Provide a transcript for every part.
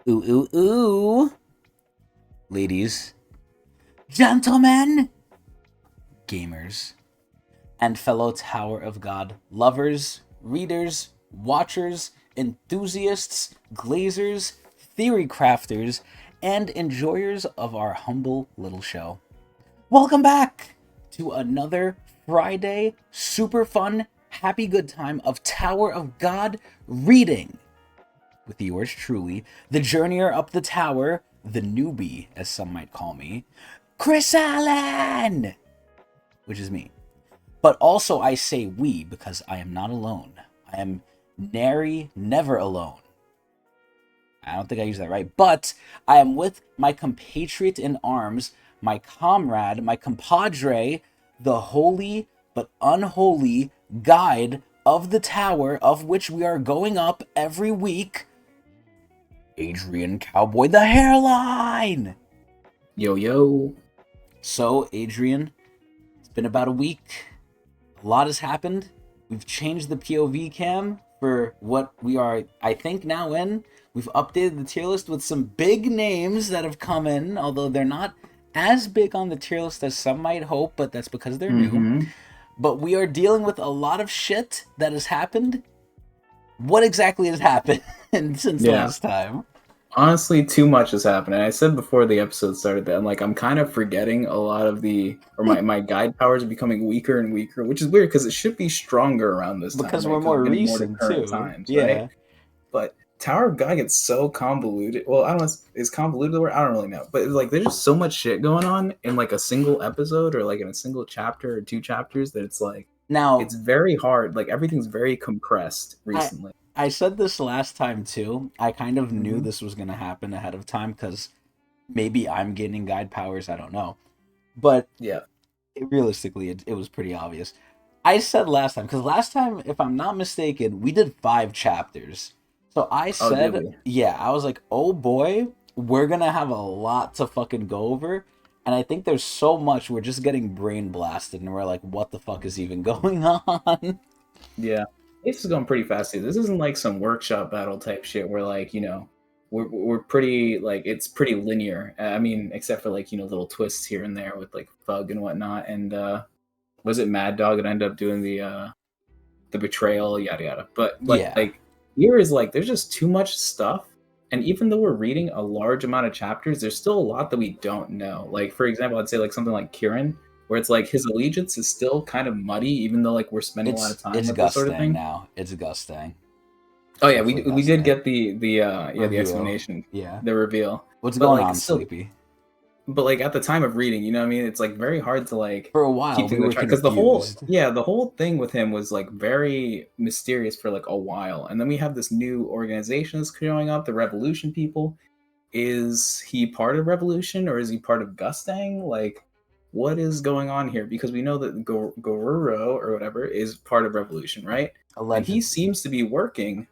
Ooh, ooh, ooh. Ladies, gentlemen, gamers, and fellow Tower of God lovers, readers, watchers, enthusiasts, glazers, theory crafters, and enjoyers of our humble little show. Welcome back to another Friday super fun, happy good time of Tower of God reading with yours truly, the journeyer up the tower, the newbie, as some might call me, Chris Allen, which is me. But also I say we because I am not alone. I am nary never alone. I don't think I used that right, but I am with my compatriot in arms, my comrade, my compadre, the holy but unholy guide of the tower of which we are going up every week, Adrian Cowboy the Hairline. Yo, yo. So, Adrian, it's been about a week. A lot has happened. We've changed the POV cam for what we are, I think, now in. We've updated the tier list with some big names that have come in, although they're not as big on the tier list as some might hope, but that's because they're new. But we are dealing with a lot of shit that has happened. What exactly has happened since Yeah. last time? Honestly, too much is happening. I said before the episode started that I'm kind of forgetting a lot of my guide powers are becoming weaker and weaker, which is weird because it should be stronger around this time, Because right? we're Because more we're getting more to recent, current too. times, right? Yeah. But Tower of God gets so convoluted. Well, I don't know, is convoluted the word? I don't really know. But there's just so much shit going on in like a single episode or like in a single chapter or two chapters that Now, it's very hard. Like everything's very compressed I recently. I said this last time too. I kind of knew hmm this was going to happen ahead of time because maybe I'm gaining guide powers. I don't know. But Yeah. realistically, it was pretty obvious. I said last time, because last time, if I'm not mistaken, we did 5 chapters. So I Oh, did said, we? yeah, I was like, oh boy, we're going to have a lot to fucking go over. And I think there's so much, we're just getting brain blasted, and we're like, what the fuck is even going on? Yeah, this is going pretty fast too. This isn't like some workshop battle type shit where we're pretty like it's pretty linear. I mean, except for little twists here and there with like Thug and whatnot. And was it Mad Dog that ended up doing the betrayal, yada yada. But Yeah, like here is like there's just too much stuff. And even though we're reading a large amount of chapters, there's still a lot that we don't know. Like for example, I'd say like something like Kieran, where it's like his allegiance is still kind of muddy, even though like we're spending a lot of time it's with this sort of gusting thing. now. It's gusting. Oh It's yeah, definitely we did gusting. get the Reveal. explanation, Yeah. the reveal, What's but going like on, still, Sleepy? but like at the time of reading, you know what I mean? It's like very hard to like For a while, keep we things on were track because the whole confused. the whole thing with him was like very mysterious for like a while, and then we have this new organization that's showing up, the Revolution people. Is he part of Revolution or is he part of Gustang? Like, what is going on here? Because we know that Goruro or whatever is part of Revolution, right? And he Allegedly. seems to be working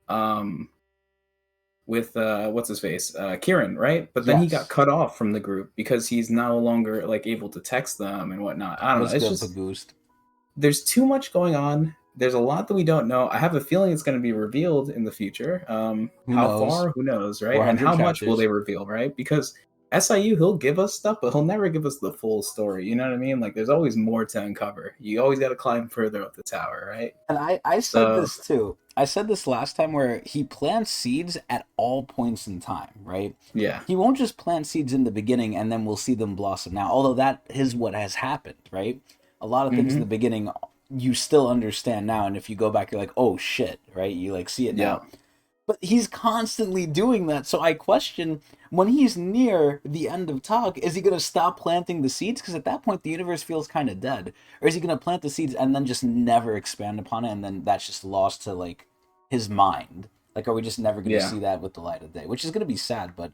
um with what's his face Kieran, right? But then he got Yes. cut off from the group because he's no longer like able to text them and whatnot. I don't know, What's it's good, just Pagoost? there's too much going on. There's a lot that we don't know. I have a feeling it's going to be revealed in the future. Who How knows? far, who knows, right? And 400 how much will chapters. they reveal, right? Because SIU, he'll give us stuff, but he'll never give us the full story. You know what I mean? Like there's always more to uncover. You always got to climb further up the tower, right? And I said So this too. I said this last time where he plants seeds at all points in time, right? yeah. He won't just plant seeds in the beginning and then we'll see them blossom now, although that is what has happened, right? A lot of things in the hmm beginning you still understand now, and if you go back, you're like, oh shit, right? You like see it Yeah. now. But he's constantly doing that. So I question when he's near the end of talk, is he going to stop planting the seeds? Because at that point, the universe feels kind of dead. Or is he going to plant the seeds and then just never expand upon it? And then that's just lost to like his mind. Like, are we just never going to Yeah. see that with the light of day? Which is going to be sad, but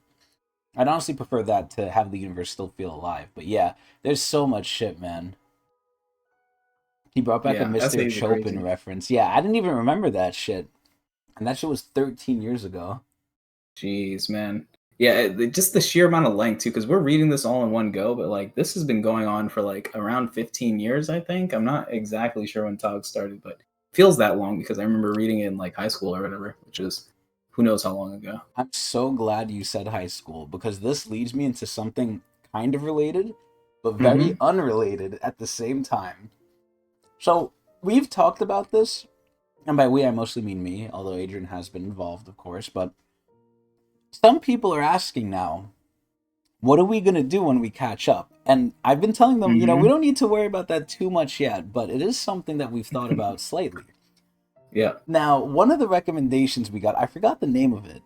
I'd honestly prefer that to have the universe still feel alive. But yeah, there's so much shit, man. He brought back a Yeah. Mr. SIUs are Chopin crazy. reference. Yeah, I didn't even remember that shit. And that shit was 13 years ago. Jeez, man. Yeah, just the sheer amount of length too, because we're reading this all in one go, but like this has been going on for like around 15 years, I think. I'm not exactly sure when Tog started, but feels that long because I remember reading it in like high school or whatever, which is who knows how long ago. I'm so glad you said high school because this leads me into something kind of related, but very Mm-hmm. unrelated at the same time. So we've talked about this, and by we I mostly mean me, although Adrian has been involved, of course. But some people are asking now, what are we gonna do when we catch up? And I've been telling them, we Mm-hmm. don't need to worry about that too much yet, but it is something that we've thought about slightly. Yeah. Now, one of the recommendations we got, I forgot the name of it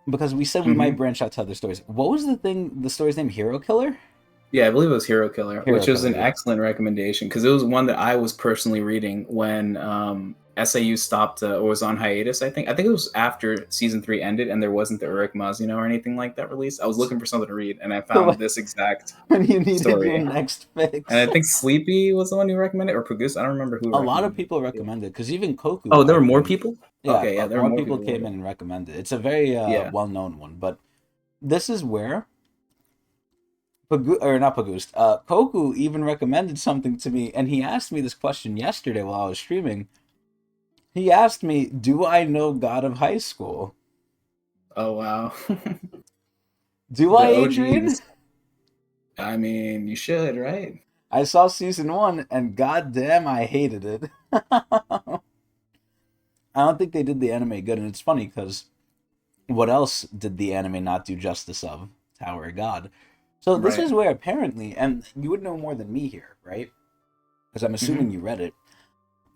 because we said we might Mm-hmm. branch out to other stories. What was the story's name? Hero Killer? Yeah, I believe it was Hero Killer, Hero which was Killer, an yeah. excellent recommendation because it was one that I was personally reading when SIU stopped or was on hiatus. I think it was after season 3 ended and there wasn't the Urek or anything like that released. I was looking for something to read and I So found this exact when you needed your story. next And fix. I think Sleepy was the one who recommended it, or Pagus. I don't remember who A lot of recommended people it. recommend it because even Koku, Oh, there I were more think, people. yeah, Okay, yeah, there were more more people people who read came it. in and recommended it. It's a very Yeah. well-known one, but this is where or not Pagust, Koku even recommended something to me, and he asked me this question yesterday while I was streaming. He asked me, "Do I know God of High School?" Oh wow. Do I, The Adrian? OGs. I mean, you should, right? I saw season one, and goddamn, I hated it. I don't think they did the anime good, and it's funny because what else did the anime not do justice of? Tower of God. So this Right. is where apparently, and you would know more than me here, right? Because I'm Mm-hmm. assuming you read it.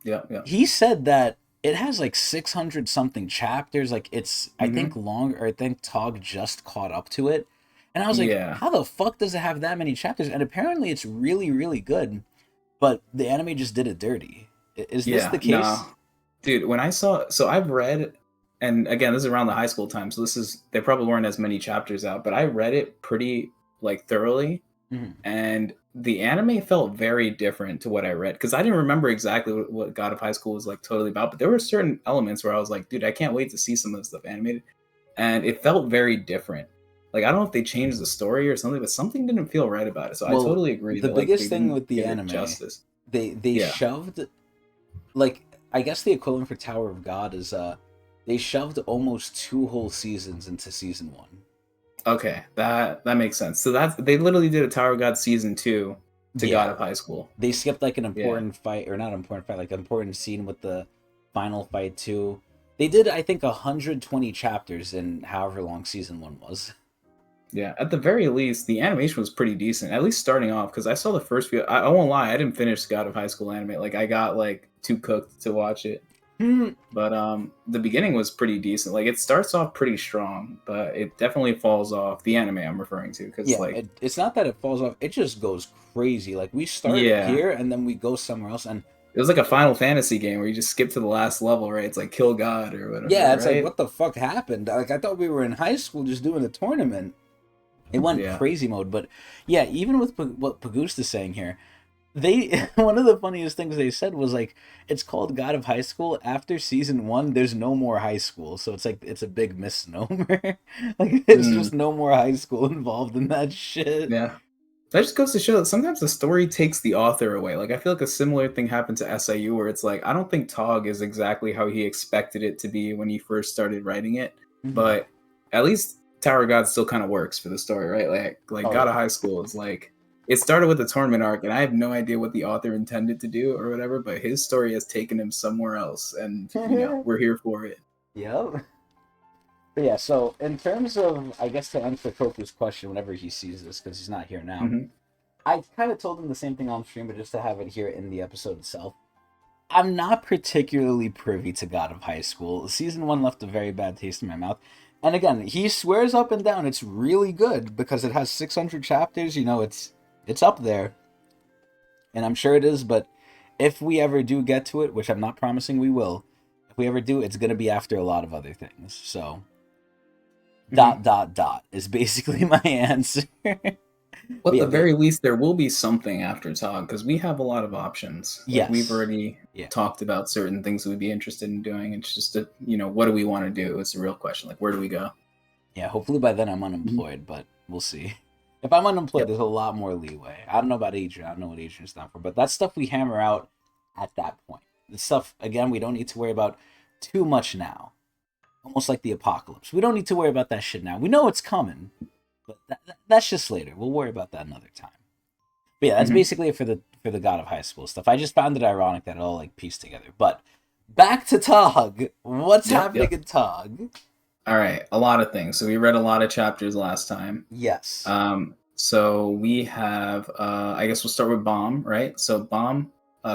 Yeah, yeah. He said that it has like 600 something chapters. Like it's, I think, Mm-hmm. long, or I think Tog just caught up to it. And I was like, Yeah. how the fuck does it have that many chapters? And apparently it's really, really good, but the anime just did it dirty. Is this Yeah. the No. case? Dude, when I saw so I've read and again, this is around the high school time, so this is there probably weren't as many chapters out, but I read it pretty like thoroughly Mhm. and the anime felt very different to what I read because I didn't remember exactly what God of High School was like totally about, but there were certain elements where I was like, dude, I can't wait to see some of this stuff animated, and it felt very different. Like I don't know if they changed the story or something, but something didn't feel right about it. So I Well, totally agree the that like they biggest thing didn't with the give it anime, justice. they Yeah. shoved, like, I guess the equivalent for Tower of God is they shoved almost 2 whole seasons into season one. Okay, that makes sense. So that's they literally did a Tower of God season 2 to God Yeah, of High School. they skipped like an Yeah. important fight, or not important fight, like an important scene with the final fight too. They did, I think, 120 chapters in however long season one was. Yeah, at the very least, the animation was pretty decent. At least starting off, because I saw the first few. I won't lie, I didn't finish God of High School anime. Like I got like too cooked to watch it. Hmm. But the beginning was pretty decent. Like it starts off pretty strong, but it definitely falls off. The anime I'm referring to, because Yeah, like it's not that it falls off; it just goes crazy. Like we start yeah, here and then we go somewhere else, and it was like a Final Fantasy game where you just skip to the last level, right? It's like kill God or whatever, yeah, it's like right? what the fuck happened? Like I thought we were in high school just doing a tournament. It went Yeah. crazy mode, but yeah, even with what Pagust is saying here, they one of the funniest things they said was like it's called God of High School. After season one, there's no more high school, so it's like it's a big misnomer. Like it's Mm, just no more high school involved in that shit. yeah. That just goes to show that sometimes the story takes the author away. Like I feel like a similar thing happened to SIU where it's like I don't think Tog is exactly how he expected it to be when he first started writing it, Mhm. but at least Tower of God still kind of works for the story, right? Like Oh God of yeah. High School is like it started with the tournament arc, and I have no idea what the author intended to do or whatever, but his story has taken him somewhere else, and we're here for it. Yep. But yeah, so in terms of, I guess to answer Kofu's question whenever he sees this, because he's not here now, Hmm. I kind of told him the same thing on stream, but just to have it here in the episode itself. I'm not particularly privy to God of High School. Season one left a very bad taste in my mouth. And again, he swears up and down it's really good because it has 600 chapters. It's up there, and I'm sure it is. But if we ever do get to it, which I'm not promising we will, if we ever do, it's gonna be after a lot of other things. So Hmm. is basically my answer. But Well, at yeah, the very least, there will be something after Tog because we have a lot of options. Like we've yes, already yeah, talked about certain things we'd be interested in doing. It's just what do we want to do? It's a real question. Like, where do we go? yeah. Hopefully by then I'm Mhm. unemployed, but we'll see. If I'm unemployed, Yep. there's a lot more leeway. I don't know about Adrian. I don't know what Adrian's down for, but that's stuff we hammer out at that point. The stuff again we don't need to worry about too much now. almost like the apocalypse. We don't need to worry about that shit now. We know it's coming, but that's just later. We'll worry about that another time. But yeah, that's Hmm. basically it for the God of High School stuff. I just found it ironic that it all like pieced together. But back to Tog. What's Yep, happening yep. in Tog? All right, a lot of things. So we read a lot of chapters last time. Yes. So we have, I guess we'll start with Bomb, right? So Bomb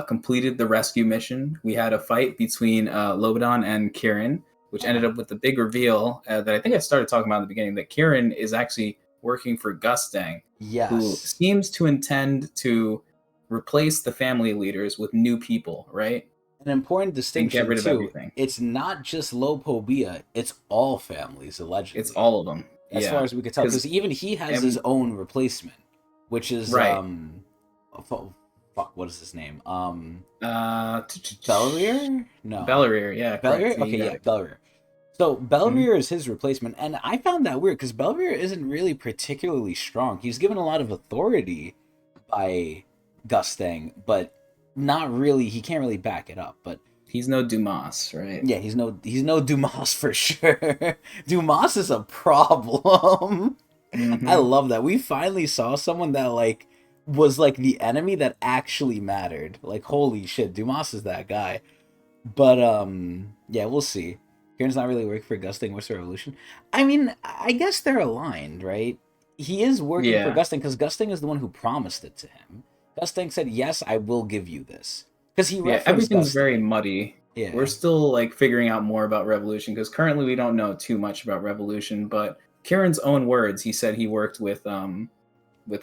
completed the rescue mission. We had a fight between Lobadan and Kieran, which ended up with the big reveal that I think I started talking about in the beginning, that Kieran is actually working for Gustang, who Yes. seems to intend to replace the family leaders with new people, right? An important And get distinction rid of too. everything. It's not just Lopobia. It's all families It's allegedly, all of them. as far Yeah. as we could tell. Because, Because even he has his and own replacement, which is right. fuck, what is his name? Uh, Belrier? No. Bellerear, yeah, correct. Belrier? You Okay, got yeah, it. Belrier. So Mhm. Belrier is his replacement, and I found that weird because Belrier isn't really particularly strong. He's given a lot of authority by Gustang, but not really. He can't really back it up. But He's no Dumas, right? yeah, he's no Dumas for sure. Dumas is a problem. I Mm-hmm. love that. We finally saw someone that like was like the enemy that actually mattered. Like holy shit, Dumas is that guy. But yeah, we'll see. Kieran's not really working for Gusting. What's the revolution? I mean, I guess they're aligned, right? He is working for Yeah, Gusting because Gusting is the one who promised it to him. Gusting said, "Yes, I will give you this," because he yeah. referenced Everything's very Gusting. muddy. We're Yeah, still like figuring out more about Revolution because currently we don't know too much about Revolution. But Kieran's own words, he said he worked with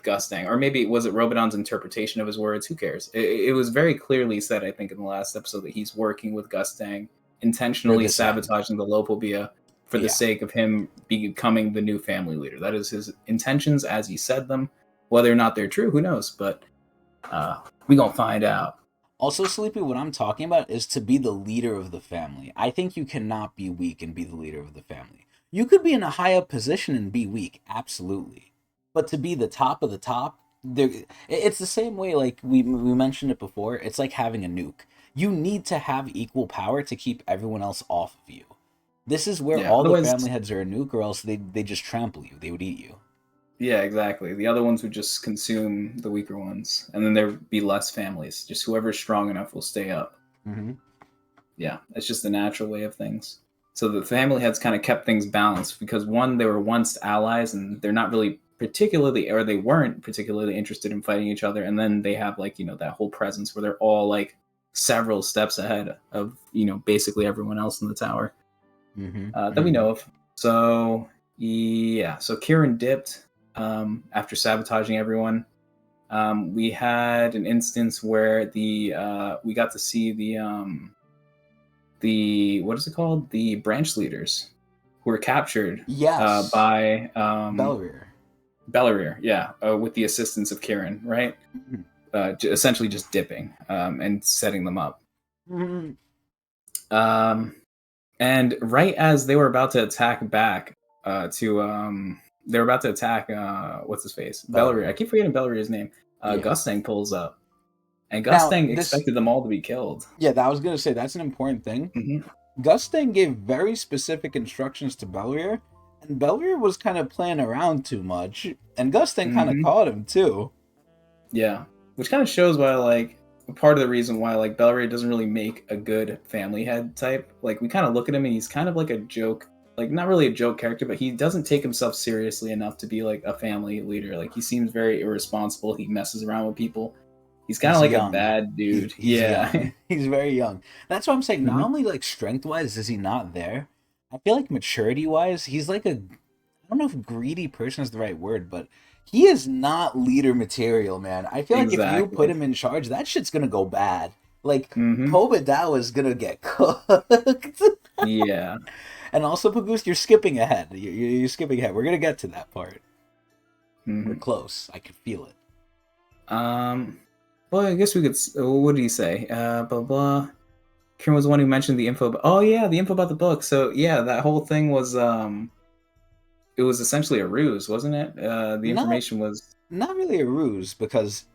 Gustang, or maybe was it Robodon's interpretation of his words? Who cares? It was very clearly said, I think, in the last episode that he's working with Gustang, for intentionally this end. sabotaging the Lopobia for the Yeah. sake of him becoming the new family leader. That is his intentions as he said them. Whether or not they're true, who knows? But we gonna find out. Also, Sleepy, what I'm talking about is to be the leader of the family. I think you cannot be weak and be the leader of the family. You could be in a high up position and be weak, absolutely. But to be the top of the top, it's the same way like we mentioned it before. It's like having a nuke. You need to have equal power to keep everyone else off of you. This is where Yeah. all the Otherwise, family heads are a nuke, or else they just trample you. They would eat you. yeah, exactly. The other ones would just consume the weaker ones, and then there'd be less families. Just whoever's strong enough will stay up. Mm-hmm. Yeah, it's just the natural way of things. So the family heads kind of kept things balanced because one, they were once allies and they're not really particularly, or they weren't particularly interested in fighting each other. And then they have like, that whole presence where they're all like several steps ahead of, basically everyone else in the tower Mm-hmm. that we Mm-hmm. know of. So yeah, so Kieran dipped after sabotaging everyone. We had an instance where we got to see the what is it called, the branch leaders who were captured Yes, by Belrier. Bellerear, yeah, with the assistance of Kieran, right? Essentially just dipping and setting them up. Mm-hmm. Um, and right as they were about to attack back to they were about to attack what's his face, Bellerear. I Belrier. keep forgetting Bellerear's name. Yeah. Gustang pulls up, and Now Gustang this, expected them all to be killed. yeah, that I was gonna say that's an important thing. Hmm. Gusting gave very specific instructions to Belrier, and Belrier was kind of playing around too much, and Gusting kind of Hmm. caught him too. Yeah, which kind of shows why, like, part of the reason why, like, Belleray doesn't really make a good family head type. Like, we kind of look at him and he's kind of like a joke, like, not really a joke character, but he doesn't take himself seriously enough to be like a family leader. Like, he seems very irresponsible. He messes around with people. He's kind of He's like a young. bad dude. He's Yeah. young. He's very young. That's what I'm saying. Not Hmm. only like strength wise is he not there, I feel like maturity wise, he's like a, I don't know if greedy person is the right word, but he is not leader material, man. I feel like if you put Exactly. him in charge, that shit's gonna go bad. Like Hmm. Pobedao is gonna get cooked. Yeah. And also, Pagoose, you're skipping ahead. You're skipping ahead. We're gonna get to that part. We're Hmm. close. I can feel it. Um. Well, I guess we could. What did he say? Blah blah. Kieran was the one who mentioned the info. Oh yeah, the info about the book. So yeah, that whole thing was it was essentially a ruse, wasn't it? The Not information was. not really a ruse because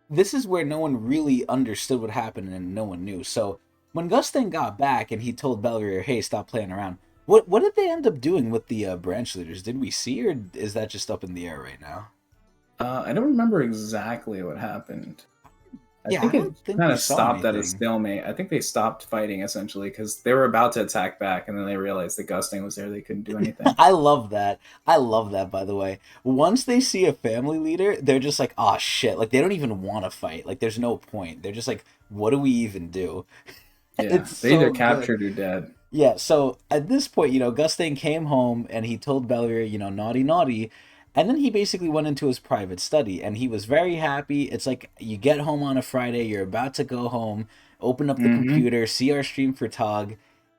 this is where no one really understood what happened and no one knew. So when Gustin got back and he told Belrier, "Hey, stop playing around," What did they end up doing with the branch leaders? Did we see, or is that just up in the air right now? I don't remember exactly what happened. I Yeah, I think it don't think kind we of saw stopped at a anything. stalemate. I think they stopped fighting essentially because they were about to attack back, and then they realized that Gusting was there. They couldn't do anything. I love that. I love that, by the way. Once they see a family leader, they're just like, oh shit. Like, they don't even want to fight. Like, there's no point. They're just like, what do we even do? Yeah, It's they either so good. captured or dead. Yeah, so at this point, Gustain came home and he told Bellier, naughty, naughty. And then he basically went into his private study and he was very happy. It's like you get home on a Friday, you're about to go home, open up the Mm-hmm. computer, see our stream for Tog,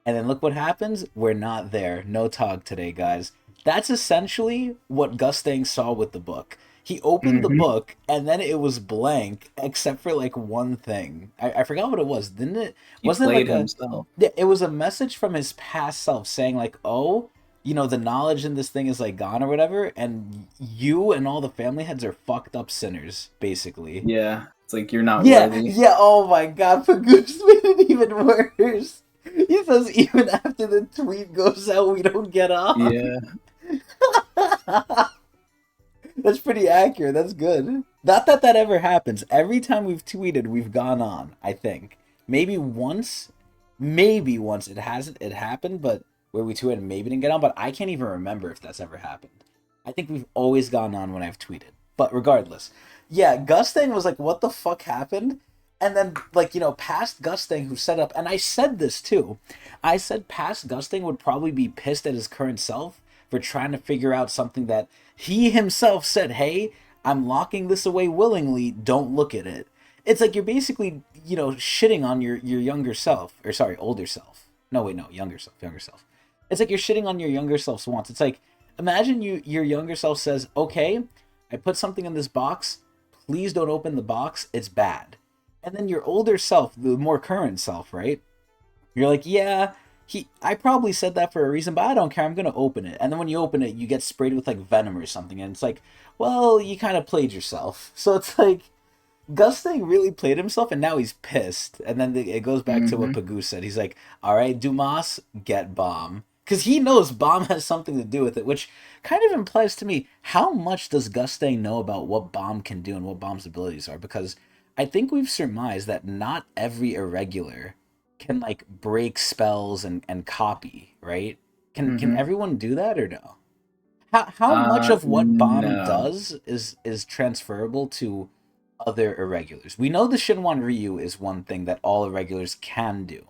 and then look what happens. We're not there. No Tog today, guys. That's essentially what Gustain saw with the book. He opened the Mm-hmm. book and then it was blank except for like one thing. I forgot what it was. Didn't it? He Wasn't it played like a himself. yeah, it was a message from his past self saying like, "Oh, the knowledge in this thing is like gone or whatever, and you and all the family heads are fucked up sinners, basically." Yeah, it's like you're not Yeah, worthy. yeah. Oh my God, Pagoose made it even worse. He says even after the tweet goes out, we don't get off. Yeah. That's pretty accurate. That's good. Not that that ever happens. Every time we've tweeted, we've gone on. I think maybe once it hasn't. It happened, but where we tweeted and maybe didn't get on. But I can't even remember if that's ever happened. I think we've always gone on when I've tweeted. But regardless, yeah, Gusting was like, "What the fuck happened?" And then, like, past Gusting who set up, and I said this too. I said past Gusting would probably be pissed at his current self for trying to figure out something that he himself said, "Hey, I'm locking this away willingly. Don't look at it." It's like you're basically, shitting on your younger self, or sorry, older self. No, wait, no, younger self, younger self. It's like you're shitting on your younger self's wants. It's like imagine your younger self says, "Okay, I put something in this box. Please don't open the box. It's bad." And then your older self, the more current self, right? You're like, "Yeah, I probably said that for a reason, but I don't care. I'm gonna open it." And then when you open it, you get sprayed with like venom or something, and it's like, well, you kind of played yourself. So it's like Gus thing really played himself, and now he's pissed. And then it goes back to what Mm-hmm. Pagu said. He's like, "All right, Dumas, get bomb." Because he knows bomb has something to do with it, which kind of implies to me how much does Gustang know about what bomb can do and what bomb's abilities are? Because I think we've surmised that not every irregular can like break spells and copy, right? Can Mm-hmm. everyone do that or no? How much of what bomb No. does is transferable to other irregulars? We know the Shinwan Ryu is one thing that all irregulars can do.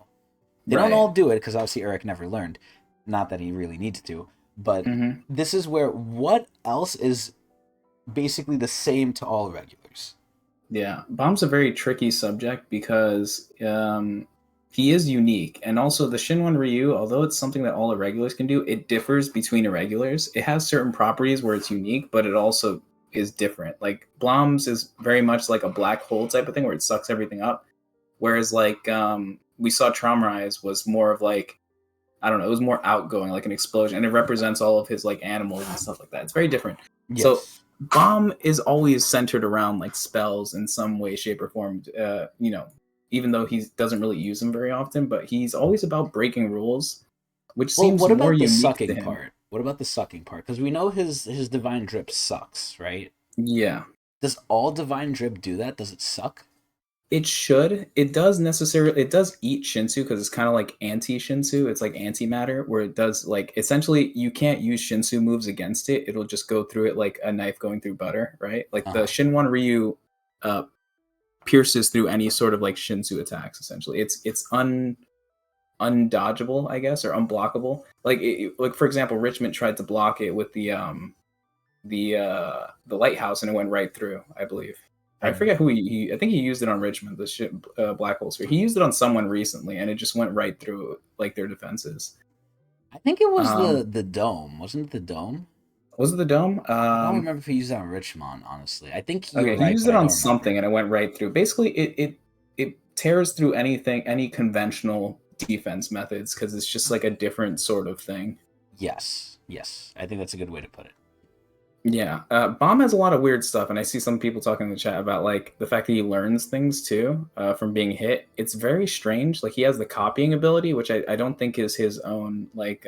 They don't Right. all do it because obviously Urek never learned. Not that he really needs to, but Mm-hmm. this is where what else is basically the same to all irregulars? Yeah, Bomb's a very tricky subject because he is unique, and also the Shinwan Ryu, although it's something that all irregulars can do, it differs between irregulars. It has certain properties where it's unique, but it also is different. Like Blom's is very much like a black hole type of thing where it sucks everything up, whereas like we saw Traumarize was more of like I don't know, it was more outgoing, like an explosion, and it represents all of his like animals and stuff like that. It's very different. So Yes. Bomb is always centered around like spells in some way, shape, or form. Even though he doesn't really use them very often, but he's always about breaking rules, which Well, seems what more about the unique to sucking him. part? What about the sucking part? Because we know his divine drip sucks, right? Yeah, Does all divine drip do that? Does it suck? it should. It does necessarily. It does eat Shinsu because it's kind of like anti Shinsu. It's like antimatter, where it does like essentially you can't use Shinsu moves against it. It'll just go through it like a knife going through butter, right? Like Uh the huh. Shinwan Ryu uh, pierces through any sort of like Shinsu attacks. Essentially, it's undodgeable, I guess, or unblockable. Like for example, Richmond tried to block it with the lighthouse, and it went right through. I believe. I I forget who I think he used it on Richmond. The shit, Black Hole Sphere. He used it on someone recently, and it just went right through like their defenses. I think it was Um, the dome, wasn't it? The dome. was it the dome? I don't remember if he used that on Richmond. Honestly, I think you're Okay, he right, used but it I on don't something, remember. and it went right through. Basically, it tears through anything, any conventional defense methods, because it's just like a different sort of thing. Yes, yes, I think that's a good way to put it. Yeah, Bomb has a lot of weird stuff, and I see some people talking in the chat about like the fact that he learns things too from being hit. It's very strange. Like he has the copying ability, which I don't think is his own. Like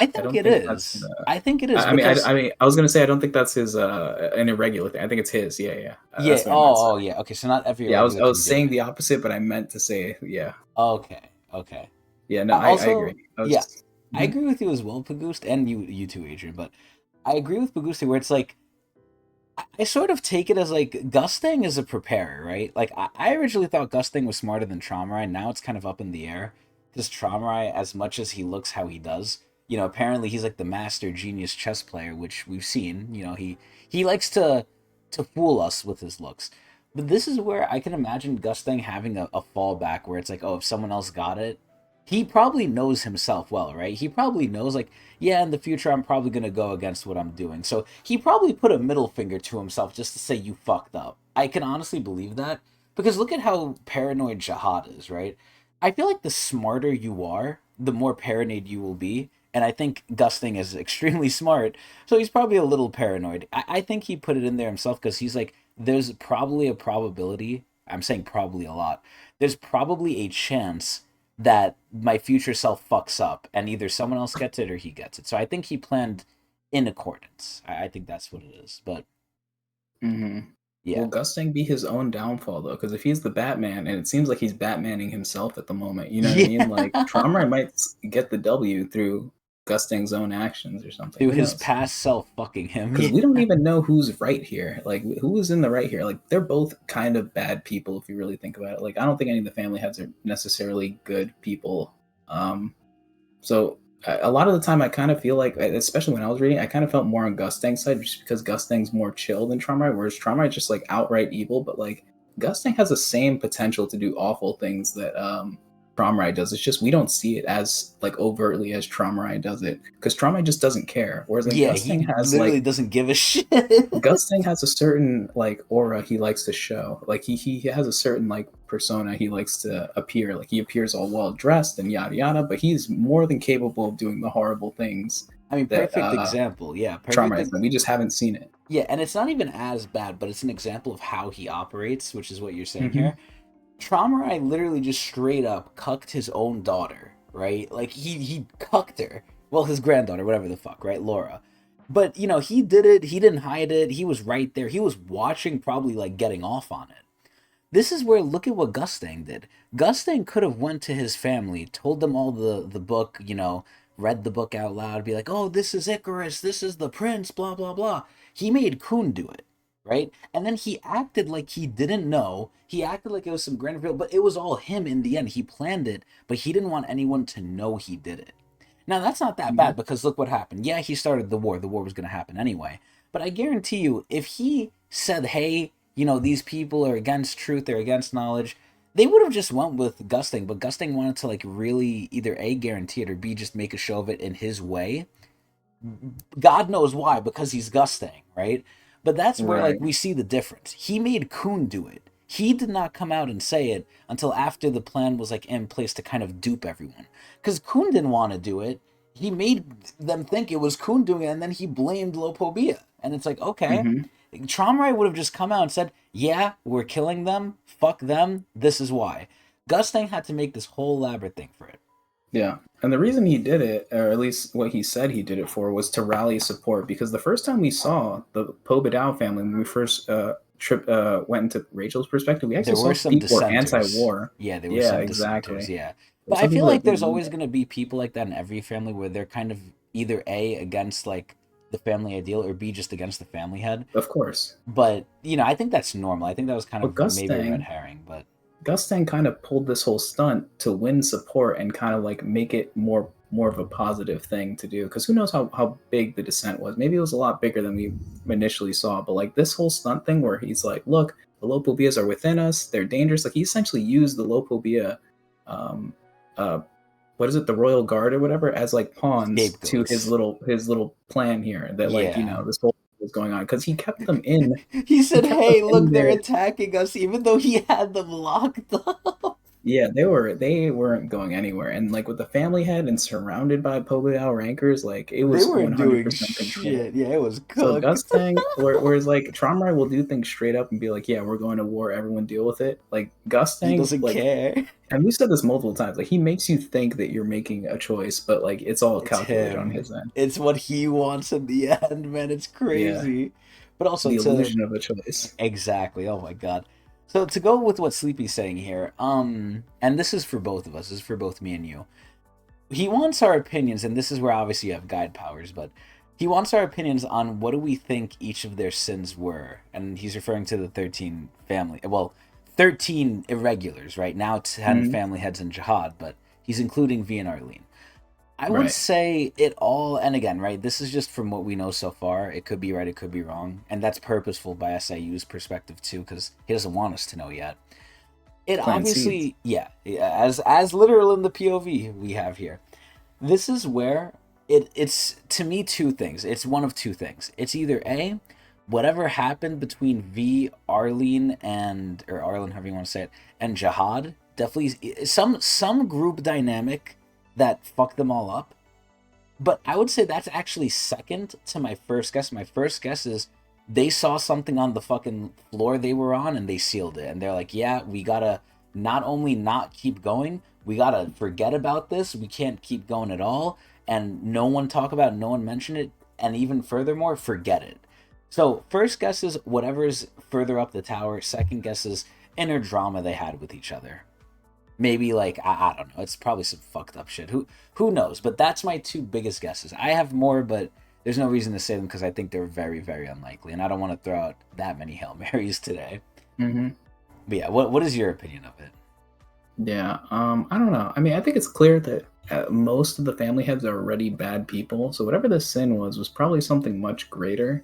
I I think don't it think that's. is. I think it is I mean, because I mean, I was gonna say I don't think that's his an irregular thing. I think it's his. Yeah, yeah. yeah. That's what I meant to say. Oh, yeah. Okay, so not every Yeah, irregular I thing was did saying it. the opposite, but I meant to say yeah. Okay, okay. Yeah, no, I agree. Also, I yeah, was. I Mhm. agree with you as well, Pagoost, and you too, Adrian. But I agree with Pagoost where it's like I sort of take it as like Gusting is a preparer, right? Like I originally thought Gusting was smarter than Traumarai. Now it's kind of up in the air because Traumarai, as much as he looks how he does, apparently he's like the master genius chess player, which we've seen. He likes to fool us with his looks. But this is where I can imagine Gusting having a fallback where it's like, oh, if someone else got it, he probably knows himself well, right? He probably knows like yeah, in the future I'm probably gonna go against what I'm doing. So he probably put a middle finger to himself just to say you fucked up. I can honestly believe that because look at how paranoid Jihad is, right? I feel like the smarter you are, the more paranoid you will be. And I think Gusting is extremely smart, so he's probably a little paranoid. I think he put it in there himself because he's like, there's probably a probability. I'm saying probably a lot. There's probably a chance that my future self fucks up and either someone else gets it or he gets it. So I think he planned in accordance. I think that's what it is. But Mhm. yeah. Will Gusting be his own downfall though? Because if he's the Batman, and it seems like he's Batmaning himself at the moment, you know what I mean? Like Yeah. Traumarai might get the W through Gusting's own actions or something. Through Who his knows? past self fucking him. Because Yeah. we don't even know who's right here. Like, who is in the right here? Like, they're both kind of bad people if you really think about it. Like, I don't think any of the family heads are necessarily good people. So a lot of the time, I kind of feel like, especially when I was reading, I kind of felt more on Gusting's side just because Gusting's more chill than Traumarai, whereas Traumarai is just like outright evil. But like Gusting has the same potential to do awful things that Traumarai does. It's just we don't see it as like overtly as Traumarai does it because Traumarai just doesn't care. Whereas like Yeah, he literally doesn't give a shit. Gusting has a certain like aura he likes to show. Like he has a certain like persona he likes to appear. Like he appears all well dressed and yada yada, but he's more than capable of doing the horrible things I mean, that perfect example. Yeah, Trauma has done. We just haven't seen it. yeah, and it's not even as bad, but it's an example of how he operates, which is what you're saying Hmm. here. Traumarai literally just straight up cucked his own daughter, right? Like he cucked her. Well, his granddaughter, whatever the fuck, right? Laura. But he did it, he didn't hide it, he was right there. He was watching, probably like getting off on it. This is where look at what Gustang did. Gustang could have went to his family, told them all the book, read the book out loud, be like, "Oh, this is Icarus, this is the prince, blah blah blah." He made Kun do it, right? And then he acted like he didn't know. He acted like it was some grand reveal, but it was all him in the end. He planned it, but he didn't want anyone to know he did it. Now that's not that Hmm. bad because look what happened. Yeah, he started the war. The war was going to happen anyway. But I guarantee you, if he said, "Hey, these people are against truth, they're against knowledge," they would have just went with Gusting. But Gusting wanted to like really either A, guarantee it, or B, just make a show of it in his way. God knows why, because he's Gusting, right? But that's where like Right. we see the difference. He made Kuhn do it. He did not come out and say it until after the plan was like in place to kind of dupe everyone. Because Kuhn didn't want to do it. He made them think it was Kuhn doing it, and then he blamed Lopobia. And it's like, okay. Hmm. Tromrai would have just come out and said, yeah, we're killing them. Fuck them. This is why. Gustang had to make this whole elaborate thing for it. Yeah. And the reason he did it, or at least what he said he did it for, was to rally support. Because the first time we saw the Pobedao family, when we first went into Rachel's perspective, we actually There saw were some people were dissenters. anti-war. Yeah, there were Yeah, some dissenters. exactly. Yeah. There's But I some feel people that like there's didn't need always it. going to be people like that in every family where they're kind of either A, against like the family ideal, or B, just against the family head. Of course. But, I think that's normal. I think that was kind But of maybe a red herring. But Gustin kind of pulled this whole stunt to win support and kind of like make it more of a positive thing to do. Because who knows how big the dissent was? Maybe it was a lot bigger than we initially saw. But like this whole stunt thing where he's like, "Look, the Lopobias are within us. They're dangerous." Like he essentially used the Lopobia, um, uh, what is it, the Royal Guard or whatever, as like pawns to scapegoats. his little plan here. That like Yeah. this whole was going on because he kept them in. He He said, kept them hey, in look, they're there. attacking us, even though he had them locked up. Yeah, they weren't going anywhere. And like with the family head and surrounded by Pobao rankers, like it They was weren't doing 100% control. shit. Yeah, it was So cooked. Gustang, whereas like Tromrai will do things straight up and be like, "Yeah, we're going to war. Everyone deal with it." Like He Gustang, doesn't like, care. and we said this multiple times. Like he makes you think that you're making a choice, but like it's all It's calculated on him. his end. It's what he wants in the end, man. It's Yeah, crazy. But also the to illusion of a choice. exactly. Oh my god. So to go with what Sleepy's saying here, and this is for both of us. This is for both me and you. He wants our opinions, and this is where obviously you have guide powers, but he wants our opinions on what do we think each of their sins were, and he's referring to the 13 family, well, 13 irregulars, right now 10 Mhm. family heads in jihad, but he's including V and Arlene. I would Right. say it all, and again, right, this is just from what we know so far. It could be right, it could be wrong, and that's purposeful by SIU's perspective too, because he doesn't want us to know yet. It Plant seeds. obviously, yeah, as literal in the POV we have here. This is where it's to me two things. It's one of two things. It's either A, whatever happened between V, Arlene, and or Arlen, however you want to say it, and Jihad, definitely some group dynamic that fucked them all up. But I would say that's actually second to my first guess. My first guess is they saw something on the fucking floor they were on and they sealed it. And they're like, yeah, we gotta not only not keep going, we gotta forget about this. We can't keep going at all. And no one talk about it, no one mention it. And even furthermore, forget it. So, first guess is whatever's further up the tower. Second guess is inner drama they had with each other. Maybe like I don't know. It's probably some fucked up shit. Who knows? But that's my two biggest guesses. I have more, but there's no reason to say them because I think they're very very unlikely, and I don't want to throw out that many hail marys today. Hmm. But yeah, what is your opinion of it? Yeah. I don't know. I mean, I think it's clear that most of the family heads are already bad people. So whatever the sin was probably something much greater.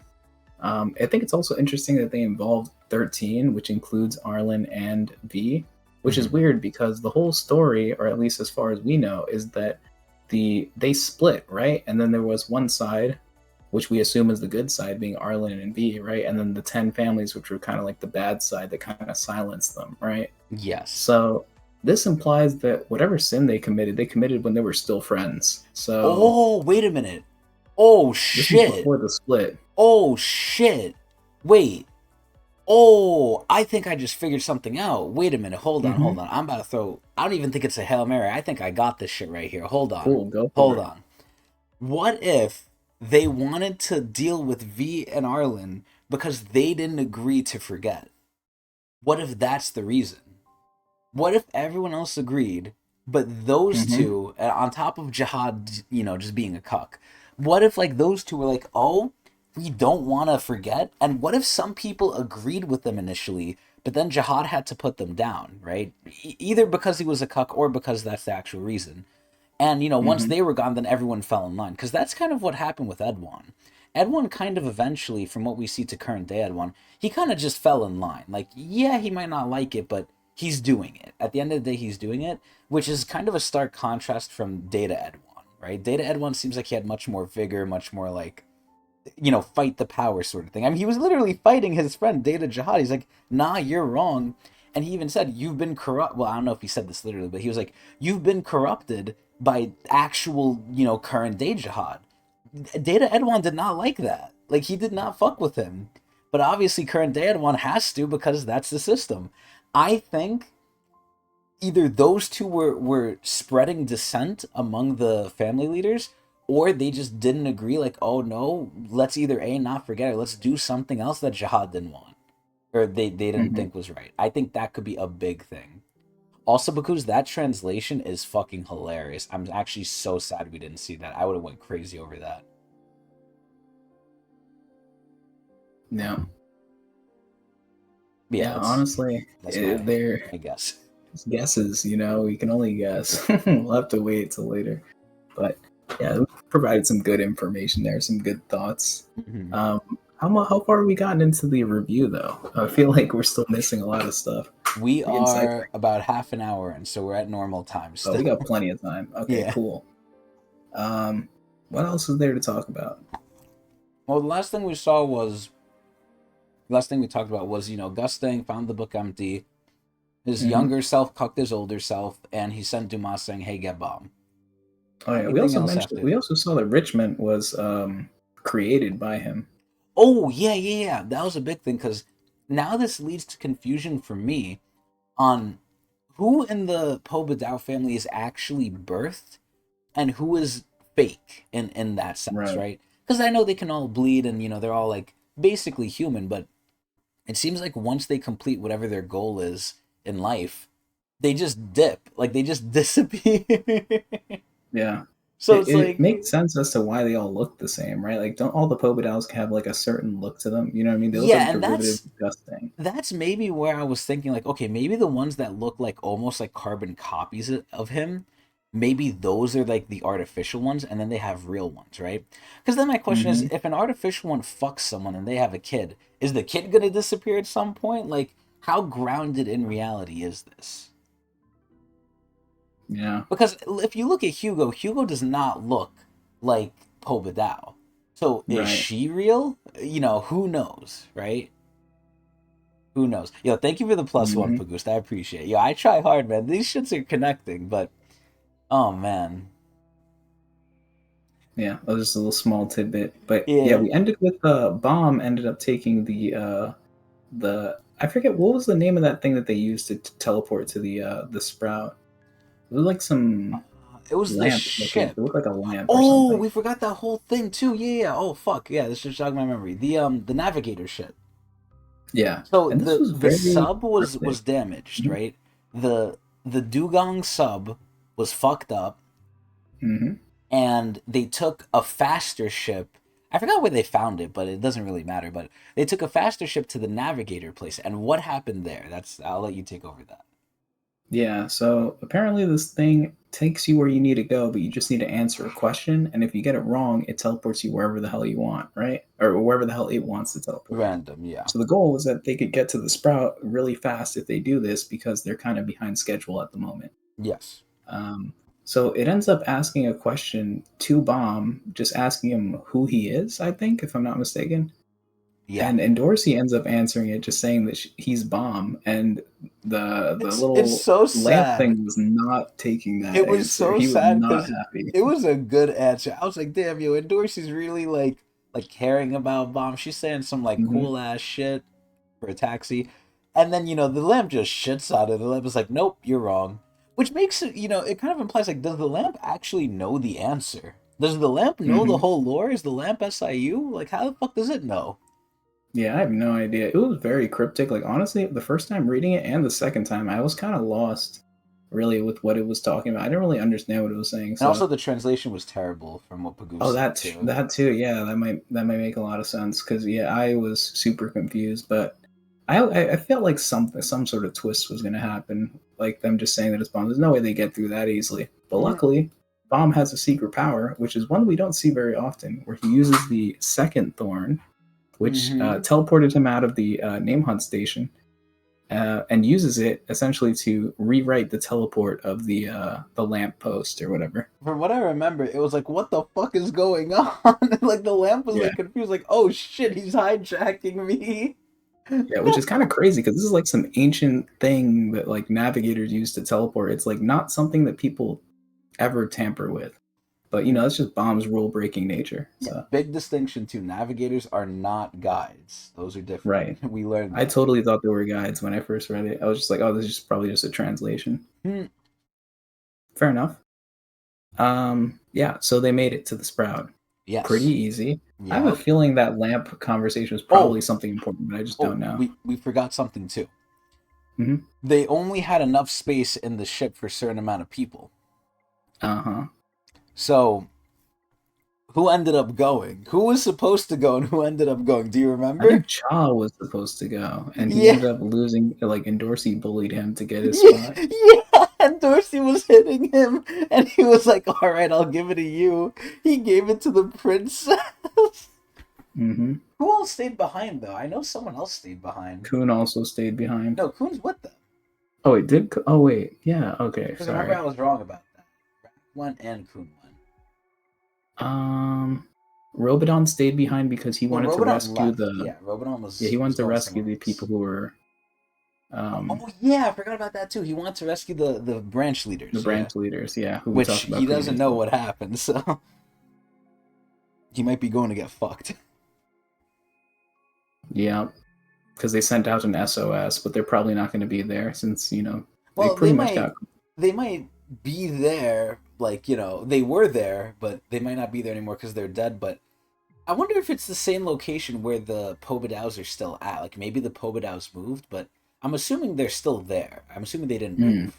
I think it's also interesting that they involved 13, which includes Arlen and V, which is Mm-hmm. weird because the whole story, or at least as far as we know, is that they split, right? And then there was one side, which we assume is the good side, being Arlen and V, right? And then the 10 families, which were kind of like the bad side that kind of silenced them, right? Yes. So this implies that whatever sin they committed when they were still friends. So Oh, wait a minute. Oh this is shit. before the split. Oh shit. Wait. Oh, I think I just figured something out. Wait a minute. Hold on, hold Hmm. on. I'm about to throw. I don't even think it's a Hail Mary. I think I got this shit right here. Hold on. Cool, go for Hold it. on. What if they wanted to deal with V and Arlen because they didn't agree to forget? What if that's the reason? What if everyone else agreed, but those Hmm. two, on top of Jihad, just being a cuck, what if like those two were like, oh, we don't want to forget? And what if some people agreed with them initially, but then Jihad had to put them down, right? Either because he was a cuck or because that's the actual reason. And once Hmm. they were gone, then everyone fell in line because that's kind of what happened with Edwan. Edwan kind of eventually, from what we see to current day Edwan, he kind of just fell in line. Like, yeah, he might not like it, but he's doing it. At the end of the day, he's doing it, which is kind of a stark contrast from Data Edwan, right? Data Edwan seems like he had much more vigor, much more like fight the power sort of thing. I mean, he was literally fighting his friend Data Jihad. He's like, nah, you're wrong. And he even said, you've been corrupt. Well, I don't know if he said this literally, but he was like, you've been corrupted by actual, current day Jihad. Data Edwan did not like that. Like, he did not fuck with him. But obviously, current day Edwan has to because that's the system. I think either those two were spreading dissent among the family leaders or they just didn't agree like oh no let's either a not forget it let's do something else that Jihad didn't want or they didn't Hmm. think was right. I think that could be a big thing also because that translation is fucking hilarious. I'm actually so sad we didn't see that. I would have went crazy over that. Yeah. But yeah, Yeah, honestly, that's my they're my guess. guesses, we can only guess. We'll have to wait till later. But yeah, we provided some good information there, some good thoughts. Mhm. Um, how far have we gotten into the review, though? I feel like we're still missing a lot of stuff. We The inside are track. about half an hour and so we're at normal time Oh, we still. got plenty of time. Okay, Yeah. cool. Um, what else is there to talk about? Well, the last thing we talked about was Gustang found the book empty. His Hmm. younger self cucked his older self, and he sent Dumas saying, "Hey, get bomb." Oh yeah, we Everything also else mentioned after we that. also saw that Richmond was created by him. Oh yeah, yeah, yeah. That was a big thing because now this leads to confusion for me on who in the Pobedao family is actually birthed and who is fake in that sense, Right. right? Because I know they can all bleed and they're all like basically human, but it seems like once they complete whatever their goal is in life, they just dip, like they just disappear. Yeah. So it's It like, makes sense as to why they all look the same, right? Like, don't all the Popadals have like a certain look to them? You know what I mean? They look yeah, like and derivatives that's of Gusting. that's maybe where I was thinking, like, okay, maybe the ones that look like almost like carbon copies of him, maybe those are like the artificial ones, and then they have real ones, right? Because then my question is, Hmm. if an artificial one fucks someone and they have a kid, is the kid gonna disappear at some point? Like, how grounded in reality is this? Yeah. Because if you look at Hugo, Hugo does not look like Pobedao. So is Right. she real? Who knows, right? Who knows? Yo, thank you for the +1, Hmm. Pagoost. I appreciate it. Yo, I try hard, man. These shits are connecting, but oh man. Yeah, that was just a little small tidbit. But yeah, Yeah. we ended with Bomb ended up taking the I forget what was the name of that thing that they used to teleport to the sprout. It was like some It was the lamp looking. It ship. looked like a lamp or Oh, something. we forgot that whole thing too. Yeah, yeah. Oh fuck. Yeah, this just jogged my memory. The navigator ship. Yeah, So and this was the very sub was cryptic. damaged, Hmm. right? The dugong sub was fucked up, Hmm. and they took a faster ship. I forgot where they found it, but it doesn't really matter. But they took a faster ship to the navigator place, and what happened there? I'll let you take over that. Yeah, so apparently this thing takes you where you need to go, but you just need to answer a question, and if you get it wrong, it teleports you wherever the hell you want, right? Or wherever the hell it wants to teleport you. Random, yeah. So the goal is that they could get to the sprout really fast if they do this because they're kind of behind schedule at the moment. Yes. Um, so it ends up asking a question to Bomb, just asking him who he is, I think, if I'm not mistaken. Yeah. And Dorsey ends up answering it, just saying that he's Bomb, and the It's little so lamp sad. thing was not taking that It was answer. so He was sad not because happy. it was a good answer. I was like, damn, yo, and Dorsey's really like caring about Bomb. She's saying some like Hmm. cool ass shit for a taxi. And then, the lamp just shits on it. The lamp is like, nope, you're wrong. Which makes it, it kind of implies like, does the lamp actually know the answer? Does the lamp know the Hmm. whole lore? Is the lamp SIU? Like, how the fuck does it know? Yeah, I have no idea. It was very cryptic. Like honestly, the first time reading it and the second time, I was kind of lost, really, with what it was talking about. I didn't really understand what it was saying. And also, So, the translation was terrible from what Pagoose oh, said, too. that too. Yeah, that might make a lot of sense because yeah, I was super confused, but I felt like some sort of twist was gonna happen, like them just saying that it's bomb. There's no way they get through that easily. But Mm, luckily, Bomb has a secret power, which is one we don't see very often, where he uses the second thorn which mm-hmm. teleported him out of the name hunt station and uses it essentially to rewrite the teleport of the lamp post or whatever. From what I remember, it was like, what the fuck is going on? Like, the lamp was Yeah, like confused, like, oh shit, he's hijacking me. yeah, which is kind of crazy because this is like some ancient thing that like navigators use to teleport. It's like not something that people ever tamper with, but that's just Bomb's rule breaking nature. Yeah, So big distinction too. Navigators are not guides. Those are different. right, We learned I that. totally thought they were guides when I first read it. I was just like, oh, this is just probably just a translation. Hmm. Fair enough. Yeah, so they made it to the sprout. Pretty Yes. easy. I have a Yep. feeling that lamp conversation was Oh, probably something important, but I just oh, don't know. we forgot something too. Hmm. They only had enough space in the ship for a certain amount of people. Uh huh. So who ended up going? Who was supposed to go and who ended up going? Do you I think remember? Cha was supposed to go, and he Yeah. ended up losing. Like, and Dorsey bullied him to get his Yeah, spot. yeah, and Dorsey was hitting him, and he was like, "All right, I'll give it to you." He gave it to the princess. Hmm. Who else stayed behind though? I know someone else stayed behind. Kuhn also stayed behind. No, Kuhn's with them. Oh, wait, oh, wait. Yeah, okay, Because remember, I sorry. was wrong about that. Rack went and Kuhn went. Um, Robodon stayed behind because he Well, wanted to Robodon rescue left. the. Yeah, Robodon Yeah, he was wanted to going rescue somewhere the else. people who were. Um, Oh yeah, I forgot about that too. He wants to rescue the branch the leaders. Yeah, branch leaders, yeah, who we which talked he about doesn't know previously. what happened, so he might be going to get fucked. Yeah, because they sent out an SOS, but they're probably not going to be there since they Well, pretty much got. they might be there, like they were there, but they might not be there anymore because they're dead. But I wonder if it's the same location where the Pobodows are still at. Like maybe the Pobodows moved, but I'm assuming they're still there. I'm assuming they didn't Hmm. move.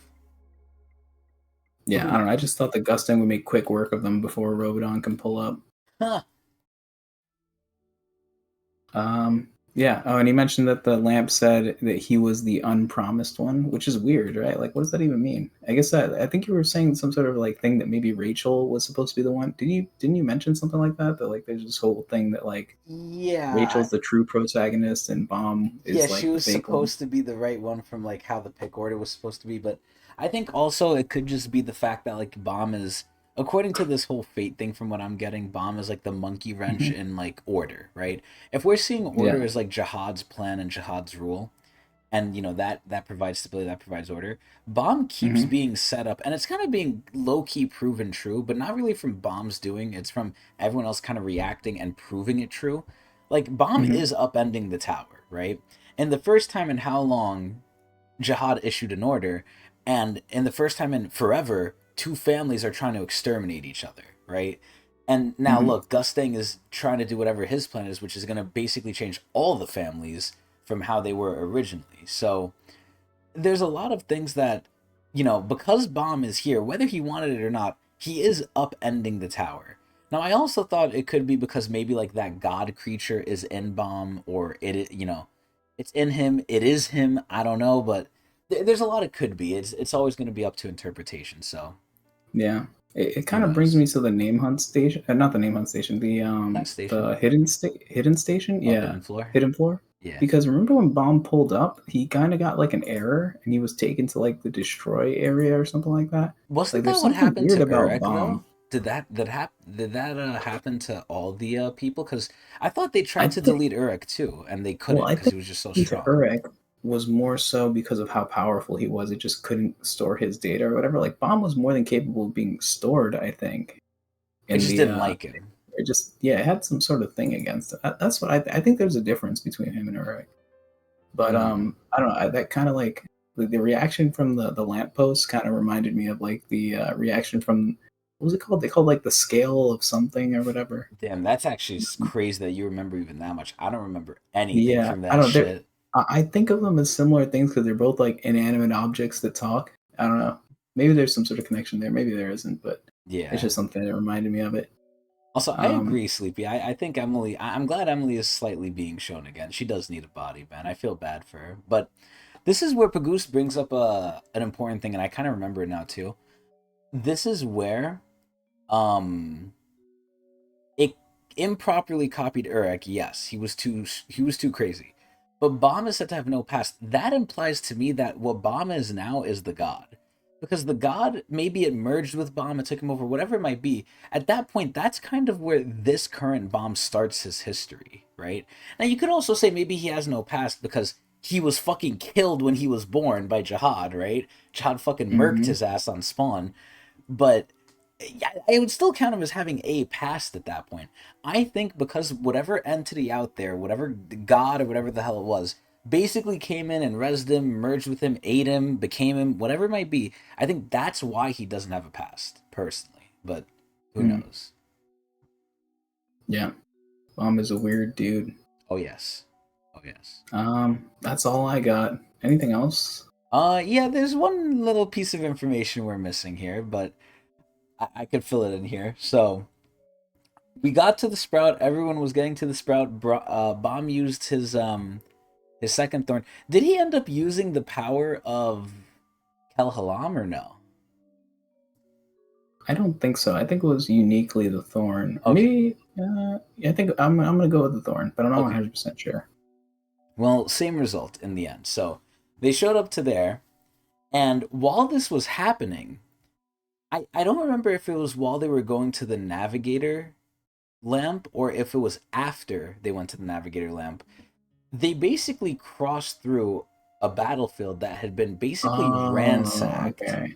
But Yeah, who I don't know. I knows? just thought the Gusting would make quick work of them before Robodon can pull up. Huh. Yeah. Oh, and he mentioned that the lamp said that he was the unpromised one, which is weird, right? Like, what does that even mean? I guess I think you were saying some sort of like thing that maybe Rachel was supposed to be the one. Didn't you mention something like that? That like there's this whole thing that like Yeah, Rachel's the true protagonist and Bomb yeah, is she like the was fake one. supposed to be the right one from like how the pick order was supposed to be, but I think also it could just be the fact that like Bomb is, according to this whole fate thing from what I'm getting, Bomb is like the monkey wrench Hmm. in like order, right? If we're seeing order Yeah. as like Jihad's plan and Jihad's rule, and that provides stability, that provides order. Bomb keeps Hmm. being set up, and it's kind of being low key proven true, but not really from Bomb's doing. It's from everyone else kind of reacting and proving it true. Like Bomb Hmm. is upending the tower, right? And the first time in how long Jihad issued an order, and in the first time in forever, two families are trying to exterminate each other, right? And now Hmm. look, Gustang is trying to do whatever his plan is, which is going to basically change all the families from how they were originally. So there's a lot of things that, because Bomb is here, whether he wanted it or not, he is upending the tower. Now, I also thought it could be because maybe like that god creature is in Bomb, or it's in him, it is him. I don't know, but there's a lot it could be. It's always going to be up to interpretation. So Yeah. It who kind of brings knows? me to the name hunt station, not the name hunt station, Next station. the hidden station, Oh, yeah, hidden floor. hidden floor. Yeah. Because remember when Bomb pulled up, he kind of got like an error, and he was taken to like the destroy area or something like that. Wasn't Like there's that what something happened weird to about Urek though? Bomb. Did that happen to all the people? Because I thought they I tried to think delete Urek too, and they well, couldn't I because think he was just so to strong. Urek was more so because of how powerful he was. It just couldn't store his data or whatever. Like Bomb was more than capable of being stored, I think. It In just the didn't like him. it just yeah, it had some sort of thing against it. That's what I think. There's a difference between him and Urek. But Hmm. I don't know. That kind of like the reaction from the lamppost kind of reminded me of like the reaction from what was it called? They called like the scale of something or whatever. Damn, that's actually crazy that you remember even that much. I don't remember anything Yeah, from I that don't. shit. I think of them as similar things because they're both like inanimate objects that talk. I don't know. Maybe there's some sort of connection there. Maybe there isn't, but it's Yeah. just something that reminded me of it. Also, I Um, agree, Sleepy. I think Emily. I'm glad Emily is slightly being shown again. She does need a body, man. I feel bad for her, but this is where Pagoose brings up an important thing, and I kind of remember it now too. This is where um it improperly copied Urek. Yes, he was too crazy. But Bomb is said to have no past. That implies to me that what Bomb is now is the god. Because the god, maybe it merged with Bomb, it took him over, whatever it might be. At that point, that's kind of where this current Bomb starts his history, right? Now, you could also say maybe he has no past because he was fucking killed when he was born by Jihad, right? Jihad fucking murked mhm. his ass on Spawn. But yeah, I would still count him as having a past at that point. I think because whatever entity out there, whatever god or whatever the hell it was, basically came in and rezzed him, merged with him, ate him, became him, whatever it might be. I think that's why he doesn't have a past, personally. But who Mm, knows? yeah, Bomb is a weird dude. Oh yes, oh yes. That's all I got. Anything else? Yeah. There's one little piece of information we're missing here, but I could fill it in here. So we got to the sprout. Everyone was getting to the sprout. Bomb used his second thorn. Did he end up using the power of Kelhalam or no? I don't think so. I think it was uniquely the Thorn, or Okay. maybe. Yeah, I think I'm gonna go with the Thorn, but I'm not Okay. 100% sure. Well, same result in the end. So they showed up to there, and while this was happening, I don't remember if it was while they were going to the navigator lamp or if it was after they went to the navigator lamp. They basically crossed through. a battlefield that had been basically Oh, ransacked, okay.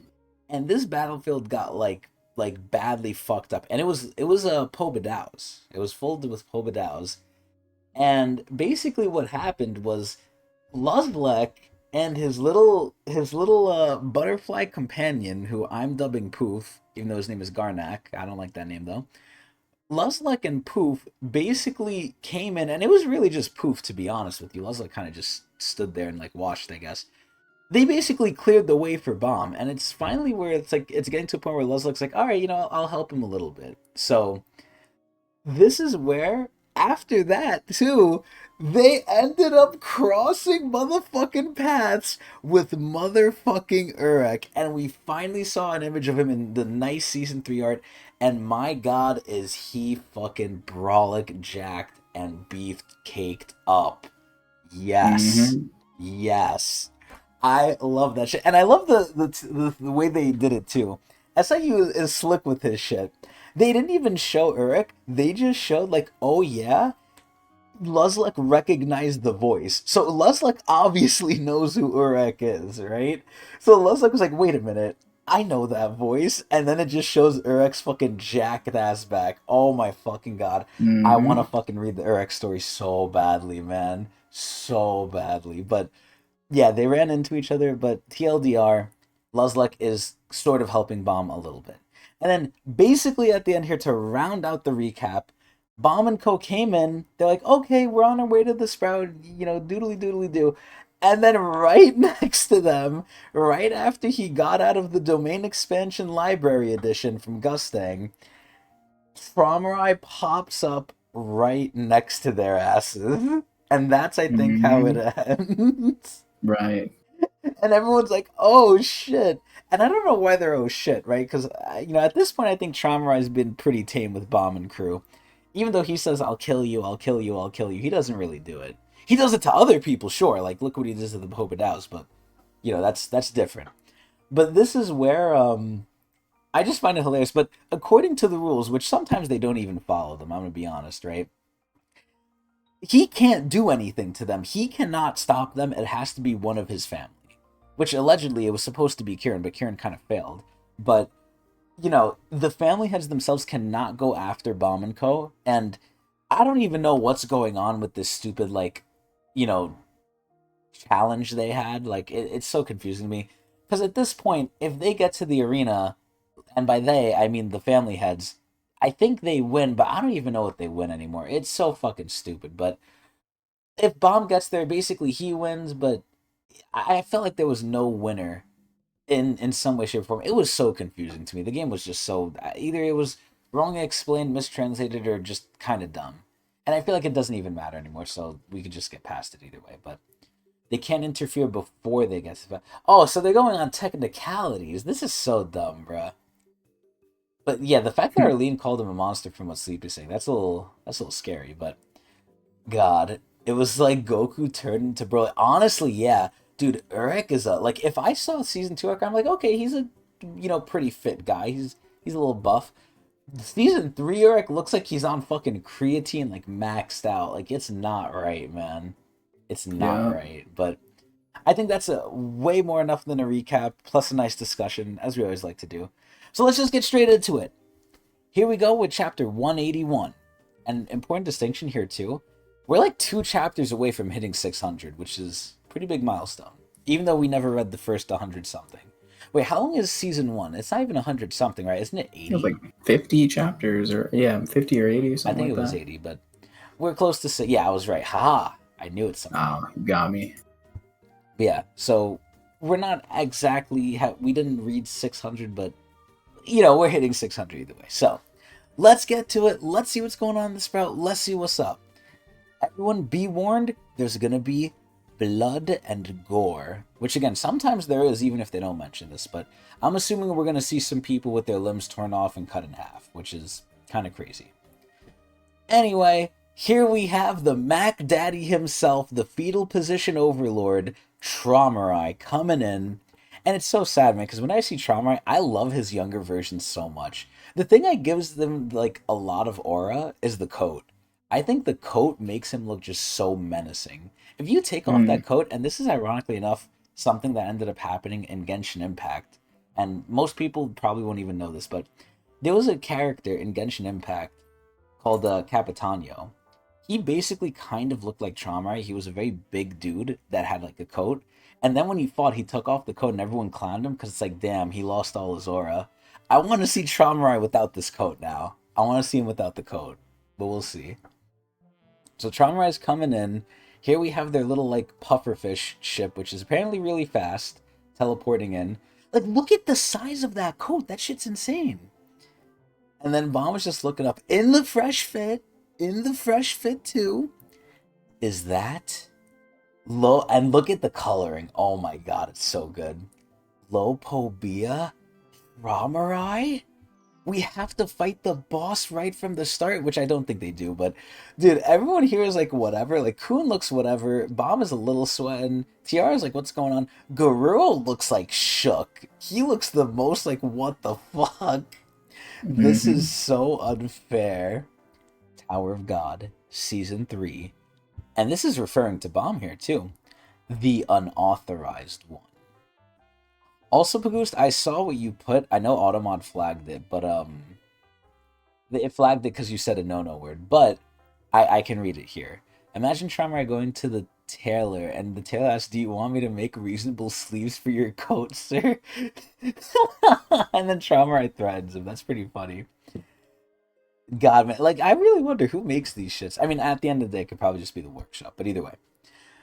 and this battlefield got like badly fucked up, and it was a Pobidows. It was filled with Pobidows, and basically what happened was Luslec and his little butterfly companion, who I'm dubbing Poof, even though his name is Garnak. I don't like that name though. Luslec and Poof basically came in, and it was really just Poof, to be honest with you. Luslec kind of just stood there and like watched, I guess. They basically cleared the way for Bomb, and it's finally where it's like it's getting to a point where Luslec's like, all right, I'll help him a little bit. So this is where, after that, too, they ended up crossing motherfucking paths with motherfucking Urek. And we finally saw an image of him in the nice season 3 art. And my god, is he fucking brolic jacked and beefed caked up. Yes. Mm-hmm. Yes. I love that shit. And I love the way they did it too. SIU is slick with his shit. They didn't even show Urek. They just showed like, oh yeah, Luslec recognized the voice. So Luslec obviously knows who Urek is, right? So Luslec was like, wait a minute, I know that voice. And then it just shows Urek's fucking jacked ass back. Oh my fucking god. I want to Mm-hmm. fucking read the Urek story so badly, man. So badly. But yeah, they ran into each other, but TLDR, Luslec is sort of helping Bomb a little bit. And then basically at the end here, to round out the recap, Bomb and Co came in. They're like, okay, we're on our way to the Sprout, doodly doodly do. And then right next to them, right after he got out of the Domain Expansion Library Edition from Gustang, Traumerai pops up right next to their asses. And that's, I think, how it Mm-hmm. ends. Right. And everyone's like, "Oh shit!" And I don't know why they're "oh shit," right? Because at this point, I think Traumerai's been pretty tame with Bomb and crew. Even though he says, "I'll kill you, I'll kill you, I'll kill you," he doesn't really do it. He does it to other people, sure. Like look what he does to the Hopedaus, but that's different. But this is where I just find it hilarious. But according to the rules, which sometimes they don't even follow them, I'm gonna be honest, right? He can't do anything to them. He cannot stop them. It has to be one of his family. Which allegedly it was supposed to be Kieran, but Kieran kind of failed. But the family heads themselves cannot go after Bomb and Co. And I don't even know what's going on with this stupid you know, challenge they had. Like it's so confusing to me. Because at this point, if they get to the arena, and by they I mean the family heads, I think they win, but I don't even know what they win anymore. It's so fucking stupid. But if Bomb gets there, basically he wins, but I felt like there was no winner in some way, shape, or form. It was so confusing to me. The game was just so either it was wrongly explained, mistranslated, or just kind of dumb. And I feel like it doesn't even matter anymore, so we could just get past it either way. But they can't interfere before they get to. Oh, so they're going on technicalities. This is so dumb, bruh. But yeah, the fact that Arlene called him a monster from what Sleep is saying, that's a little scary. But God, it was like Goku turned into Broly. Honestly, yeah, dude, Urek is a like. If I saw season 2 Urek, I'm like, okay, he's a pretty fit guy. He's a little buff. Season 3 Urek looks like he's on fucking creatine, like maxed out. Like it's not right, man. It's not Yeah. right. But I think that's a way more enough than a recap, plus a nice discussion, as we always like to do. So let's just get straight into it. Here we go with chapter 181. An important distinction here, too. We're like 2 chapters away from hitting 600, which is a pretty big milestone. Even though we never read the first 100 something. Wait, how long is season 1? It's not even 100 something, right? Isn't it It was 80? like 50 chapters, or yeah, 50 or 80 or I something think like it was that. 80, but we're close to say. Yeah, I was right. Haha. I knew it somehow. Oh, you got me. But yeah, so we're not exactly. We didn't read 600, but we're hitting 600 either way. So let's get to it. Let's see what's going on in the Sprout. Let's see what's up. Everyone be warned, there's gonna be blood and gore. Which again, sometimes there is, even if they don't mention this, but I'm assuming we're gonna see some people with their limbs torn off and cut in half, which is kind of crazy. Anyway, here we have the Mac Daddy himself, the fetal position overlord, Traumerai, coming in. And it's so sad, man, because when I see Traumerai, I love his younger version so much. The thing that gives them, like, a lot of aura is the coat. I think the coat makes him look just so menacing. If you take off Mm. that coat, and this is ironically enough something that ended up happening in Genshin Impact, and most people probably won't even know this, but there was a character in Genshin Impact called Capitano. He basically kind of looked like Traumarai. He was a very big dude that had like a coat. And then when he fought, he took off the coat and everyone clowned him because it's like, damn, he lost all his aura. I want to see Traumarai without this coat now. I want to see him without the coat, but we'll see. So Traumarai's coming in. Here we have their little like pufferfish ship, which is apparently really fast, teleporting in. Like, look at the size of that coat. That shit's insane. And then Bomb was just looking up in the fresh fit too. Is that low? And look at the coloring. Oh my god, it's so good. Lopobia Ramarai? We have to fight the boss right from the start, which I don't think they do, but dude, everyone here is like whatever. Like Kun looks whatever. Bomb is a little sweating. Tiara's like, what's going on? Garou looks like shook. He looks the most like, what the fuck? This Hmm. is so unfair. Tower of God, Season 3. And this is referring to Bomb here, too. The unauthorized one. Also, Pagoost, I saw what you put. I know Automod flagged it, but it flagged it because you said a no-no word. But I can read it here. Imagine Traumarai going to the tailor, and the tailor asks, "Do you want me to make reasonable sleeves for your coat, sir?" And then Traumarai threatens him. That's pretty funny. God, man, like I really wonder who makes these shits. I mean, at the end of the day, it could probably just be the workshop. But either way,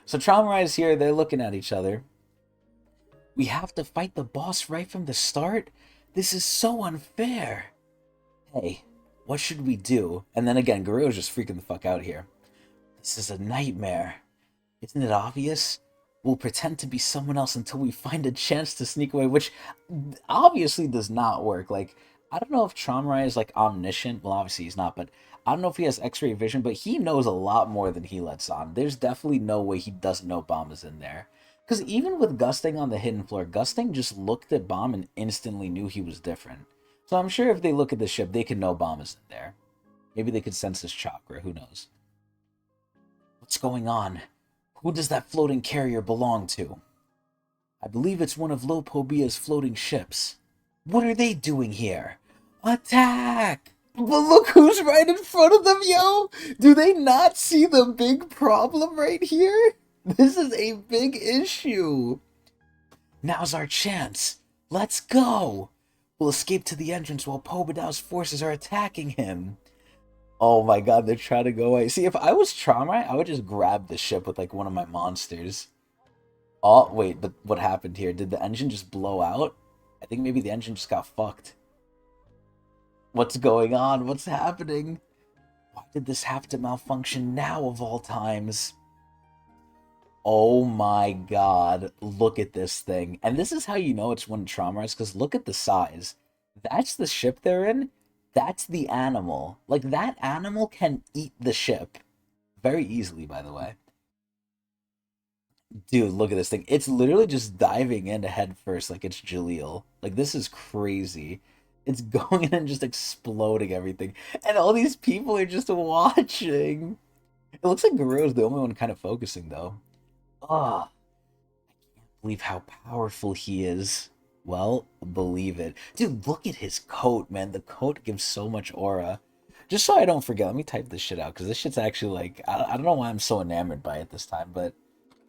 so Traumarai is here. They're looking at each other. We have to fight the boss right from the start. This is so unfair. Hey, what should we do? And then again, Guerrero's just freaking the fuck out here. This is a nightmare. Isn't it obvious? We'll pretend to be someone else until we find a chance to sneak away, which obviously does not work. Like, I don't know if Traumarai is like omniscient. Well, obviously he's not, but I don't know if he has X-ray vision, but he knows a lot more than he lets on. There's definitely no way he doesn't know Bomb is in there. Because even with Gusting on the hidden floor, Gusting just looked at Bomb and instantly knew he was different. So I'm sure if they look at the ship, they can know Bomb is in there. Maybe they could sense his chakra, who knows? What's going on? Who does that floating carrier belong to? I believe it's one of Lopobia's floating ships. What are they doing here? Attack! But look who's right in front of them, yo! Do they not see the big problem right here? This is a big issue. Now's our chance. Let's go! We'll escape to the entrance while Pobedow's forces are attacking him. Oh my god, they're trying to go away. See, if I was Traumarai, I would just grab the ship with like one of my monsters. Oh, wait, but what happened here? Did the engine just blow out? I think maybe the engine just got fucked. What's going on? What's happening? Why did this have to malfunction now of all times? Oh my god, look at this thing. And this is how you know it's one of Traumarai's, because look at the size. That's the ship they're in. That's the animal. Like, that animal can eat the ship. Very easily, by the way. Dude, look at this thing. It's literally just diving in head first like it's Jaleel. Like, this is crazy. It's going in and just exploding everything. And all these people are just watching. It looks like Guerrero's the only one kind of focusing, though. Ah, I can't believe how powerful he is. Well, believe it. Dude, look at his coat, man. The coat gives so much aura. Just so I don't forget, let me type this shit out, because this shit's actually like, I don't know why I'm so enamored by it this time, but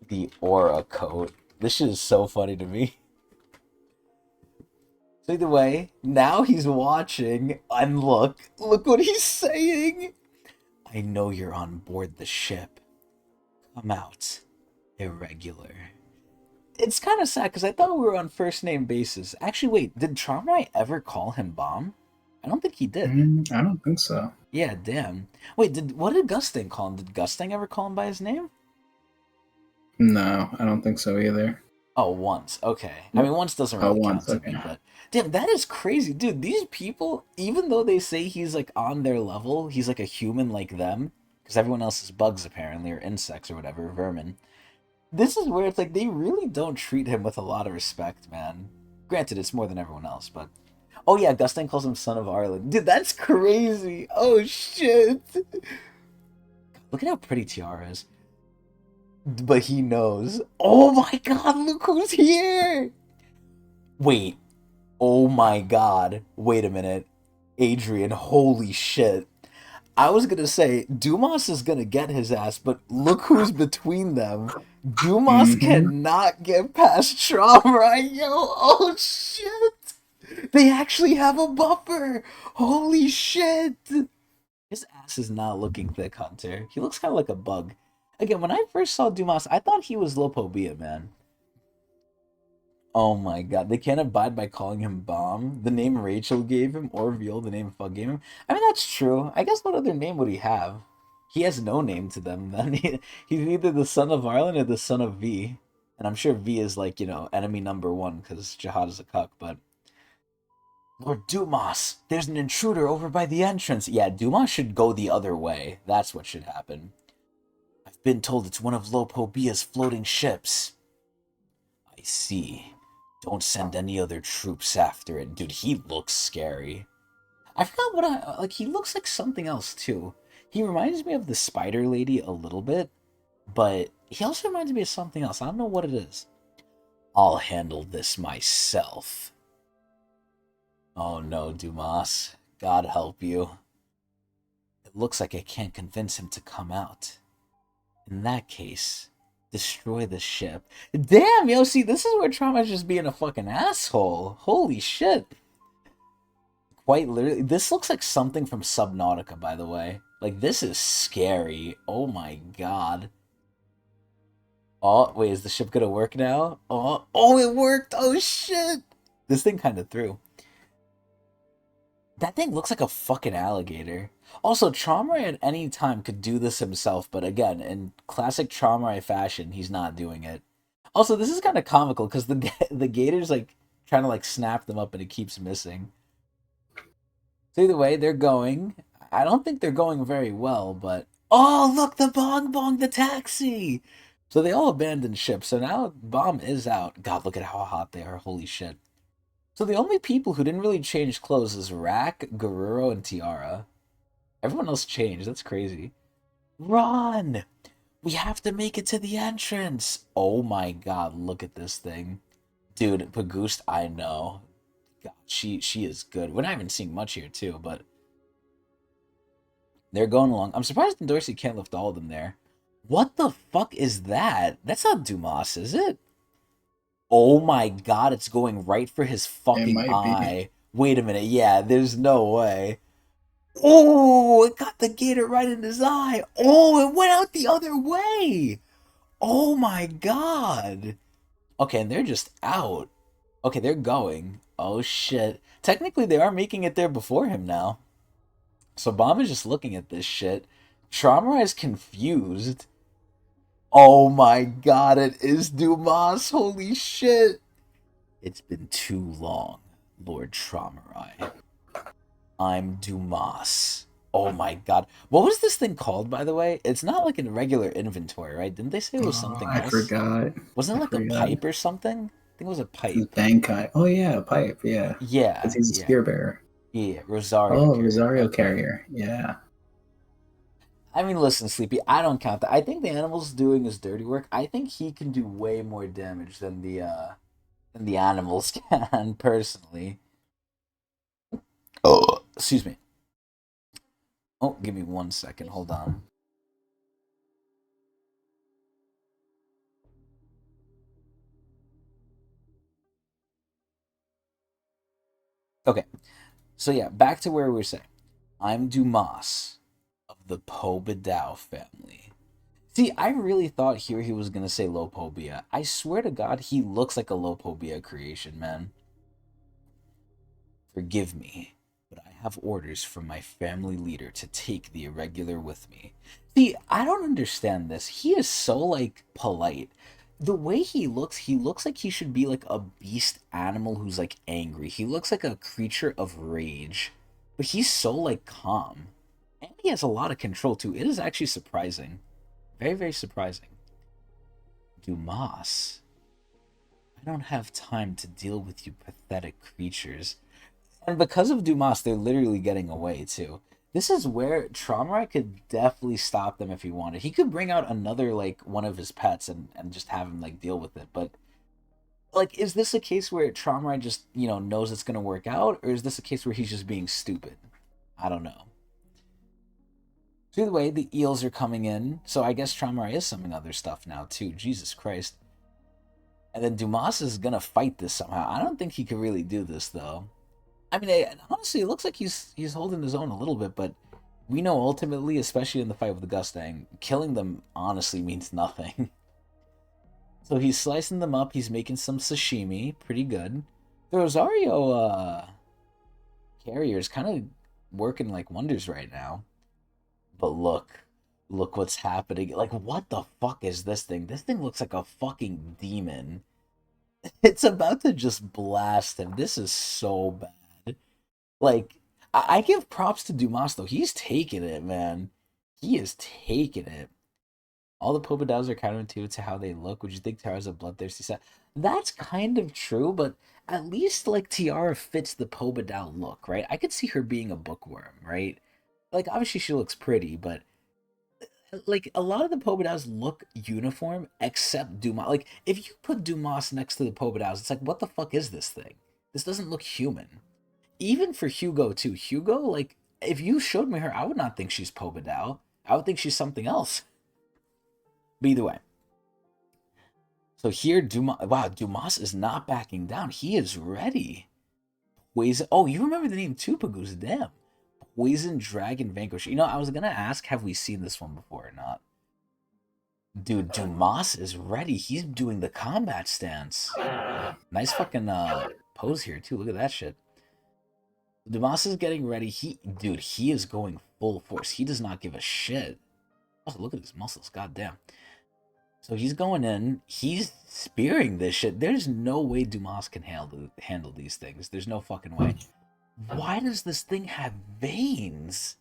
the aura coat. This shit is so funny to me. So either way, now he's watching, and look what he's saying. I know you're on board the ship. Come out, irregular. It's kind of sad because I thought we were on first name basis. Actually, wait, did Traumarai ever call him Bomb? I don't think he did. I don't think so. Yeah, damn. Wait, what did Gusting call him? Did Gusting ever call him by his name? No, I don't think so either. Oh, once. Okay. I mean, once doesn't Oh, really count once. to Okay. me, but damn, that is crazy, dude. These people, even though they say he's like on their level, he's like a human like them, because everyone else is bugs apparently, or insects or whatever, vermin. This is where it's like they really don't treat him with a lot of respect, man. Granted, it's more than everyone else, but oh yeah, Gustin calls him Son of Arlen. Dude, that's crazy. Oh shit. Look at how pretty Tiara is. But he knows. Oh my god, look who's here! Wait. Oh my god. Wait a minute. Adrian, holy shit. I was gonna say, Dumas is gonna get his ass, but look who's between them. Dumas Mm-hmm. cannot get past Trauma, yo! Oh shit! They actually have a buffer! Holy shit! His ass is not looking thick, Hunter. He looks kind of like a bug. Again, when I first saw Dumas, I thought he was Lopobia, man. Oh my god, they can't abide by calling him Bomb, the name Rachel gave him, or Veal, the name Fuck gave him. I mean, that's true. I guess what other name would he have? He has no name to them, then. He's either the son of Arlen or the son of V. And I'm sure V is like, enemy number one, because Jihad is a cuck, but... Lord Dumas, there's an intruder over by the entrance. Yeah, Dumas should go the other way. That's what should happen. I've been told it's one of Lopobia's floating ships. I see. Don't send any other troops after it. Dude, he looks scary. I forgot what he looks like something else, too. He reminds me of the Spider Lady a little bit, but he also reminds me of something else. I don't know what it is. I'll handle this myself. Oh no, Dumas. God help you. It looks like I can't convince him to come out. In that case, destroy the ship. Damn, yo, see, this is where Trauma's just being a fucking asshole. Holy shit. Quite literally, this looks like something from Subnautica, by the way. Like, this is scary. Oh my god. Oh, wait, is the ship gonna work now? Oh, it worked! Oh shit! This thing kind of threw. That thing looks like a fucking alligator. Also, Traumarai at any time could do this himself, but again, in classic Traumarai fashion, he's not doing it. Also, this is kind of comical because the gator's like trying to like snap them up and it keeps missing. So either way, they're going. I don't think they're going very well, but oh look, the Bong Bong, the taxi. So they all abandoned ship. So now Bomb is out. God, look at how hot they are. Holy shit. So the only people who didn't really change clothes is Rack, Guerrero, and Tiara. Everyone else changed. That's crazy. Run! We have to make it to the entrance. Oh my god, look at this thing. Dude, Pagoost, I know. God, she is good. We're not even seeing much here, too, but... They're going along. I'm surprised Dorsey can't lift all of them there. What the fuck is that? That's not Dumas, is it? Oh my god, it's going right for his It fucking might be. eye. Wait a minute, yeah, there's no way. Oh, it got the gator right in his eye. Oh, it went out the other way. Oh my god. Okay, and they're just out. Okay, they're going. Oh shit. Technically, they are making it there before him now. So Bomb is just looking at this shit. Trauma is confused. Oh my god, it is Dumas. Holy shit. It's been too long, Lord Traumarai. I'm Dumas. Oh my god. What was this thing called, by the way? It's not like a regular inventory, right? Didn't they say it was Oh, something I else? forgot. Wasn't I it like a forgot. pipe or something? I think it was a The pipe. Bankai. Oh yeah, a pipe. Yeah, because Yeah, he's a yeah, spear bearer. yeah. Rosario Oh, carrier. Rosario Okay. carrier. Yeah. I mean, listen, Sleepy, I don't count that. I think the animal's doing his dirty work. I think he can do way more damage than the animals can, personally. Oh, excuse me. Oh, give me 1 second. Hold on. Okay, so yeah, back to where we were saying. I'm Dumas of the Pobedao family. See, I really thought here he was gonna say Lopobia. I swear to God, he looks like a Lopobia creation, man. Forgive me, but I have orders from my family leader to take the irregular with me. See, I don't understand this. He is so, like, polite. The way he looks like he should be, like, a beast animal who's, like, angry. He looks like a creature of rage. But he's so, like, calm. And he has a lot of control, too. It is actually surprising. Very, very surprising. Dumas. I don't have time to deal with you pathetic creatures. And because of Dumas, they're literally getting away too. This is where Traumarai could definitely stop them if he wanted. He could bring out another like one of his pets and just have him like deal with it. But like, is this a case where Traumarai just knows it's gonna work out, or is this a case where he's just being stupid? I don't know. So either way, the eels are coming in, so I guess Traumarai is summoning other stuff now too. Jesus Christ! And then Dumas is gonna fight this somehow. I don't think he could really do this though. I mean, honestly, it looks like he's holding his own a little bit, but we know ultimately, especially in the fight with the Gustang, killing them honestly means nothing. So he's slicing them up. He's making some sashimi, pretty good. The Rosario carrier is kind of working like wonders right now. But look what's happening. Like, what the fuck is this thing? This thing looks like a fucking demon. It's about to just blast him. This is so bad. Like, I give props to Dumas though. He's taking it, man. He is taking it. All the Popodows are counterintuitive to how they look. Would you think Tiara's a bloodthirsty set? That's kind of true, but at least like Tiara fits the Popodow look, right? I could see her being a bookworm, right? Like obviously she looks pretty, but like a lot of the Popodows look uniform except Dumas. Like if you put Dumas next to the Popodows, it's like what the fuck is this thing? This doesn't look human. Even for Hugo too. Hugo, like if you showed me her, I would not think she's Popodow. I would think she's something else. But either way. So here, Dumas. Wow, Dumas is not backing down. He is ready. Poison. Oh, you remember the name too, Pagoose? Damn. Poison Dragon Vanquish. I was gonna ask, have we seen this one before or not? Dude, Dumas is ready. He's doing the combat stance. Nice fucking pose here too. Look at that shit. Dumas is getting ready. He is going full force. He does not give a shit. Oh, look at his muscles. God damn. So he's going in. He's spearing this shit. There's no way Dumas can handle these things. There's no fucking way. Why does this thing have veins?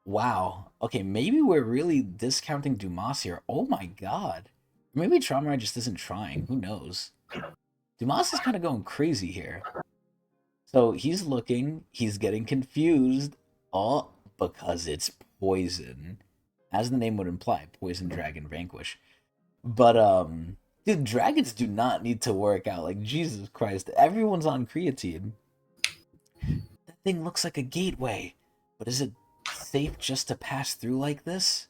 Wow. Okay, maybe we're really discounting Dumas here. Oh my god. Maybe Traumarai just isn't trying. Who knows? Dumas is kind of going crazy here. So he's looking. He's getting confused. Oh, because it's poison. As the name would imply, Poison Dragon Vanquish. But dude, dragons do not need to work out. Like Jesus Christ, everyone's on creatine. That thing looks like a gateway, but is it safe just to pass through like this?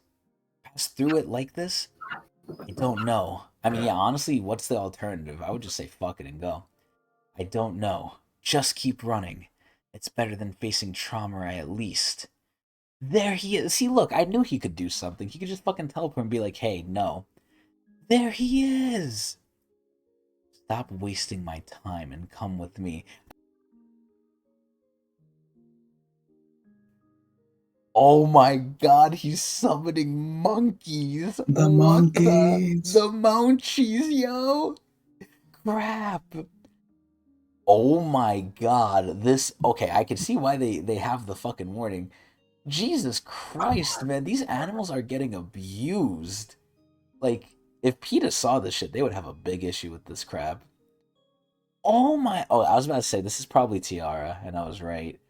Pass through it like this? I don't know. I mean, yeah, honestly, what's the alternative? I would just say fuck it and go. I don't know. Just keep running. It's better than facing Traumarai at least. There he is. See, look, I knew he could do something. He could just fucking teleport and be like, hey, no. There he is. Stop wasting my time and come with me. Oh my god, he's summoning monkeys. The What monkeys. the Munchies, yo. Crap. Oh my god. Okay, I can see why they have the fucking warning. Jesus Christ, man, these animals are getting abused. Like, if PETA saw this shit, they would have a big issue with this crap. Oh my... Oh, I was about to say, this is probably Tiara, and I was right.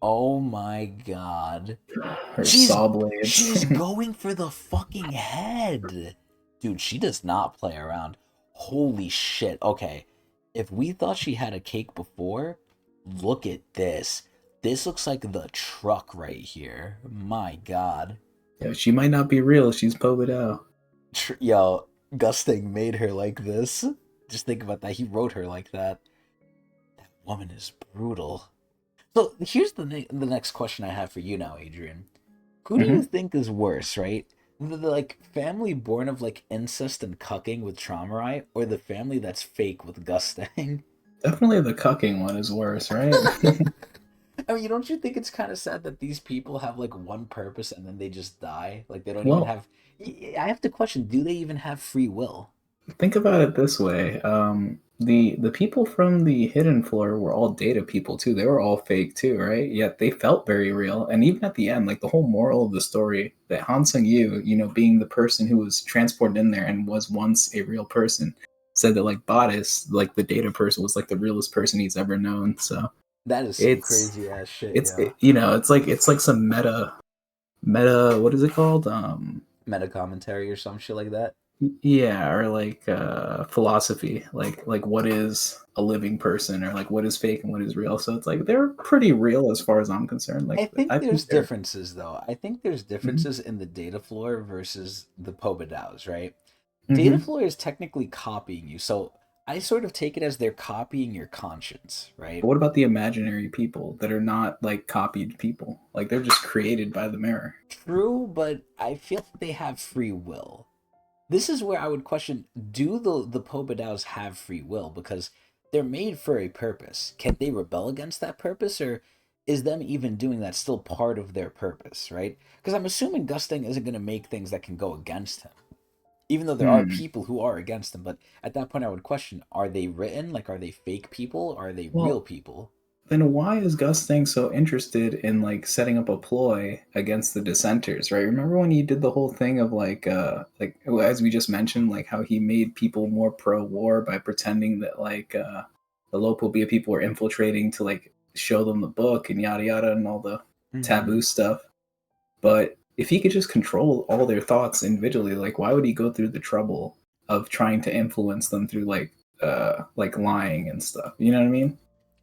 Oh my god. Her saw blades. She's going for the fucking head. Dude, she does not play around. Holy shit. Okay, if we thought she had a cake before, look at this. This looks like the truck right here. My god. Yeah, she might not be real. She's Popodow. Yo, Gusting made her like this. Just think about that. He wrote her like that. That woman is brutal. So here's the next question I have for you now, Adrian. Who do you think is worse, right? The like family born of like incest and cucking with Traumarai, or the family that's fake with Gusting? Definitely the cucking one is worse, right? I mean, don't you think it's kind of sad that these people have like one purpose and then they just die? Like they don't even Well, have. I have to question: do they even have free will? think about it this way. The people from the hidden floor were all data people too. They were all fake too, right? Yet they felt very real. And even at the end, like the whole moral of the story, that Han Sung Yu, being the person who was transported in there and was once a real person, said that like Bodice, like the data person, was like the realest person he's ever known. So That is some It's crazy ass shit, it's yo. it's like some meta, what is it called? Meta commentary or some shit like that. Yeah, or like philosophy, like what is a living person, or like what is fake and what is real. So it's like they're pretty real as far as I'm concerned. I Like think I think there's they're. differences though. I think there's Hmm. differences in the data floor versus the POBA right? Data Hmm. floor is technically copying you. So I sort of take it as they're copying your conscience, right? But what about the imaginary people that are not like copied people? Like they're just created by the mirror. True, but I feel like they have free will. This is where I would question, do the POBA have free will? Because they're made for a purpose. Can they rebel against that purpose, or is them even doing that still part of their purpose, right? Because I'm assuming Gusting isn't going to make things that can go against him, even though there are Hmm. people who are against him. But at that point, I would question, are they written? Like, are they fake people? Are they real Well, people? then why is Gus Thing so interested in like setting up a ploy against the dissenters, right? Remember when he did the whole thing of like as we just mentioned, like how he made people more pro-war by pretending that the local Bia people were infiltrating to like show them the book and yada yada and all the Mm-hmm. taboo stuff. But if he could just control all their thoughts individually, like why would he go through the trouble of trying to influence them through like lying and stuff? You know what I mean?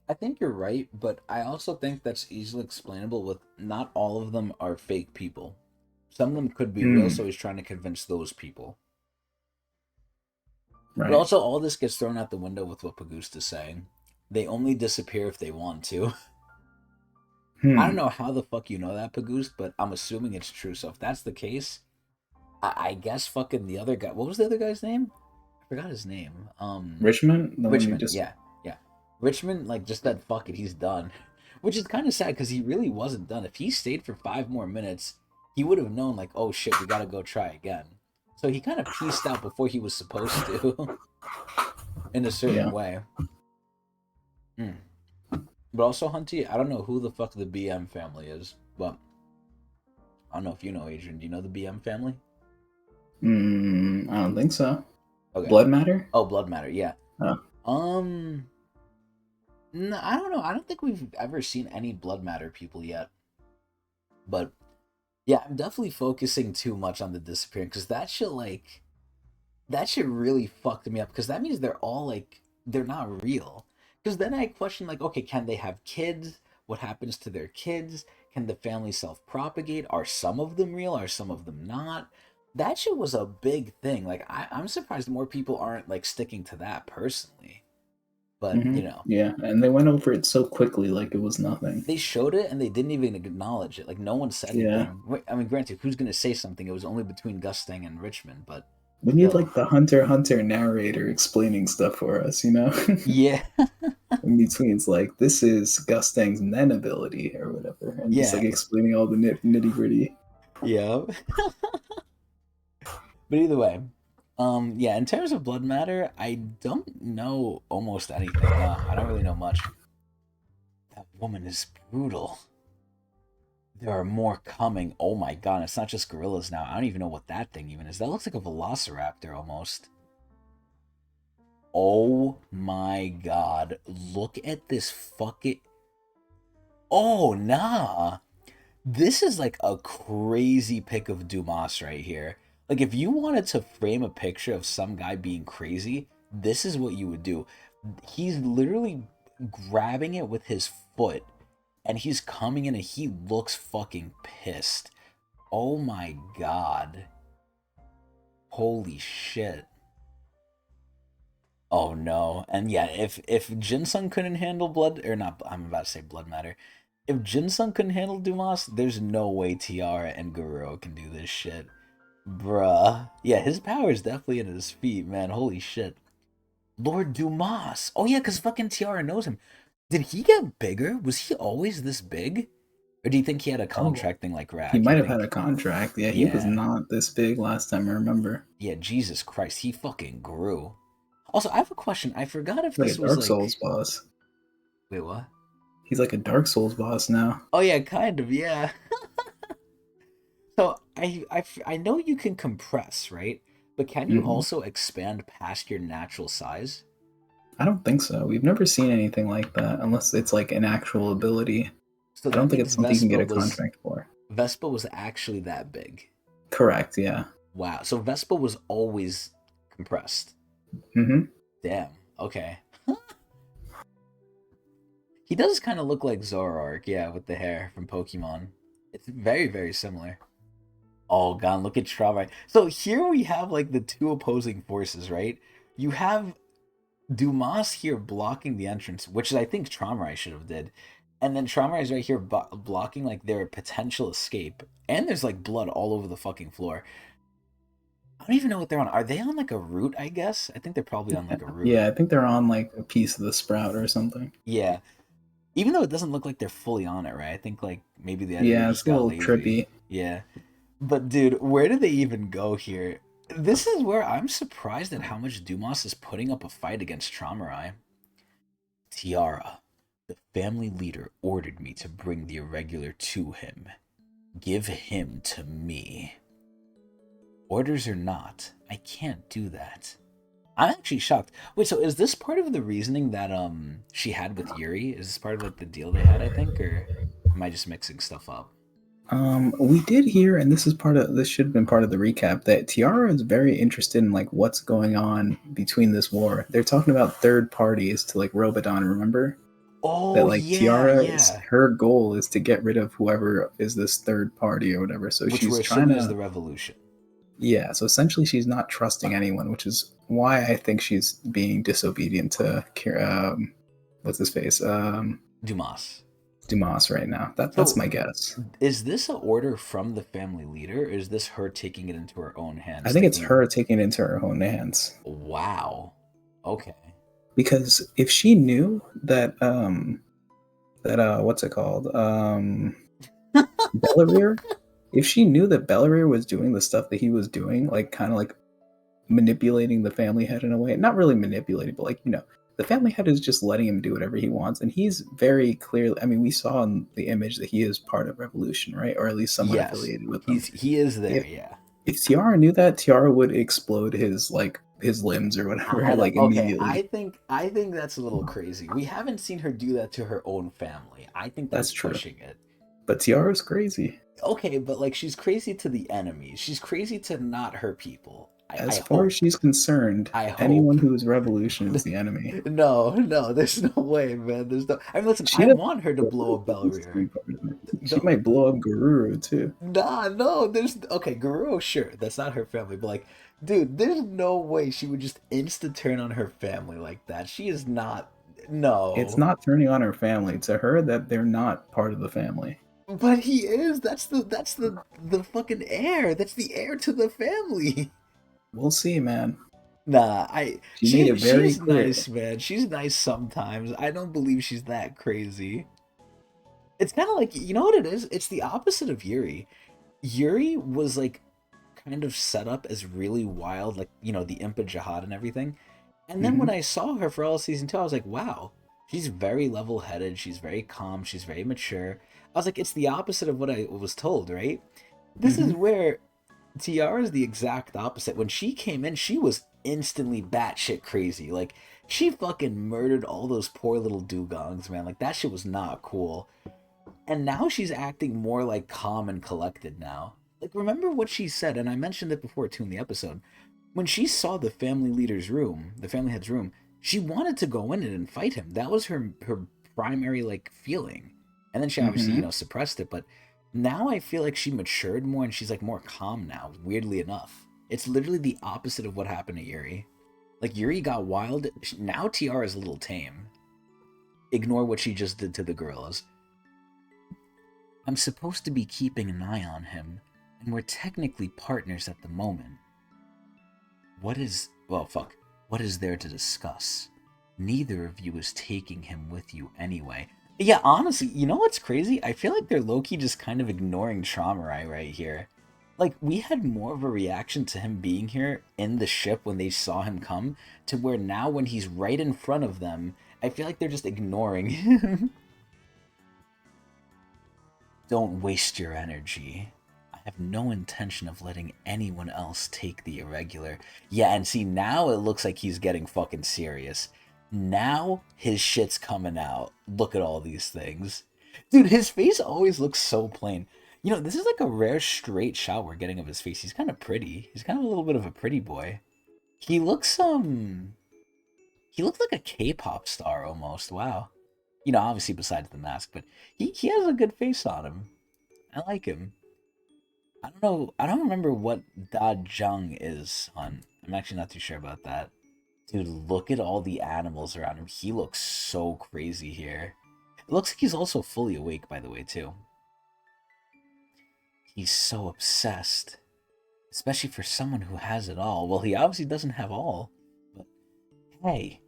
I think you're right, but I also think that's easily explainable with not all of them are fake people. Some of them could be real, so Mm, he's trying to convince those people. But right. also, all this gets thrown out the window with what Pagusta's saying. They only disappear if they want to. I don't Hmm. know how the fuck you know that, Pagust, but I'm assuming it's true. So if that's the case, I guess fucking the other guy. What was the other guy's name? I forgot his name. Richmond, the one you Richmond. just. Yeah, yeah. Richmond like just said fuck it, he's done, which is kind of sad because he really wasn't done. If he stayed for 5 more minutes, he would have known like, oh shit, we gotta go try again. So he kind of pieced out before he was supposed to, in a certain Yeah. way. Mm. But also, Hunty, I don't know who the fuck the BM family is, but I don't know if you know, Adrian. Do you know the BM family? I don't think so. Okay. Blood matter? Oh, Blood Matter. Yeah. Oh. Um. No, I don't know. I don't think we've ever seen any Blood Matter people yet. But yeah, I'm definitely focusing too much on the disappearing because that shit really fucked me up because that means they're all like they're not real. Because then I question like, okay, can they have kids? What happens to their kids? Can the family self-propagate? Are some of them real? Are some of them not? That shit was a big thing. Like I'm surprised more people aren't like sticking to that personally. But Hmm. Yeah, and they went over it so quickly, like it was nothing. they showed it and they didn't even acknowledge it. Like no one said Yeah. anything. I mean, granted, who's gonna say something? It was only between Gustang and Richmond, but We need still. like the Hunter x Hunter narrator explaining stuff for us, you know? Yeah, In between, it's like, this is Gustang's Nen ability or whatever, and just yeah, like explaining all the nitty gritty. yeah. But either way, yeah. In terms of blood matter, I don't know almost anything. No, I don't really know much. That woman is brutal. There are more coming. Oh my god, it's not just gorillas now. I don't even know what that thing even is. That looks like a velociraptor almost. Oh my god. Look at this fucking. Oh, nah. This is like a crazy pic of Dumas right here. Like, if you wanted to frame a picture of some guy being crazy, this is what you would do. He's literally grabbing it with his foot and he's coming in and he looks fucking pissed. Oh my god. Holy shit. Oh no. And yeah, if Jinsung couldn't handle blood or not, I'm about to say blood matter. If Jinsung couldn't handle Dumas, there's no way Tiara and Guru can do this shit. Bruh. Yeah, his power is definitely in his feet, man. Holy shit. Lord Dumas. Oh yeah, cause fucking Tiara knows him. Did he get bigger? Was he always this big? Or do you think he had a Oh, contract thing like he Rack? You might have had a think? contract. Yeah, he was Yeah. not this big last time I remember. Yeah, Jesus Christ, he fucking grew. Also, I have a question. I forgot if Like a this was Dark Souls like. boss. Wait, what? He's like a Dark Souls boss now. Oh yeah, kind of, yeah. So I know you can compress, right? But can you Hmm. also expand past your natural size? I don't think so. We've never seen anything like that unless it's like an actual ability. So I don't that think means it's something you can get a contract for. Vespa was actually that big. Correct, yeah. Wow. So Vespa was always compressed. Hmm. Damn. Okay. He does kind of look like Zoroark, yeah, with the hair from Pokemon. It's very, very similar. Oh god, look at Traurai. So here we have like the two opposing forces, right? You have Dumas here blocking the entrance, which I think Traurai should have did. And then Traurai is right here blocking like their potential escape. And there's like blood all over the fucking floor. I don't even know what they're on. Are they on like a route, I guess? I think they're probably on like a route. Yeah, I think they're on like a piece of the sprout or something. Yeah. Even though it doesn't look like they're fully on it, right? I think like maybe the editor Yeah, just it's a got little lazy. trippy. Yeah. But dude, where do they even go here? This is where I'm surprised at how much Dumas is putting up a fight against Traumarai. Tiara, the family leader ordered me to bring the irregular to him. Give him to me. Orders or not, I can't do that. I'm actually shocked. Wait, so is this part of the reasoning that she had with Yuri? Is this part of like the deal they had, I think, or am I just mixing stuff up? We did hear, and this should have been part of the recap, that Tiara is very interested in like what's going on between this war. They're talking about third parties to like Robodon, remember? That Oh like yeah, Tiara is yeah. her goal is to get rid of whoever is this third party or whatever. So Which she's we're trying assuming is to, the revolution. yeah. So essentially, she's not trusting anyone, which is why I think she's being disobedient to what's his face, Dumas. Dumas right now. That's So my guess. is this an order from the family leader, or is this her taking it into her own I hands, think it's thinking, her taking it into her own hands. wow, okay. Because if she knew that what's it called, Bellavere, if she knew that Bellavere was doing the stuff that he was doing, like kind of like manipulating the family head in a way, not really manipulating, but like the family head is just letting him do whatever he wants, and he's very clearly, I mean, we saw in the image that he is part of Revolution, right, or at least somewhat Yes, affiliated with them. he is there, if yeah. if Tiara knew that, Tiara would explode his limbs or whatever, I like don't, okay, immediately. I think that's a little crazy. We haven't seen her do that to her own family. I think That's that's true. pushing it. But Tiara's crazy. Okay, but like she's crazy to the enemies. She's crazy to not her people. I As far as hope. she's concerned, I hope. anyone who is revolution is the enemy. No, no, there's no way, man. There's no. I mean, listen, She I doesn't. want her to blow up Belleria. She No, might blow up Garuru too. nah, no. There's okay, Guru. Sure, that's not her family, but like, dude, there's no way she would just insta turn on her family like that. She is not. It's No, not turning on her family. To her, that they're not part of the family. but he is. That's the fucking heir. That's the heir to the family. We'll see, man. Nah, She made it very she's clear. nice, man. She's nice sometimes. I don't believe she's that crazy. It's kind of like, you know what it is? It's the opposite of Yuri. Yuri was like kind of set up as really wild, like, the Impa Jihad and everything. And then when Hmm. I saw her for all season 2, I was like, wow, she's very level headed. She's very calm. She's very mature. I was like, it's the opposite of what I was told, right? This is Hmm. where Tiara is the exact opposite. When she came in, she was instantly batshit crazy. Like, she fucking murdered all those poor little dugongs, man. Like, that shit was not cool. And now she's acting more like calm and collected now. Like, remember what she said, and I mentioned it before too in the episode. When she saw the family leader's room, the family head's room, she wanted to go in it and fight him. That was her primary like feeling. And then she obviously, Hmm. suppressed it, but now I feel like she matured more and she's like more calm now, weirdly enough. It's literally the opposite of what happened to Yuri. Like Yuri got wild, now Tiara's a little tame. Ignore what she just did to the gorillas. I'm supposed to be keeping an eye on him, and we're technically partners at the moment. What is there to discuss? Neither of you is taking him with you anyway. Yeah, honestly, you know what's crazy? I feel like they're low-key just kind of ignoring Traumarai right here. Like, we had more of a reaction to him being here in the ship when they saw him come, to where now when he's right in front of them, I feel like they're just ignoring him. Don't waste your energy. I have no intention of letting anyone else take the irregular. Yeah, and see, now it looks like he's getting fucking serious. Now his shit's coming out. Look at all these things. Dude, his face always looks so plain. You know, this is like a rare straight shot we're getting of his face. He's kind of pretty. He's kind of a little bit of a pretty boy. He looks he looks like a K-pop star almost. Wow. You know, obviously besides the mask, but he has a good face on him. I like him. I don't know. I don't remember what Da Jung is on. I'm actually not too sure about that. Dude, look at all the animals around him. He looks so crazy here. It looks like he's also fully awake, by the way, too. He's so obsessed. Especially for someone who has it all. Well, he obviously doesn't have all. But hey,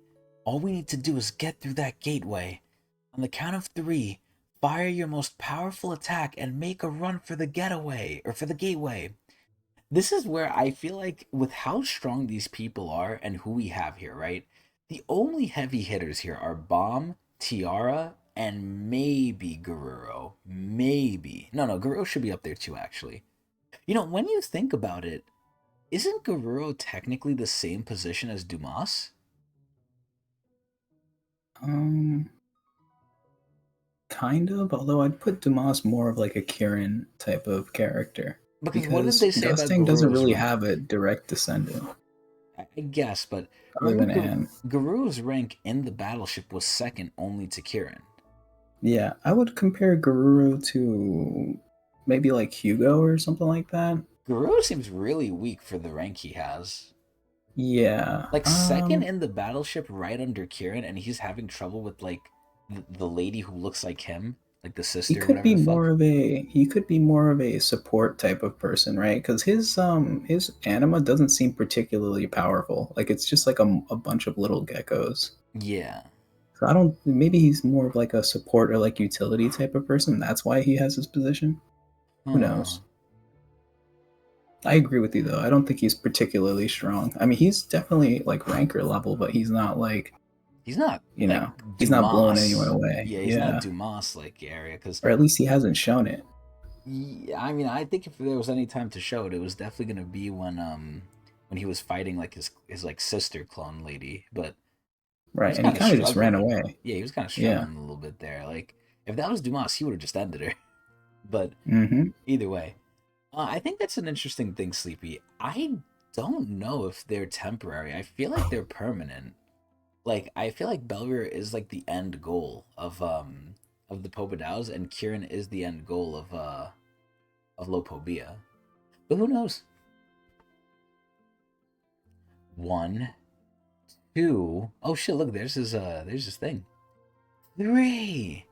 all we need to do is get through that gateway. On the count of 3, fire your most powerful attack and make a run for the getaway, or for the gateway. This is where I feel like, with how strong these people are and who we have here, right? The only heavy hitters here are Bomb, Tiara, and maybe Garuro. Maybe. No, Garuro should be up there too, actually. You know, when you think about it, isn't Garuro technically the same position as Dumas? Um, kind of. Although I'd put Dumas more of like a Kieran type of character Because what did because they say about Gusting doesn't Garuro's really rank? have a direct descendant I guess, but other remember than Anne. Garuro's rank in the battleship was second only to Kieran. Yeah, I would compare Garuru to maybe like Hugo or something like that. Garuro seems really weak for the rank he has. Yeah. Like second in the battleship right under Kieran, and he's having trouble with like the lady who looks like him, like the He sister, could whatever be the fuck. more of a support type of person, right? Because his anima doesn't seem particularly powerful. Like it's just like a bunch of little geckos. Yeah. So I don't. Maybe he's more of like a support or like utility type of person. That's why he has his position. Who Huh. knows? I agree with you though. I don't think he's particularly strong. I mean, he's definitely like ranker level, but he's not like He's not you like know he's not blowing anyone Dumas. away. Yeah, he's not Yeah, Dumas like area because or at least he hasn't shown it. yeah, I mean, I think if there was any time to show it, it was definitely gonna be when he was fighting like his like sister clone lady, but he Right, was and he kind of kind of just ran struggling. away. Yeah, he was kind of Yeah. struggling a little bit there. Like if that was Dumas, he would have just ended her. But Mm-hmm. either way, I think that's an interesting thing, Sleepy. I don't know if they're temporary. I feel like they're permanent. Like I feel like Belver is like the end goal of the Popodows, and Kieran is the end goal of Lopobia. But who knows? 1, 2. Oh shit! Look, there's his thing. 3.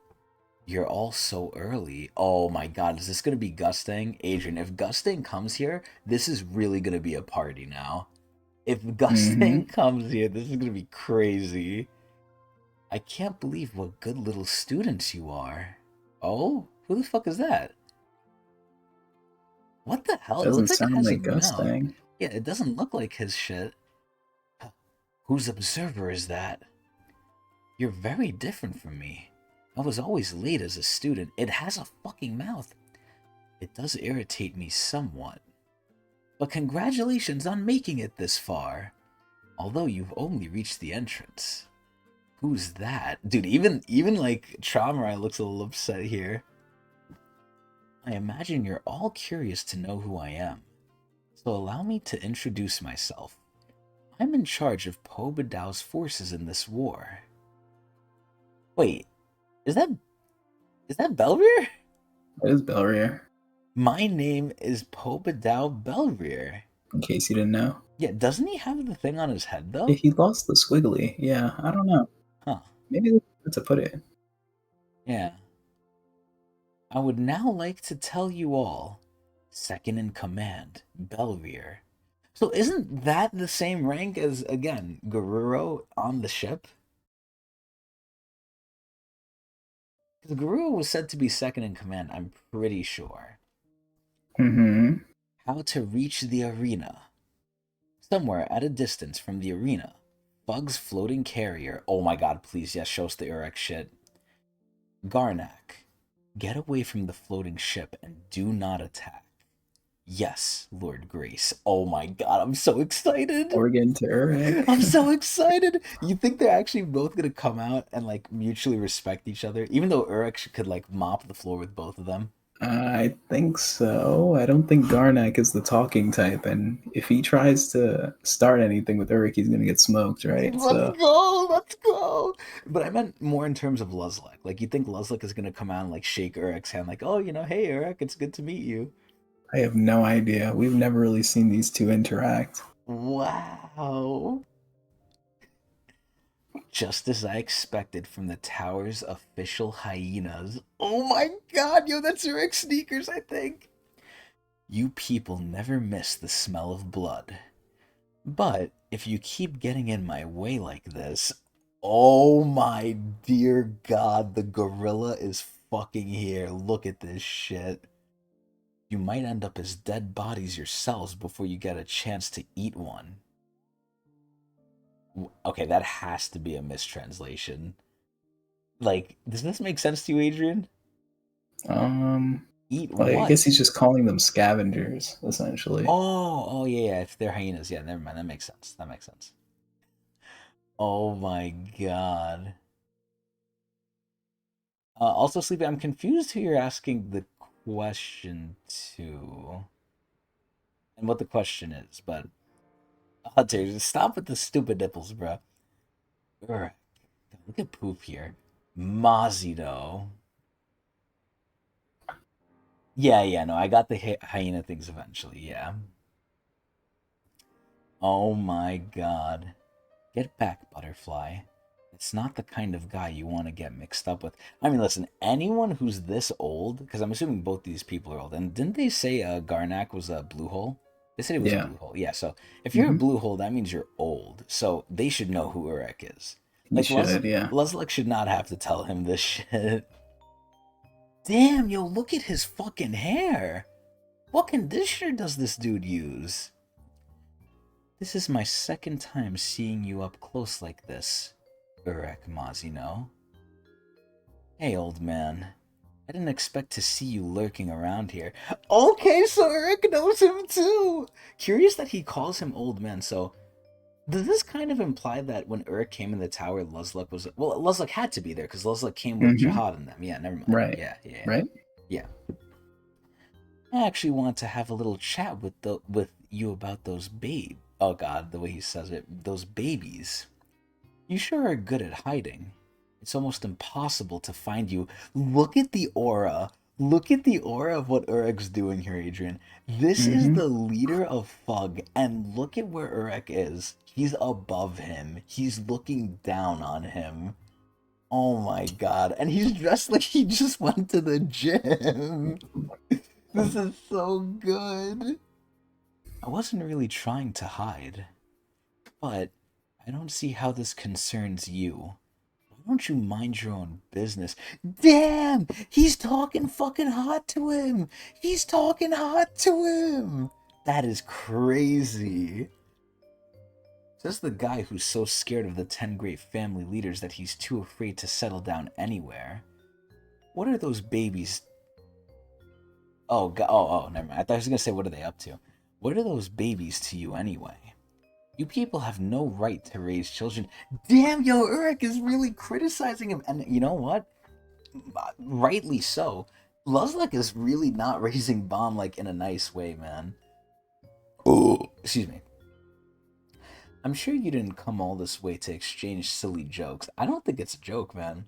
You're all so early. Oh my god, is this gonna be Gusting? Adrian, if Gusting comes here, this is really gonna be a party now. If Mm-hmm. Gusting comes here, this is gonna be crazy. I can't believe what good little students you are. Oh? Who the fuck is that? What the hell? It Doesn't looks like it sound has a like mouth. Gusting. Yeah, it doesn't look like his shit. Whose observer is that? You're very different from me. I was always late as a student. It has a fucking mouth. It does irritate me somewhat. But congratulations on making it this far. Although you've only reached the entrance. Who's that? Dude, even like Traumarai looks a little upset here. I imagine you're all curious to know who I am. So allow me to introduce myself. I'm in charge of Pobedau's forces in this war. Wait, is that Belrier? That is Belrier, My name is Pobedau Belrier. in case you didn't know. Yeah, doesn't he have the thing on his head Yeah, though? he lost the squiggly. Yeah, I don't know. Huh. Maybe that's to put it. Yeah. I would now like to tell you all, second in command, Belrier. So isn't that the same rank as, again, Garuro on the ship? Because Garuro was said to be second in command, I'm pretty sure. Mm-hmm. How to reach the arena. Somewhere at a distance from the arena, Bug's floating carrier. Oh my god, please, yes, show us the Urek shit. Garnak. Get away from the floating ship and do not attack. Yes, Lord Grace. Oh my god, I'm so excited. Oregon to I'm Urek. so excited. You think they're actually both gonna come out and like mutually respect each other, even though Urek could like mop the floor with both of them? I think so. I don't think Garnak is the talking type, and if he tries to start anything with Urek, he's gonna get smoked, right? Let's So go, let's go. But I meant more in terms of Luslec. Like, you think Luslec is gonna come out and like shake Urek's hand, like, oh, hey, Urek, it's good to meet you. I have no idea. We've never really seen these two interact. Wow. Just as I expected from the tower's official hyenas. Oh my god, yo, that's Urek's sneakers, I think. You people never miss the smell of blood. But if you keep getting in my way like this, oh my dear god, the gorilla is fucking here. Look at this shit. You might end up as dead bodies yourselves before you get a chance to eat one. Okay, that has to be a mistranslation. Like, does this make sense to you, Adrian? Um, Eat well, I what? guess he's just calling them scavengers, essentially. Oh, yeah. If they're hyenas, yeah, never mind. That makes sense. That makes sense. Oh my god. Also, Sleepy, I'm confused who you're asking the question to and what the question is, but Hunter, stop with the stupid nipples, bro. Urgh. Look at poop here. Mozzie, though. Yeah, no, I got the hyena things eventually, yeah. Oh my god. Get back, Butterfly. It's not the kind of guy you want to get mixed up with. I mean, listen, anyone who's this old, because I'm assuming both these people are old, and didn't they say Garnak was a blue hole? They said he was a Yeah. blue hole. Yeah, so if you're a Hmm. blue hole, that means you're old. So they should know who Urek is. He Like, should, yeah. Luslec should not have to tell him this shit. Damn, yo, look at his fucking hair. What conditioner does this dude use? This is my second time seeing you up close like this, Urek Mazino. Hey, old man. I didn't expect to see you lurking around here. Okay, so Urek knows him too! Curious that he calls him old man, so does this kind of imply that when Urek came in the tower, Luslec was... Well, Luslec had to be there, because Luslec came with Hmm. Jihad and them. Yeah, never mind. Right. Yeah. Right? Yeah. I actually want to have a little chat with you about those oh god, the way he says it. Those babies. You sure are good at hiding. It's almost impossible to find you. Look at the aura. Look at the aura of what Urek's doing here, Adrian. This is Hmm. the leader of Fug, and look at where Urek is. He's above him. He's looking down on him. Oh my god. And he's dressed like he just went to the gym. This is so good. I wasn't really trying to hide, but I don't see how this concerns you. Why don't you mind your own business? Damn! He's talking fucking hot to him! He's talking hot to him! That is crazy. Says the guy who's so scared of the 10 great family leaders that he's too afraid to settle down anywhere. What are those babies? Never mind. I thought I was gonna say, what are they up to? What are those babies to you anyway? You people have no right to raise children. Damn, yo, Urek is really criticizing him. And you know what? Rightly so. Luslec is really not raising Bomb like in a nice way, man. Oh, excuse me. I'm sure you didn't come all this way to exchange silly jokes. I don't think it's a joke, man.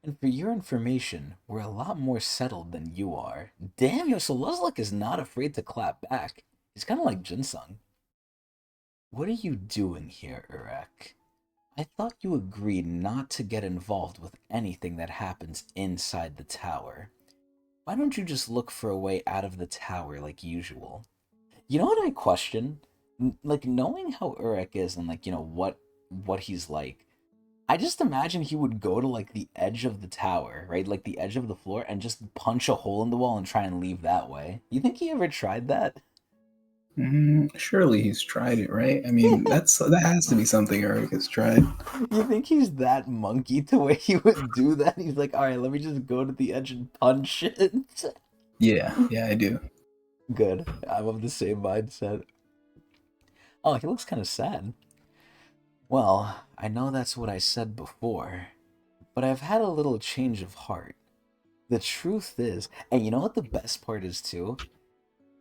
And for your information, we're a lot more settled than you are. Damn, yo, so Luslec is not afraid to clap back. He's kind of like Jinsung. What are you doing here, Urek? I thought you agreed not to get involved with anything that happens inside the tower. Why don't you just look for a way out of the tower like usual? You know what I question? Like, knowing how Urek is and like, what he's like, I just imagine he would go to like the edge of the tower, right? Like the edge of the floor and just punch a hole in the wall and try and leave that way. You think he ever tried that? Surely he's tried it, right? I mean, that has to be something Eric has tried. You think he's that monkey to where he would do that? He's like, all right, let me just go to the edge and punch it. Yeah, I do. Good. I'm of the same mindset. Oh, he looks kind of sad. Well, I know that's what I said before, but I've had a little change of heart. The truth is, and you know what the best part is too?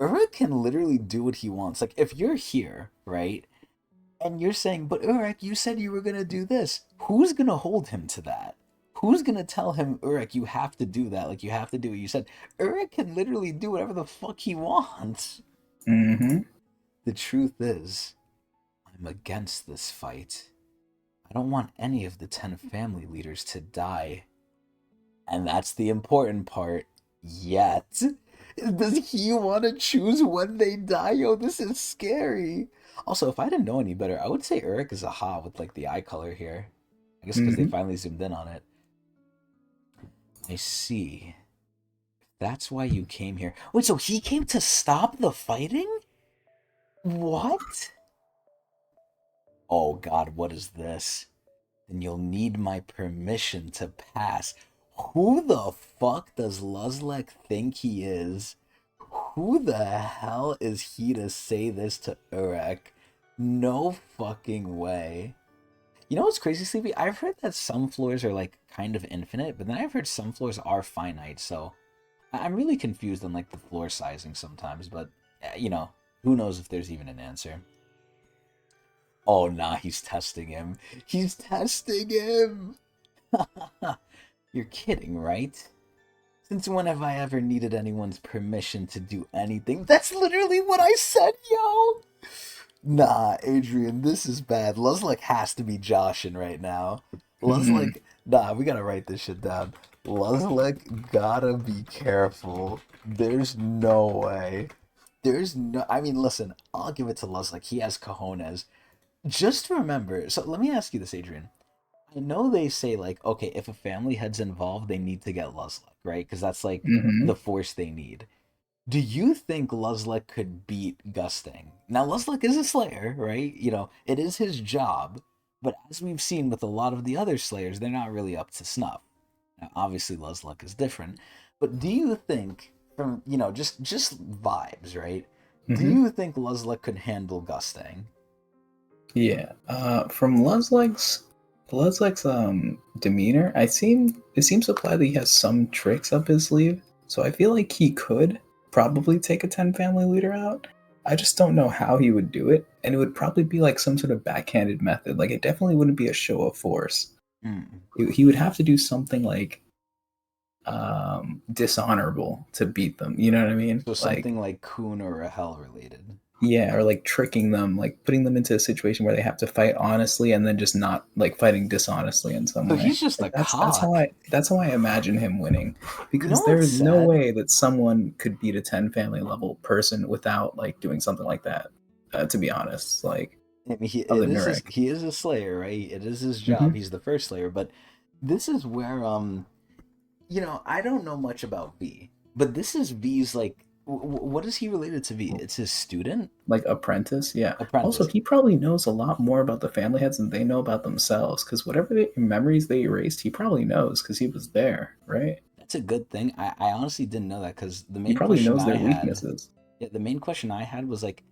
Urek can literally do what he wants. Like, if you're here, right, and you're saying, but Urek, you said you were gonna do this, who's gonna hold him to that? Who's gonna tell him, Urek, you have to do that? Like, you have to do what you said. Urek can literally do whatever the fuck he wants. Mm-hmm. The truth is, I'm against this fight. I don't want any of the 10 family leaders to die. And that's the important part. Yet. Does he want to choose when they die? Yo, this is scary. Also, if I didn't know any better, I would say Urek is a ha with like the eye color here. I guess because they Mm-hmm. finally zoomed in on it. I see. That's why you came here. Wait, so he came to stop the fighting? What? Oh god, what is this? Then you'll need my permission to pass. Who the fuck does Luslec think he is? Who the hell is he to say this to Urek? No fucking way. You know what's crazy, Sleepy? I've heard that some floors are like kind of infinite, but then I've heard some floors are finite, so I'm really confused on like the floor sizing sometimes, but you know, who knows if there's even an answer. Oh nah, he's testing him. He's testing him! You're kidding, right? Since when have I ever needed anyone's permission to do anything? That's literally what I said, yo! Nah, Adrian, this is bad. Luslec has to be joshing right now. Mm-hmm. Luslec, nah, we gotta write this shit down. Luslec gotta be careful. There's no way. There's no. I mean, listen, I'll give it to Luslec. He has cojones. Just remember. So let me ask you this, Adrian. I know they say like, okay, if a family head's involved, they need to get Luslec, right? Because that's like Mm-hmm. the force they need. Do you think Luslec could beat Gusting? Now, Luslec is a Slayer, right? You know, it is his job, but as we've seen with a lot of the other Slayers, they're not really up to snuff. Now, obviously, Luslec is different, but do you think, from just vibes, right? Do Mm-hmm. you think Luslec could handle Gusting? Yeah. From Lusleg's demeanor, it seems to imply that he has some tricks up his sleeve. So I feel like he could probably take a 10 family leader out. I just don't know how he would do it, and it would probably be like some sort of backhanded method. Like it definitely wouldn't be a show of force. Hmm. He would have to do something like dishonorable to beat them. You know what I mean? So Like something like Kun or Rahel related. yeah, or like tricking them, like putting them into a situation where they have to fight honestly and then just not like fighting dishonestly in some So way. he's just a Like that's how cock. I imagine him winning, You know because there what's is no sad? way that someone could beat a 10 family level person without like doing something like that. To be honest, like I mean, other than Urek. he is a Slayer, right? It is his job. Hmm. He's the first Slayer, but this is where I don't know much about V, but this is V's like, what is he related to V? It's his student, Like apprentice, yeah. Also, apprentice. he probably knows a lot more about the family heads than they know about themselves. Because whatever memories they erased, he probably knows because he was there, right? That's a good thing. I honestly didn't know that because He probably knows their weaknesses. the main question I had was like,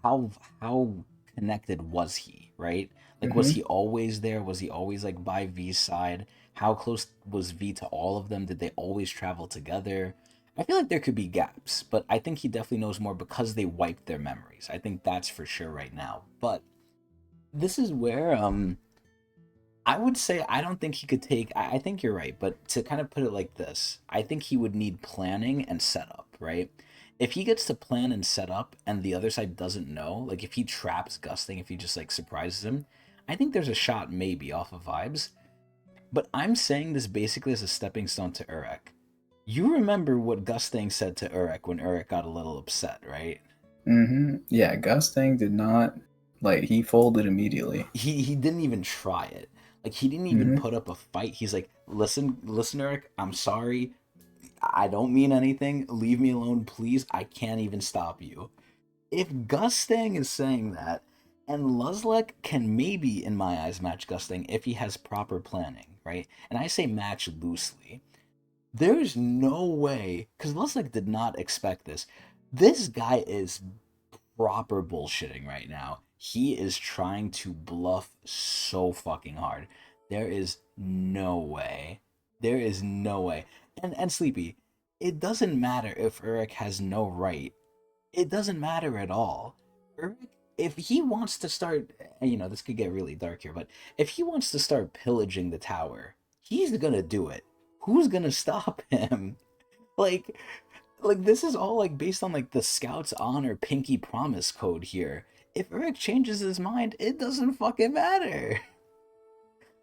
how connected was he, right? Like, was Hmm. he always there? Was he always like by V's side? How close was V to all of them? Did they always travel together? I feel like there could be gaps, but I think he definitely knows more because they wiped their memories. I think that's for sure right now. But this is where I would say I don't think he could take. I think you're right, but to kind of put it like this, I think he would need planning and setup, right? If he gets to plan and set up and the other side doesn't know, like if he traps Gusting, if he just like surprises him, I think there's a shot maybe off of vibes. But I'm saying this basically as a stepping stone to Urek. You remember what Gusting said to Urek when Urek got a little upset, right? Yeah, Gustang did not like he folded immediately. He didn't even try it. Like he didn't even Hmm. put up a fight. He's like, listen, Urek, I'm sorry. I don't mean anything. Leave me alone, please. I can't even stop you. If Gusting is saying that, and Luslec can maybe, in my eyes, match Gusting if he has proper planning, right? And I say match loosely. There's no way, because Luslec did not expect this. This guy is proper bullshitting right now. He is trying to bluff so fucking hard. There is no way. There is no way. And Sleepy, it doesn't matter if Urek has no right. It doesn't matter at all. Urek, if he wants to start, this could get really dark here, but if he wants to start pillaging the tower, he's gonna do it. Who's gonna stop him? Like, this is all like based on like the Scouts Honor Pinky Promise code here. If Urek changes his mind, it doesn't fucking matter.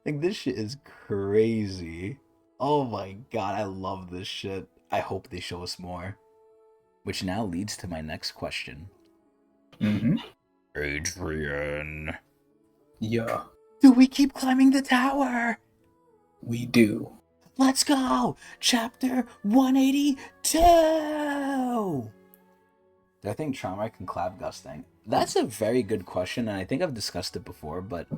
Like this shit is crazy. Oh my god, I love this shit. I hope they show us more. Which now leads to my next question. Mm-hmm. Adrian. Yeah, Do we keep climbing the tower? we do. Let's go! Chapter 182! Do I think Traumar can clap gusting? That's a very good question, and I think I've discussed it before, but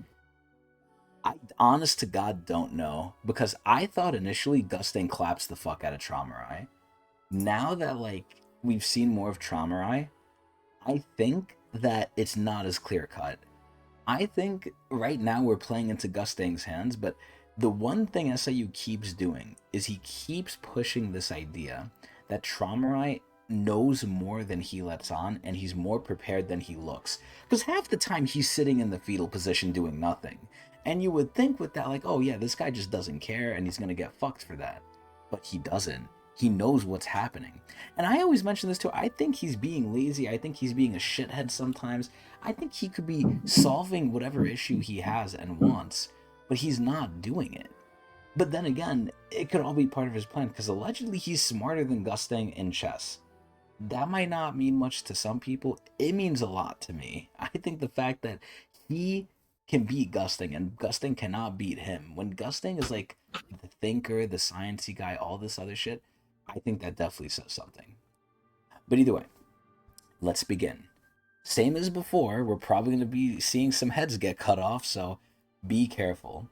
I honest to God don't know. Because I thought initially gusting claps the fuck out of Traumarai. Now that like we've seen more of Traumarai, I think that it's not as clear cut. I think right now we're playing into Gustang's hands, but the one thing SIU keeps doing is he keeps pushing this idea that Traumarai knows more than he lets on, and he's more prepared than he looks. Because half the time he's sitting in the fetal position doing nothing. And you would think with that, like, oh yeah, this guy just doesn't care and he's gonna get fucked for that. But he doesn't. He knows what's happening. And I always mention this too. I think he's being lazy. I think he's being a shithead sometimes. I think he could be solving whatever issue he has and wants, but he's not doing it. But then again, it could all be part of his plan because allegedly he's smarter than Gustang in chess. That might not mean much to some people. It means a lot to me. I think the fact that he can beat Gusting and Gusting cannot beat him. When Gusting is like the thinker, the sciencey guy, all this other shit, I think that definitely says something. But either way, let's begin. Same as before, we're probably going to be seeing some heads get cut off, so be careful.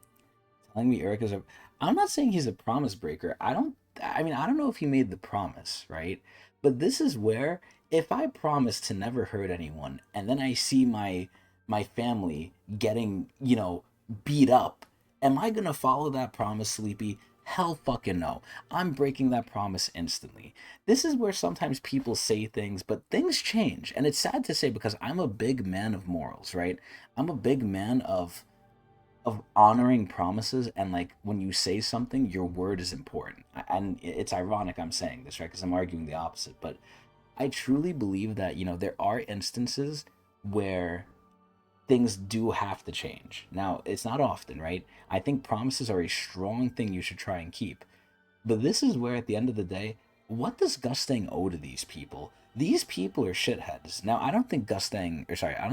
Telling me Urek is a... I'm not saying he's a promise breaker. I don't know if he made the promise, right? But this is where, if I promise to never hurt anyone, and then I see my family getting, beat up, am I gonna follow that promise, Sleepy? Hell fucking no. I'm breaking that promise instantly. This is where sometimes people say things, but things change. And it's sad to say because I'm a big man of morals, right? I'm a big man of honoring promises, and like when you say something, your word is important. And it's ironic I'm saying this, right? Because I'm arguing the opposite. But I truly believe that, there are instances where things do have to change. Now, it's not often, right? I think promises are a strong thing you should try and keep. But this is where, at the end of the day, what does Gustang owe to these people? These people are shitheads. Now, I don't think I don't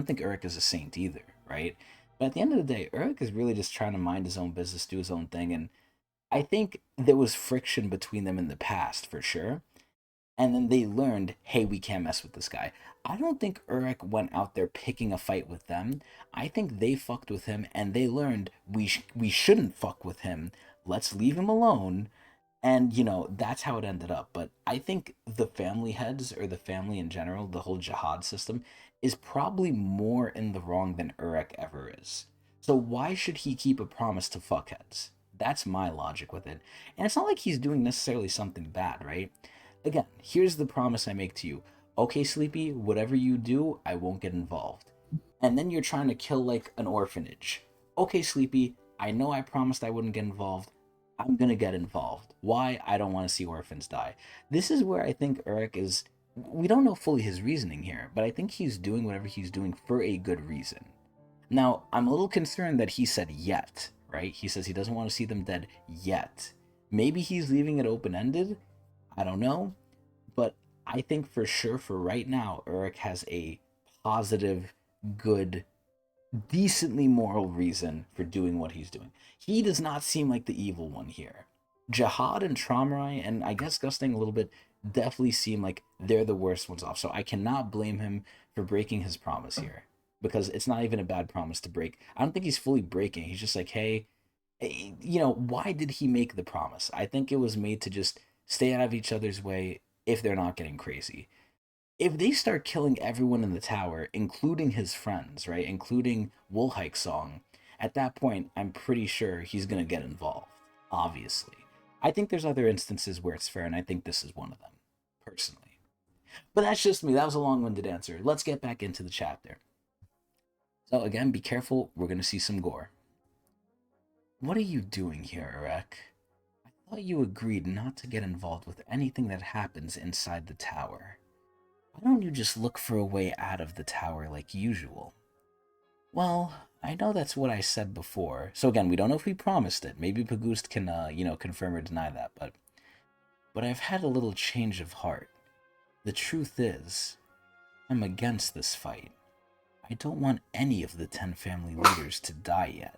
think Urek is a saint either, right? But at the end of the day, Urek is really just trying to mind his own business, do his own thing, and I think there was friction between them in the past, for sure. And then they learned, hey, we can't mess with this guy. I don't think Urek went out there picking a fight with them. I think they fucked with him and they learned we shouldn't fuck with him. Let's leave him alone. And, that's how it ended up. But I think the family heads, or the family in general, the whole jihad system, is probably more in the wrong than Urek ever is. So why should he keep a promise to fuckheads? That's my logic with it. And it's not like he's doing necessarily something bad, right? Again, here's the promise I make to you. Okay, Sleepy, whatever you do, I won't get involved. And then you're trying to kill like an orphanage. Okay, Sleepy, I know I promised I wouldn't get involved. I'm gonna get involved. Why? I don't want to see orphans die. This is where I think Urek is. We don't know fully his reasoning here, but I think he's doing whatever he's doing for a good reason. Now, I'm a little concerned that he said yet, right? He says he doesn't want to see them dead yet. Maybe he's leaving it open ended. I don't know. But I think for sure, for right now, Urek has a positive, good, decently moral reason for doing what he's doing. He does not seem like the evil one here. Jihad and Traumarai, and I guess Gusting a little bit, definitely seem like they're the worst ones off. So I cannot blame him for breaking his promise here. Because it's not even a bad promise to break. I don't think he's fully breaking. He's just like, hey, why did he make the promise? I think it was made to just Stay out of each other's way if they're not getting crazy. If they start killing everyone in the tower, including his friends, right, including Woolhike Song, at that point, I'm pretty sure he's gonna get involved. Obviously, I think there's other instances where it's fair, and I think this is one of them, personally. But that's just me. That was a long-winded answer. Let's get back into the chapter. So again, be careful. We're gonna see some gore. What are you doing here, Urek? I thought you agreed not to get involved with anything that happens inside the tower. Why don't you just look for a way out of the tower like usual? Well, I know that's what I said before. So again, we don't know if we promised it. Maybe Pagoost can, confirm or deny that. But I've had a little change of heart. The truth is, I'm against this fight. I don't want any of the 10 family leaders to die yet.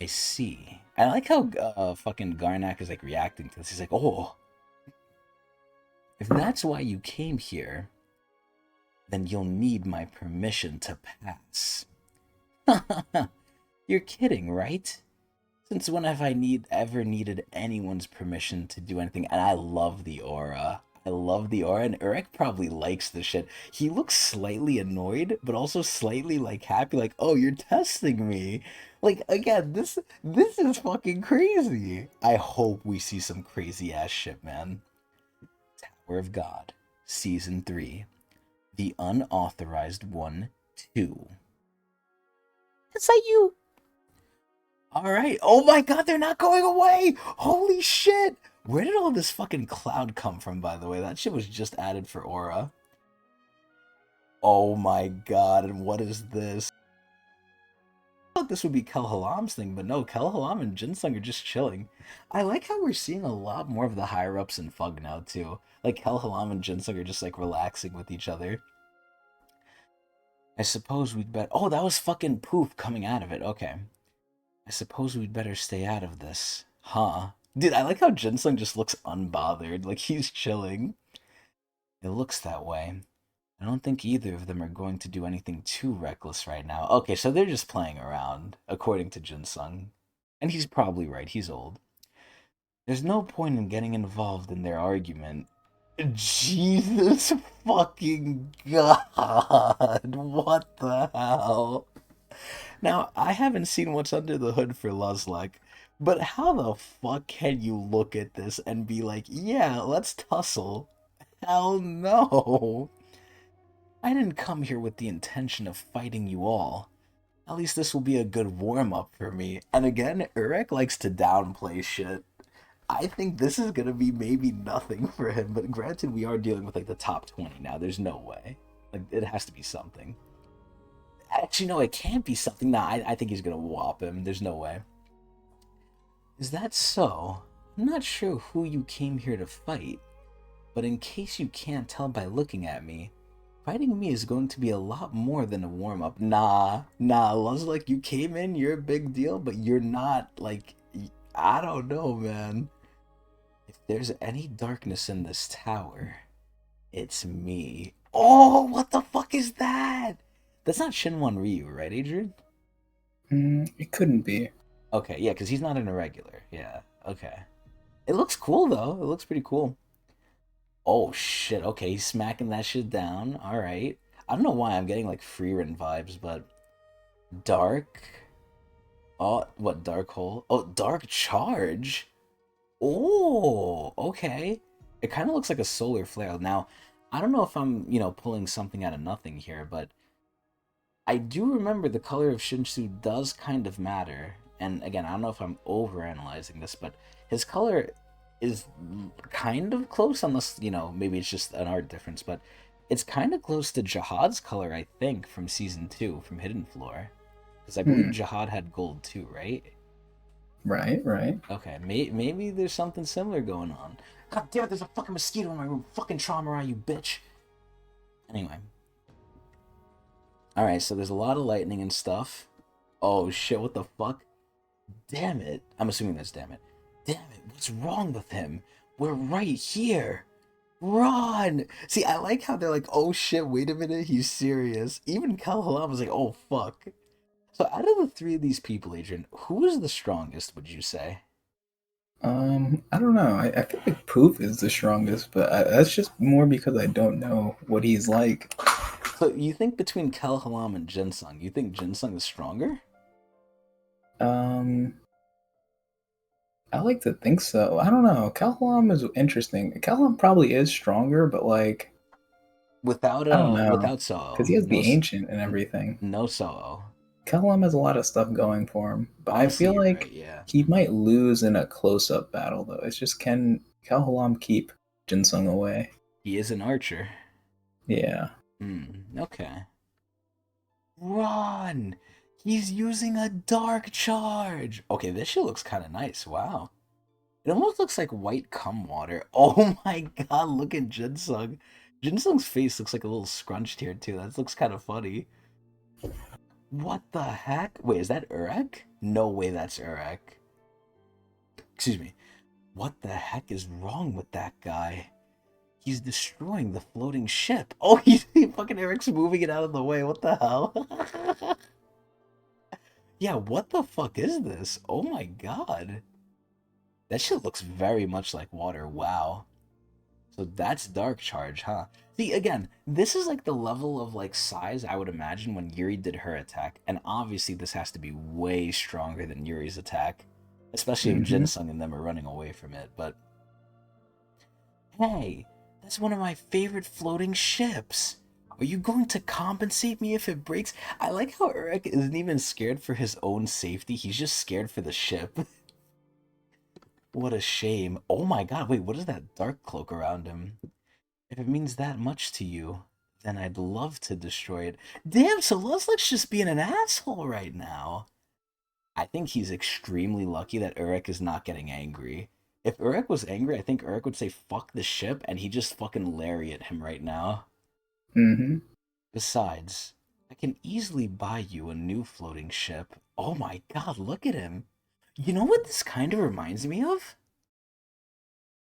I see. I like how fucking Garnak is like reacting to this. He's like, oh, if that's why you came here, then you'll need my permission to pass. You're kidding, right? Since when have I ever needed anyone's permission to do anything? And I love the aura. I love the aura, and Urek probably likes the shit. He looks slightly annoyed, but also slightly like happy, like, oh, you're testing me. Like, again, this is fucking crazy. I hope we see some crazy ass shit, man. Tower of God, Season 3. The Unauthorized One 2. SIU! Alright. Oh my god, they're not going away! Holy shit! Where did all this fucking cloud come from, by the way? That shit was just added for aura. Oh my god, and what is this? I thought this would be Kelhalam's thing, but no, Kelhalam and Jinsung are just chilling. I like how we're seeing a lot more of the higher-ups in Fug now, too. Like, Kelhalam and Jinsung are just, like, relaxing with each other. I suppose we'd better... Oh, that was fucking Poof coming out of it. Okay. I suppose we'd better stay out of this. Huh? Dude, I like how Jinsung just looks unbothered. Like, he's chilling. It looks that way. I don't think either of them are going to do anything too reckless right now. Okay, so they're just playing around, according to Jinsung. And he's probably right. He's old. There's no point in getting involved in their argument. Jesus fucking God. What the hell? Now, I haven't seen what's under the hood for Luslec, but how the fuck can you look at this and be like, yeah, let's tussle? Hell no. I didn't come here with the intention of fighting you all. At least this will be a good warm-up for me. And again, Urek likes to downplay shit. I think this is gonna be maybe nothing for him, but granted, we are dealing with like the top 20 now. There's no way. Like, it has to be something. Actually, no, it can't be something. Nah, I think he's gonna whop him. There's no way. Is that so? I'm not sure who you came here to fight, but in case you can't tell by looking at me, fighting me is going to be a lot more than a warm-up. Nah, Luslec, you came in, you're a big deal, but you're not, like, I don't know, man. If there's any darkness in this tower, it's me. Oh, what the fuck is that? That's not Shinwon Ryu, right, Adrian? It couldn't be. Okay, yeah, because he's not an irregular. Yeah, okay. It looks cool, though. It looks pretty cool. Oh, shit. Okay, he's smacking that shit down. All right. I don't know why I'm getting, like, Freerin vibes, but... Dark? Oh, what, Dark Hole? Oh, Dark Charge? Oh, okay. It kind of looks like a solar flare. Now, I don't know if I'm, pulling something out of nothing here, but I do remember the color of Shinsu does kind of matter. And again, I don't know if I'm overanalyzing this, but his color is kind of close, unless, maybe it's just an art difference, but it's kind of close to Jihad's color, I think, from Season 2, from Hidden Floor. Because I believe Jihad had gold too, right? Right. Okay, maybe there's something similar going on. God damn it, there's a fucking mosquito in my room. Fucking trauma, you bitch. Anyway. Alright, so there's a lot of lightning and stuff. Oh shit, what the fuck? Damn it. I'm assuming that's damn it. Damn it, what's wrong with him? We're right here. Run! See, I like how they're like, oh shit, wait a minute, he's serious. Even Kalhalam was like, oh fuck. So out of the three of these people, Adrian, who is the strongest, would you say? I don't know. I feel like Poof is the strongest, but that's just more because I don't know what he's like. So you think between Kel Halam and Jinsung, you think Jinsung is stronger? Um, I like to think so. I don't know. Calhoun is interesting. Calhoun probably is stronger, but like I don't know Without because Soo, he has the ancient and everything. no Soo. Calhoun has a lot of stuff going for him, but I Honestly, feel you're right. like Yeah, he might lose in a close-up battle though. It's just can Calhoun keep Jinsung away? he is an archer. Yeah. Hmm. Okay. Run! He's using a dark charge. Okay, this shit looks kind of nice. Wow. It almost looks like white cum water. Oh my god, look at Jinsung. Jinsung's face looks like a little scrunched here too. That looks kind of funny. What the heck? Wait, is that Urek? No way that's Urek. Excuse me. What the heck is wrong with that guy? He's destroying the floating ship. Oh, he fucking Eric's moving it out of the way. What the hell? Yeah, what the fuck is this? Oh my god. That shit looks very much like water. Wow. So that's Dark Charge, huh? See, again, this is like the level of like size I would imagine when Yuri did her attack, and obviously this has to be way stronger than Yuri's attack, especially if Mm-hmm. Jinsung and them are running away from it. But hey, that's one of my favorite floating ships. Are you going to compensate me if it breaks? I like how Urek isn't even scared for his own safety. He's just scared for the ship. What a shame. Oh my god, wait, what is that dark cloak around him? If it means that much to you, then I'd love to destroy it. Damn, so Luslec's just being an asshole right now. I think he's extremely lucky that Urek is not getting angry. If Urek was angry, I think Urek would say fuck the ship and he just fucking lariat him right now. Mm-hmm. Besides, I can easily buy you a new floating ship. Oh my god, look at him. You know what this kind of reminds me of?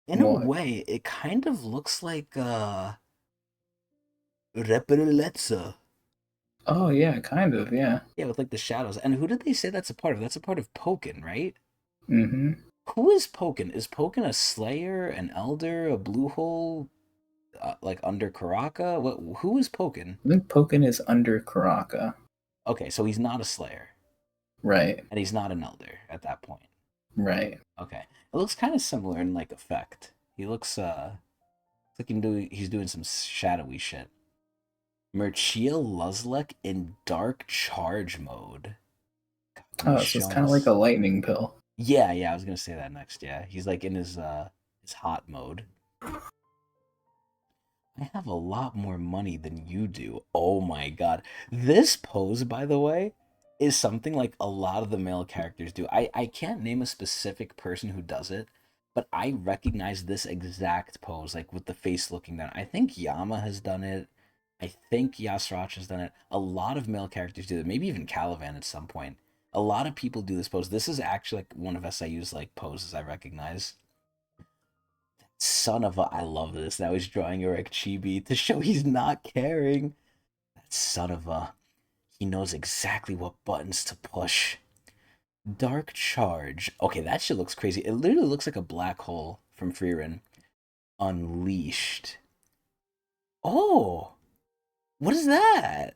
In a What? way, it kind of looks like Repereletza. Oh yeah, kind of, yeah. Yeah, with like the shadows. And who did they say that's a part of? That's a part of Pokken, right? Mm-hmm. Who is Pokken? Is Pokken a Slayer, an Elder, a Blue Hole, like under Karaka? What? Who is Pokken? I think Pokken is under Karaka. Okay, so he's not a Slayer, Right. and he's not an Elder at that point. Right. Okay, it looks kind of similar in like effect. He looks like he's doing some shadowy shit. Merchia Luslec in Dark Charge mode. God, he's Oh, so it's showing kind of like us. a lightning pill. Yeah, I was gonna say that next. Yeah, he's like in his hot mode. I have a lot more money than you do. Oh my god. This pose, by the way, is something like a lot of the male characters do. I can't name a specific person who does it, but I recognize this exact pose, like with the face looking down. I think Yama has done it. I think Yasrach has done it. A lot of male characters do it. Maybe even Caliban at some point. A lot of people do this pose. This is actually like one of SIU's like poses I recognize. Son of a, I love this. Now he's drawing Urek Chibi to show he's not caring. That son of a, he knows exactly what buttons to push. Dark Charge. Okay, that shit looks crazy. It literally looks like a black hole from Freerin. Unleashed. Oh, what is that?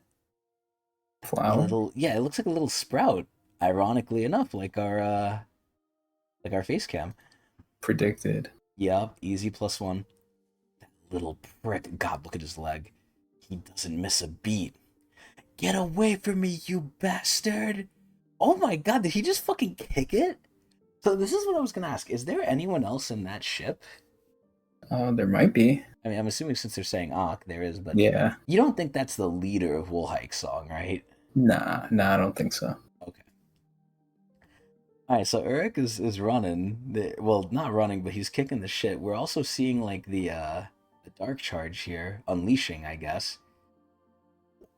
A Flower? little, yeah, it looks like a little sprout. Ironically enough, like our face cam. Predicted. Yup, easy +1. That little prick. God, look at his leg. He doesn't miss a beat. Get away from me, you bastard! Oh my god, did he just fucking kick it? So this is what I was gonna ask. Is there anyone else in that ship? There might be. I mean, I'm assuming since they're saying Ak, there is, but Yeah. you don't think that's the leader of Woolhike's song, right? Nah, I don't think so. Okay. Alright, so Urek is running. Well, not running, but he's kicking the shit. We're also seeing like the dark charge here, unleashing, I guess.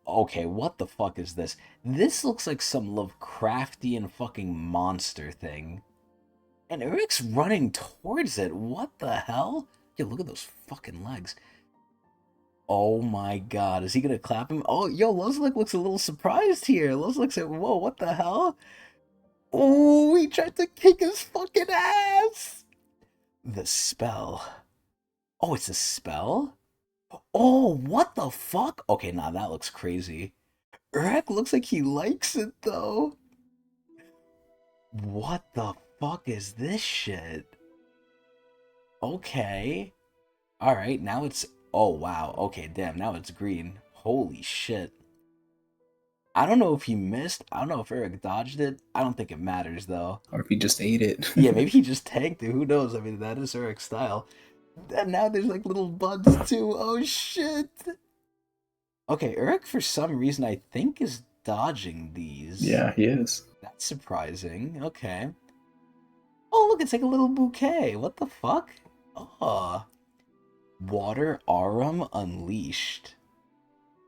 Okay, what the fuck is this? This looks like some Lovecraftian fucking monster thing. And Eric's running towards it. What the hell? Yo, look at those fucking legs. Oh my god, is he gonna clap him? Oh, yo, Luslec looks a little surprised here. Luslec's like, whoa, what the hell? Oh, he tried to kick his fucking ass! The spell. Oh, it's a spell? Oh, what the fuck? Okay, nah, that looks crazy. Urek looks like he likes it, though. What the fuck is this shit? Okay. Alright, now it's... Oh, wow. Okay, damn, now it's green. Holy shit. I don't know if he missed. I don't know if Urek dodged it. I don't think it matters, though. Or if he just ate it. Yeah, maybe he just tanked it. Who knows? I mean, that is Urek's style. And now there's, like, little buds, too. Oh, shit. Okay, Urek, for some reason, I think is dodging these. Yeah, he is. That's surprising. Okay. Oh, look, it's like a little bouquet. What the fuck? Oh. Water Arum Unleashed.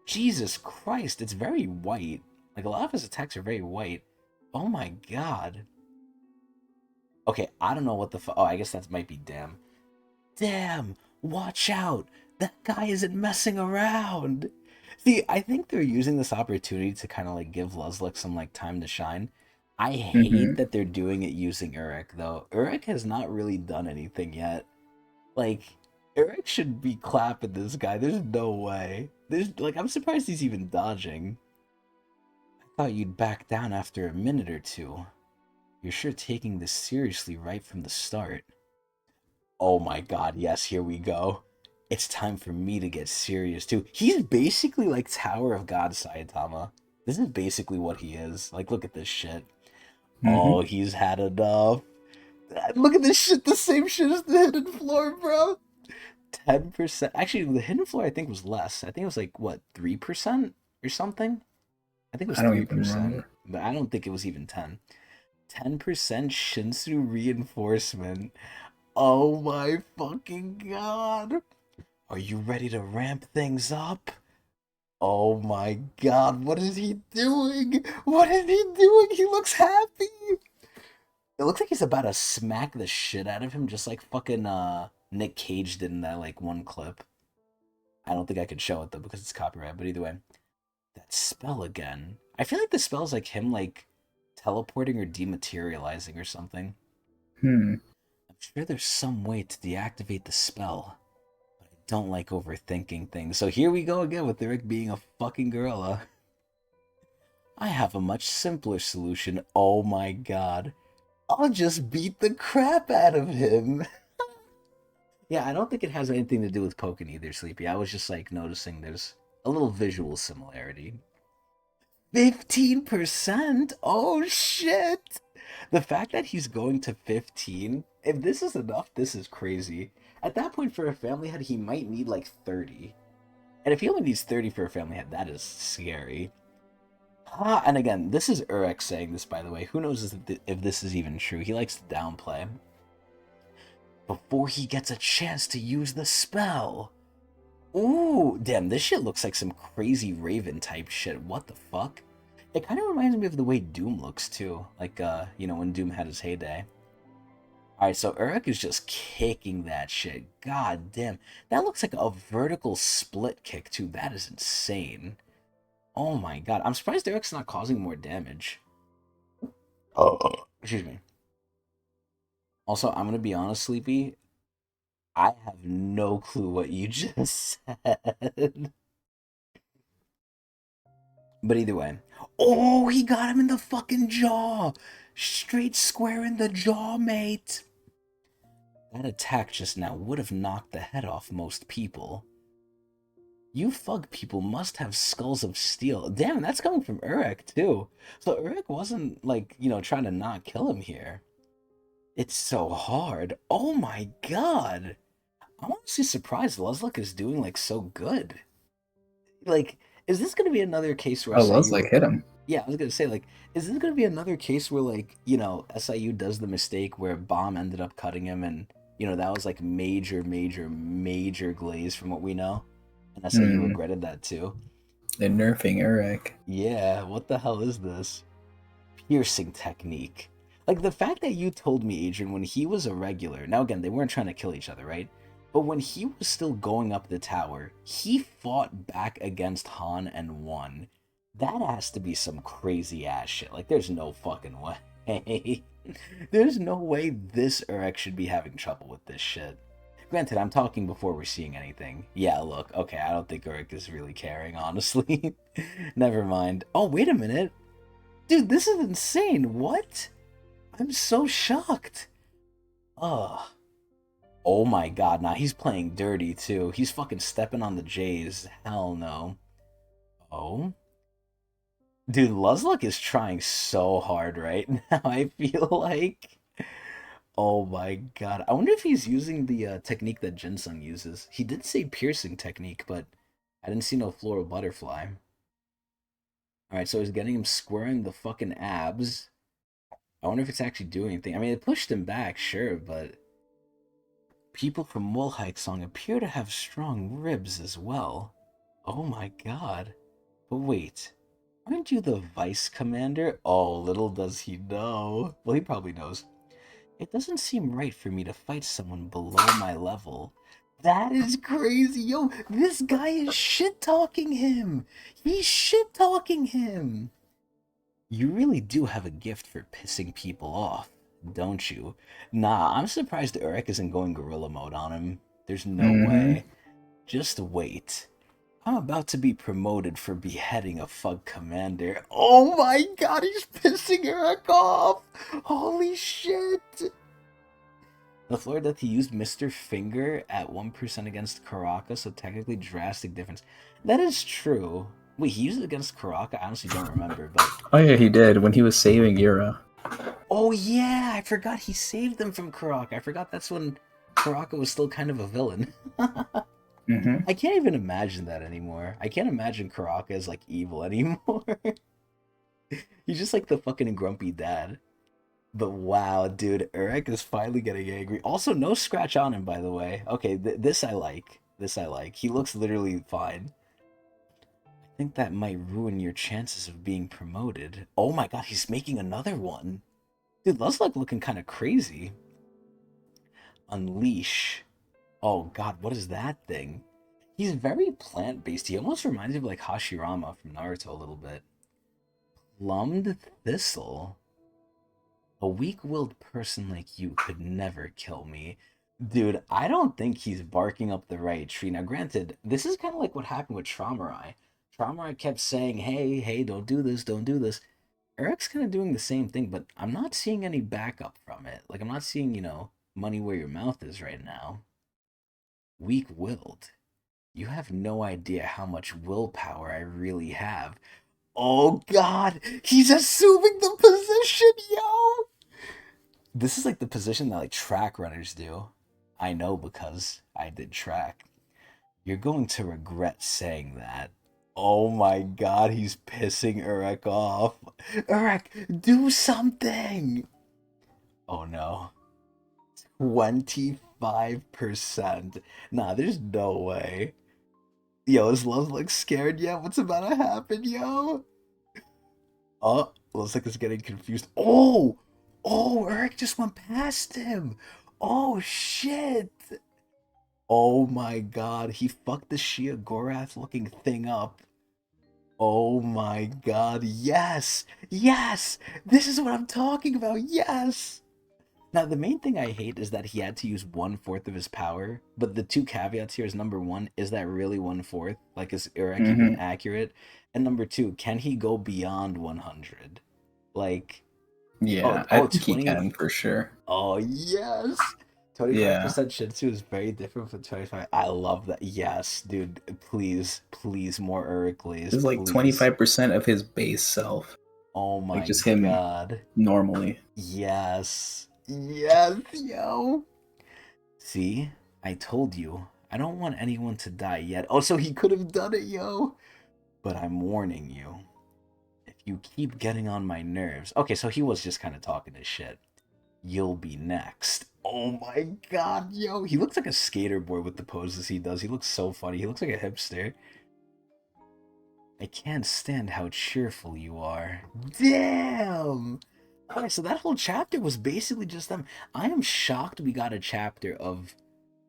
Jesus Christ, it's very white. Like, a lot of his attacks are very white. Oh my god. Okay, I don't know what the fuck. Oh, I guess that might be damn. Damn! Watch out! That guy isn't messing around! See, I think they're using this opportunity to kind of, like, give Luslec some, like, time to shine. I hate that they're doing it using Urek, though. Urek has not really done anything yet. Like, Urek should be clapping this guy. There's no way. Like, I'm surprised he's even dodging. I thought you'd back down after a minute or two. You're sure taking this seriously right from the start. Oh my god, yes, here we go. It's time for me to get serious, too. He's basically like Tower of God Saitama. This is basically what he is. Like, look at this shit. Oh, he's had enough. Look at this shit, the same shit as the hidden floor, bro. 10%. Actually, the hidden floor I think was less. I think it was like, what, 3% or something? I think it was I don't 3%. even remember. But I don't think it was even 10. 10% Shinsu reinforcement. Oh my fucking god. Are you ready to ramp things up? Oh my god, what is he doing? What is he doing? He looks happy. It looks like he's about to smack the shit out of him, just like fucking Nick Cage did in that like one clip. I don't think I could show it though because it's copyright, but either way. That spell again. I feel like the spell's like him like teleporting or dematerializing or something. I'm sure there's some way to deactivate the spell, but I don't like overthinking things. So here we go again with Urek being a fucking gorilla. I have a much simpler solution. Oh my god. I'll just beat the crap out of him. Yeah, I don't think it has anything to do with Pokken either, Sleepy. I was just like noticing there's a little visual similarity. 15%? Oh shit! The fact that he's going to 15, if this is enough, this is crazy. At that point, for a family head, he might need like 30. And if he only needs 30 for a family head, that is scary. And again, this is Urek saying this, by the way. Who knows if this is even true? He likes to downplay. Before he gets a chance to use the spell. Ooh, damn, this shit looks like some crazy Raven type shit. What the fuck? It kind of reminds me of the way Doom looks too. Like, you know, when Doom had his heyday. Alright, so Urek is just kicking that shit. God damn. That looks like a vertical split kick too. That is insane. Oh my god. I'm surprised Urek's not causing more damage. Oh. Excuse me. Also, I'm gonna be honest, Sleepy. I have no clue what you just said. But either way. Oh, he got him in the fucking jaw! Straight square in the jaw, mate! That attack just now would have knocked the head off most people. You Fug people must have skulls of steel. Damn, that's coming from Urek, too. So Urek wasn't, like, you know, trying to not kill him here. It's so hard. Oh my god! I'm honestly surprised Luslec is doing, like, so good. Like, is this going to be another case where SIU... Luslec hit him. Yeah, I was going to say, like, is this going to be another case where, like, you know, SIU does the mistake where Bomb ended up cutting him and, you know, that was, like, major glaze from what we know? And SIU regretted that, too. They're nerfing Urek. Yeah, what the hell is this? Piercing technique. Like, the fact that you told me, Adrian, when he was a regular... Now, again, they weren't trying to kill each other, right? But when he was still going up the tower, he fought back against Han and won. That has to be some crazy ass shit. Like, there's no fucking way. There's no way this Urek should be having trouble with this shit. Granted, I'm talking before we're seeing anything. Yeah, look, okay, I don't think Urek is really caring, honestly. Never mind. Oh, wait a minute. Dude, this is insane. What? I'm so shocked. Ugh. Oh my god, nah, he's playing dirty too. He's fucking stepping on the J's. Hell no. Oh? Dude, Luslec is trying so hard right now, I feel like. Oh my god. I wonder if he's using the technique that Ginseng uses. He did say piercing technique, but I didn't see no floral butterfly. Alright, so he's getting him squaring the fucking abs. I wonder if it's actually doing anything. I mean, it pushed him back, sure, but people from Wolhike Song appear to have strong ribs as well. Oh my god. But wait, aren't you the vice commander? Oh, little does he know. Well, he probably knows. It doesn't seem right for me to fight someone below my level. That is crazy. Yo, this guy is shit-talking him. He's shit-talking him. You really do have a gift for pissing people off, don't you? Nah, I'm surprised Urek isn't going gorilla mode on him. There's no Mm-hmm. way. Just wait. I'm about to be promoted for beheading a Fug commander. Oh my god, he's pissing Urek off! Holy shit! The floor that he used Mr. Finger at 1% against Karaka, so technically drastic difference. That is true. Wait, he used it against Karaka? I honestly don't remember, but... Oh yeah, he did when he was saving Yura. Oh yeah, I forgot he saved them from Karaka. I forgot that's when Karaka was still kind of a villain. Mm-hmm. I can't even imagine that anymore. I can't imagine Karaka as, like, evil anymore. He's just like the fucking grumpy dad. But wow, dude, Urek is finally getting angry. Also, no scratch on him, by the way. Okay, this I like. This I like. He looks literally fine. I think that might ruin your chances of being promoted. Oh my god, he's making another one. Dude, Luslec looking kind of crazy. Unleash. Oh god, what is that thing? He's very plant-based. He almost reminds me of like Hashirama from Naruto a little bit. Plumbed Thistle. A weak-willed person like you could never kill me. Dude, I don't think he's barking up the right tree. Now, granted, this is kind of like what happened with Traumarai. Traumarai kept saying, hey, hey, don't do this, don't do this. Eric's kind of doing the same thing, but I'm not seeing any backup from it. Like, I'm not seeing, money where your mouth is right now. Weak-willed. You have no idea how much willpower I really have. Oh, God! He's assuming the position, yo! This is like the position that like track runners do. I know because I did track. You're going to regret saying that. Oh my god, he's pissing Urek off. Urek, do something! Oh no. 25%. Nah, there's no way. Yo, is Love like scared yet? What's about to happen, yo? Oh, looks like it's getting confused. Oh! Oh, Urek just went past him. Oh shit. Oh my god, he fucked the Shia Gorath looking thing up. Oh my god, yes! Yes! This is what I'm talking about, yes! Now, the main thing I hate is that he had to use 1/4 of his power, but the two caveats here is number one, is that really 1/4? Like, is Urek even Mm-hmm. accurate? And number two, can he go beyond 100? Like, Yeah, I oh, think he 20. can for sure. Oh, yes! Yeah, 25% Shinsu is very different from 25. I love that. Yes, dude. Please, please, more Uricles, it's like please. 25% of his base self, Oh like my just him god. normally. Yes. Yes, yo. See? I told you. I don't want anyone to die yet. Oh, so he could have done it, yo. But I'm warning you. If you keep getting on my nerves. Okay, so he was just kind of talking his shit. You'll be next. Oh my god, yo. He looks like a skater boy with the poses he does. He looks so funny. He looks like a hipster. I can't stand how cheerful you are. Damn! Alright, so that whole chapter was basically just them. I am shocked we got a chapter of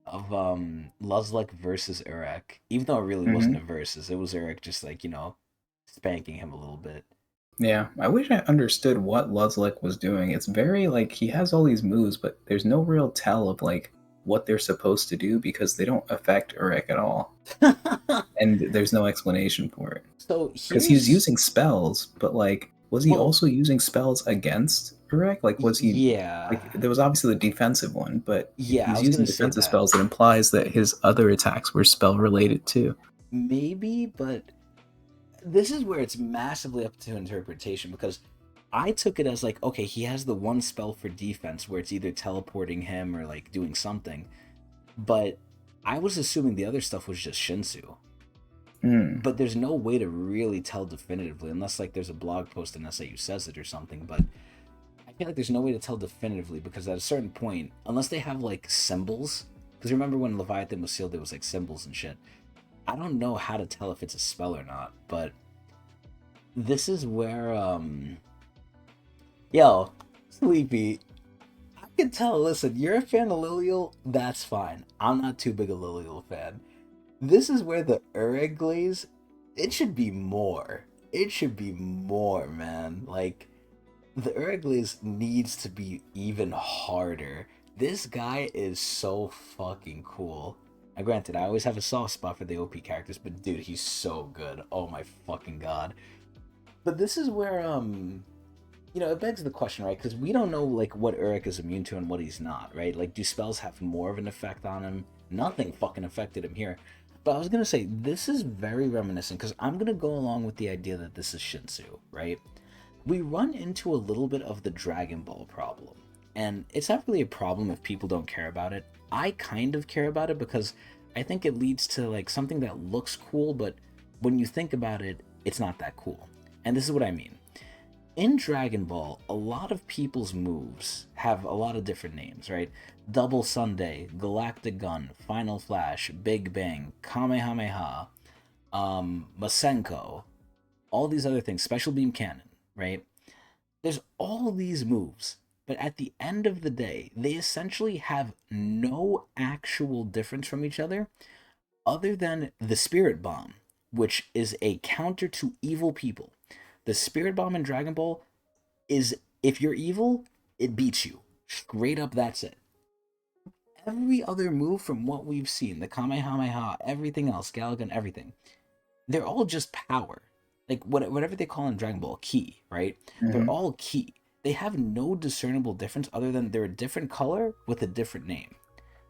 Luslec versus Urek. Even though it really wasn't Mm-hmm. a versus. It was Urek just like, spanking him a little bit. Yeah, I wish I understood what Luslec was doing. It's very like he has all these moves, but there's no real tell of like what they're supposed to do because they don't affect Urek at all, and there's no explanation for it. So Because he was here's, using spells, but like, was he well, also using spells against Urek? Like, was he like yeah, there was obviously the defensive one, but if yeah, I he's was using gonna say defensive that. spells, it implies that his other attacks were spell related too. Maybe, but this is where it's massively up to interpretation because I took it as like, okay, he has the one spell for defense where it's either teleporting him or like doing something, but I was assuming the other stuff was just Shinsu. Hmm. But there's no way to really tell definitively unless like there's a blog post in SIU says it or something. But I feel like there's no way to tell definitively because at a certain point, unless they have like symbols, because remember when Leviathan was sealed, there was like symbols and shit. I don't know how to tell if it's a spell or not, but this is where yo, Sleepy, I can tell, listen, you're a fan of Lilial, that's fine. I'm not too big a Lilial fan. This is where the Ureg glaze, it should be more. It should be more, man. Like, the Ureg glaze needs to be even harder. This guy is so fucking cool. Now, granted, I always have a soft spot for the OP characters, but dude, he's so good. Oh my fucking god. But this is where, it begs the question, right? Because we don't know, like, what Urek is immune to and what he's not, right? Like, do spells have more of an effect on him? Nothing fucking affected him here. But I was gonna say, this is very reminiscent, because I'm gonna go along with the idea that this is Shinsu, right? We run into a little bit of the Dragon Ball problem. And it's not really a problem if people don't care about it. I kind of care about it because I think it leads to, like, something that looks cool, but when you think about it, it's not that cool. And this is what I mean. In Dragon Ball, a lot of people's moves have a lot of different names, right? Double Sunday, Galactic Gun, Final Flash, Big Bang, Kamehameha, Masenko, all these other things, Special Beam Cannon, right? There's all these moves, but at the end of the day, they essentially have no actual difference from each other than the Spirit Bomb, which is a counter to evil people. The Spirit Bomb in Dragon Ball is if you're evil, it beats you. Straight up, that's it. Every other move from what we've seen, the Kamehameha, everything else, Galagan, everything, they're all just power. Like whatever they call in Dragon Ball, ki, right? They're Hmm. all ki. They have no discernible difference other than they're a different color with a different name.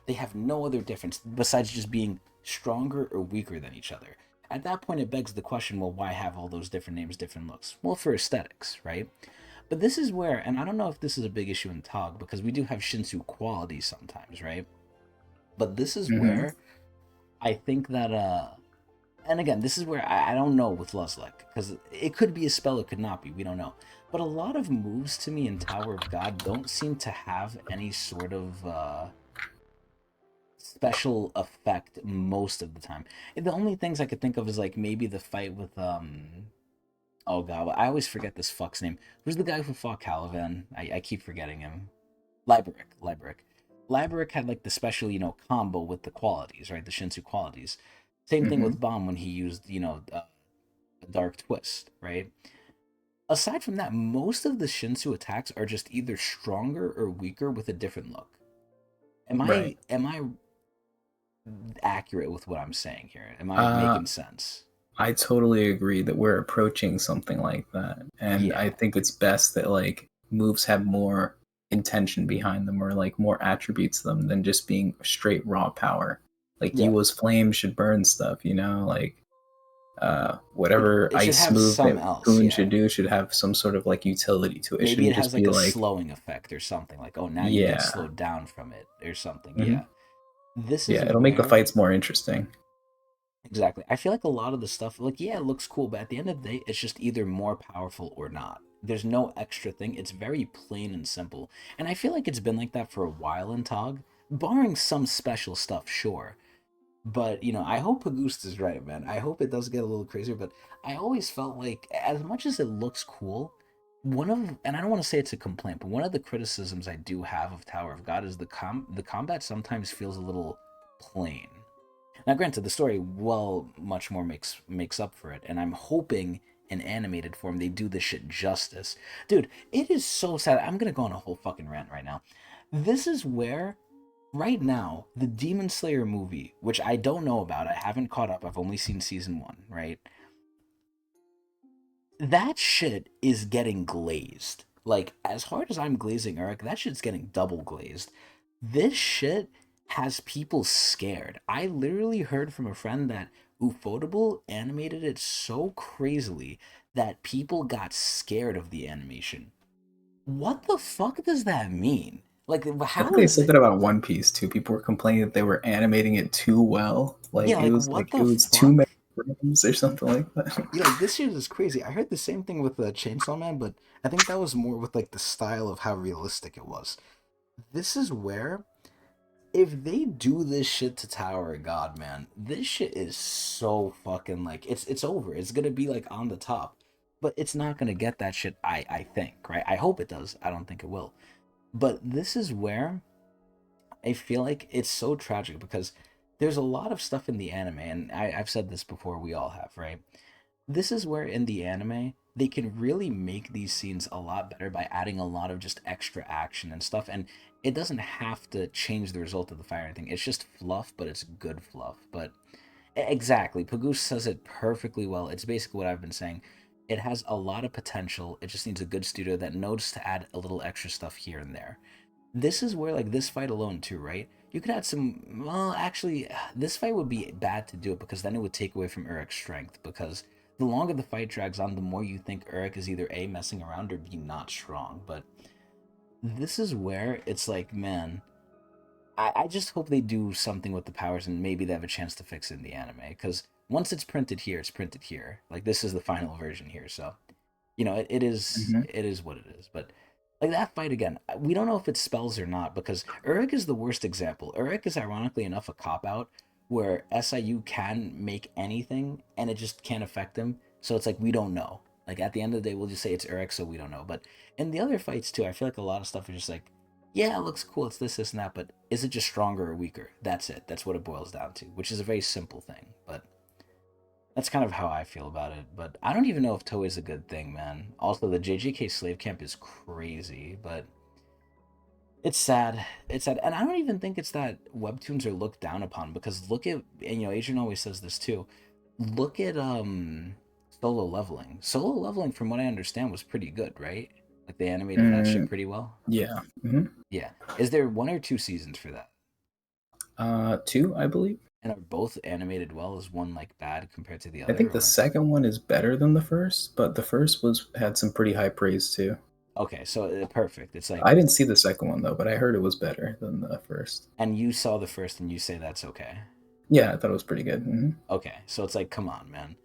They have no other difference besides just being stronger or weaker than each other. At that point, it begs the question, well, why have all those different names, different looks? Well, for aesthetics, right? But this is where, and I don't know if this is a big issue in Tog because we do have Shinsu qualities sometimes, right? But this is Hmm. where I think that, and again, this is where I don't know with Luslec because it could be a spell, it could not be, we don't know. But a lot of moves to me in Tower of God don't seem to have any sort of special effect most of the time. And the only things I could think of is like maybe the fight with oh god, I always forget this fuck's name. Who's the guy who fought Caliban? I keep forgetting him. Liberic had like the special, combo with the qualities, right? The Shinsu qualities. Same thing Hmm. with Bomb when he used, a dark twist, right? Aside from that, most of the Shinsu attacks are just either stronger or weaker with a different look. Am Right. I am I accurate with what I'm saying here? Am I Uh, making sense? I totally agree that we're approaching something like that. And I Yeah. think it's best that like moves have more intention behind them or like more attributes to them than just being straight raw power. Like Yeah. Yua's flame should burn stuff, like It, whatever it should ice have move some that else, Poon should yeah. do should have some sort of like utility to it. It Maybe it shouldn't has just like be a like, slowing effect or something. Like, oh, now you get yeah. slowed down from it or something. Hmm. Yeah. This Yeah, is it'll make the where fights more interesting. exactly. I feel like a lot of the stuff, like, yeah, it looks cool, but at the end of the day, it's just either more powerful or not. There's no extra thing. It's very plain and simple. And I feel like it's been like that for a while in Tog, barring some special stuff, sure. But, I hope Pagoost is right, man. I hope it does get a little crazier, but I always felt like, as much as it looks cool, and I don't want to say it's a complaint, but one of the criticisms I do have of Tower of God is the combat sometimes feels a little plain. Now, granted, the story much more makes up for it, and I'm hoping in animated form, they do this shit justice. Dude, it is so sad. I'm gonna go on a whole fucking rant right now. This is where, right now, the Demon Slayer movie, which I don't know about, I haven't caught up, I've only seen season one, right? That shit is getting glazed. Like, as hard as I'm glazing Urek, that shit's getting double glazed. This shit has people scared. I literally heard from a friend that Ufotable animated it so crazily that people got scared of the animation. What the fuck does that mean? Like, I how think they is said it? that about One Piece too. People were complaining that they were animating it too well. Yeah, what Like it the was too fuck? many frames or something like that. Yeah, like this shit is crazy. I heard the same thing with Chainsaw Man, but I think that was more with like the style of how realistic it was. This is where, if they do this shit to Tower of God, man, this shit is so fucking like it's over. It's gonna be like on the top, but it's not gonna get that shit. I think, right? I hope it does. I don't think it will. But this is where I feel like it's so tragic because there's a lot of stuff in the anime, and I've said this before. We all have, right? This is where in the anime they can really make these scenes a lot better by adding a lot of just extra action and stuff, and it doesn't have to change the result of the fight or anything. It's just fluff, but it's good fluff. But exactly, Pagoose says it perfectly well. It's basically what I've been saying. It has a lot of potential. It just needs a good studio that knows to add a little extra stuff here and there. This is where, like, this fight alone too, right? You could add some, well, actually, this fight would be bad to do it because then it would take away from Urek's strength, because the longer the fight drags on, the more you think Urek is either A, messing around, or B, not strong. But this is where it's like, man, I just hope they do something with the powers and maybe they have a chance to fix it in the anime, because once it's printed here, it's printed here. Like, this is the final version here, so it is Hmm. it is what it is. But like that fight again, we don't know if it's spells or not, because Urek is the worst example. Urek is ironically enough a cop out where SIU can make anything and it just can't affect him. So it's like we don't know. Like at the end of the day, we'll just say it's Urek, so we don't know. But in the other fights too, I feel like a lot of stuff is just like, yeah, it looks cool, it's this, and that, but is it just stronger or weaker? That's it. That's what it boils down to, which is a very simple thing. But that's kind of how I feel about it. But I don't even know if Toei is a good thing, man. Also, the JJK slave camp is crazy, but it's sad. It's sad. And I don't even think it's that webtoons are looked down upon, because look at, and Adrian always says this too. Look at Solo Leveling. Solo Leveling, from what I understand, was pretty good, right? Like they animated that shit Mm, pretty well. yeah. Hmm. Yeah. Is there one or two seasons for that? Two, I believe. And are both animated well? Is one like bad compared to the I other, think the or? second one is better than the first, but the first was had some pretty high praise too. Okay, so perfect. It's like, I didn't see the second one though, but I heard it was better than the first. and you saw the first and you say that's okay. Yeah, I thought it was pretty good. Hmm. Okay, so it's like, come on, man.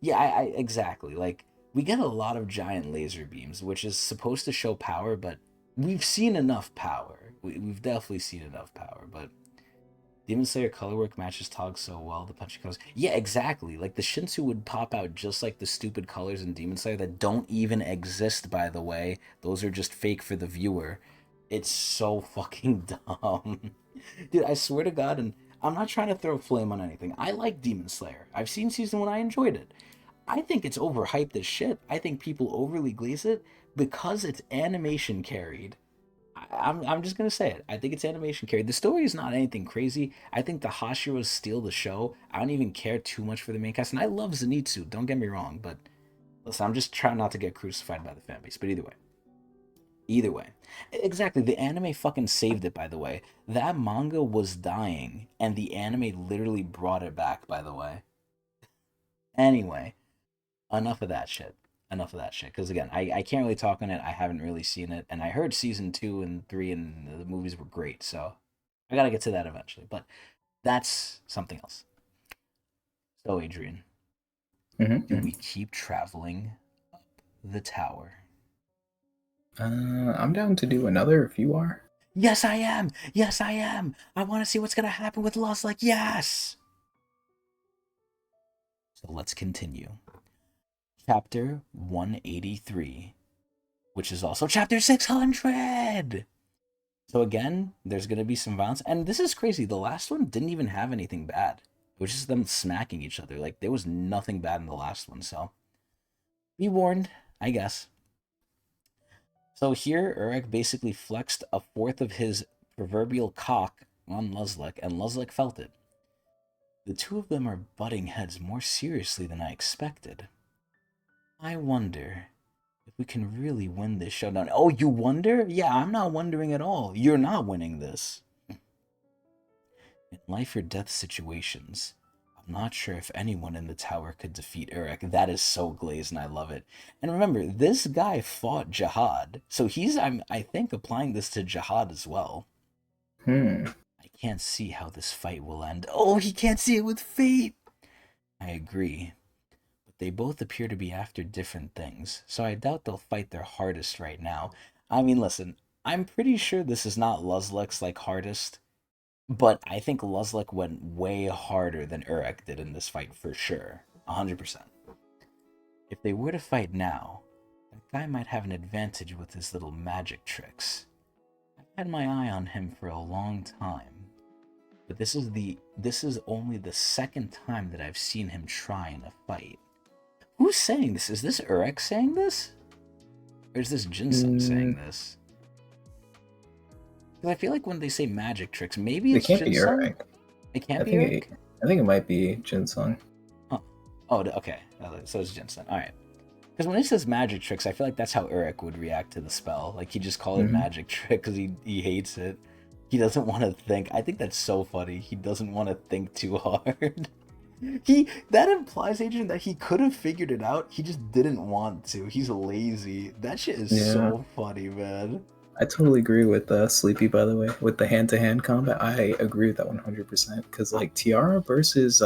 Yeah, I exactly. Like, we get a lot of giant laser beams, which is supposed to show power, but we've seen enough power. We've definitely seen enough power, but Demon Slayer colorwork matches Tog so well. The punchy colors. Yeah, exactly. Like, the Shinsu would pop out just like the stupid colors in Demon Slayer that don't even exist, by the way. Those are just fake for the viewer. It's so fucking dumb. Dude, I swear to God, and I'm not trying to throw flame on anything. I like Demon Slayer. I've seen season one, I enjoyed it. I think it's overhyped as shit. I think people overly glaze it because it's animation carried. I'm just gonna say it. I think it's animation carried. The story is not anything crazy. I think the Hashiras steal the show. I don't even care too much for the main cast, and I love Zenitsu. Don't get me wrong, but listen, I'm just trying not to get crucified by the fan base. But either way, exactly. The anime fucking saved it. By the way, that manga was dying, and the anime literally brought it back. By the way. Anyway, enough of that shit. Enough of that shit. Because again, I can't really talk on it. I haven't really seen it, and I heard season two and three and the movies were great. So I gotta get to that eventually. But that's something else. So Adrian, do Hmm. we keep traveling up the tower? I'm down to do another if you are. Yes, I am. Yes, I am. I want to see what's gonna happen with Luslec. Yes. So let's continue. Chapter 183, which is also chapter 600. So again, there's gonna be some violence, and this is crazy. The last one didn't even have anything bad. It was just them smacking each other. Like there was nothing bad in the last one. So Be warned, I guess. So here, Urek basically flexed a fourth of his proverbial cock on Luslec, and Luslec felt it. The two of them are butting heads more seriously than I expected. I wonder if we can really win this showdown. Oh, you wonder? Yeah, I'm not wondering at all. You're not winning this. In life or death situations, I'm not sure if anyone in the tower could defeat Urek. That is so glazed and I love it. And remember, this guy fought Jihad. So I think, applying this to Jihad as well. Hmm. I can't see how this fight will end. Oh, he can't see it with fate! I agree. But they both appear to be after different things, so I doubt they'll fight their hardest right now. I mean, listen, I'm pretty sure this is not Luslec's, hardest. But I think Luslec went way harder than Urek did in this fight for sure. 100%. If they were to fight now, that guy might have an advantage with his little magic tricks. I've had my eye on him for a long time. But this is only the second time that I've seen him try in a fight. Who's saying this? Is this Urek saying this? Or is this Jinsung saying this? Because I feel like when they say magic tricks, maybe it's It can't Jinsung? be Urek. It can't be Urek? I think it might be Jinsung. Oh, okay. So it's Jinsung. Alright. Because when it says magic tricks, I feel like that's how Urek would react to the spell. Like, he just called it magic trick because he hates it. He doesn't want to think. I think that's so funny. He doesn't want to think too hard. That implies, Adrian, that he could have figured it out. He just didn't want to. He's lazy. That shit is so funny, man. I totally agree with Sleepy, by the way, with the hand-to-hand combat. I agree with that 100%, because Tiara versus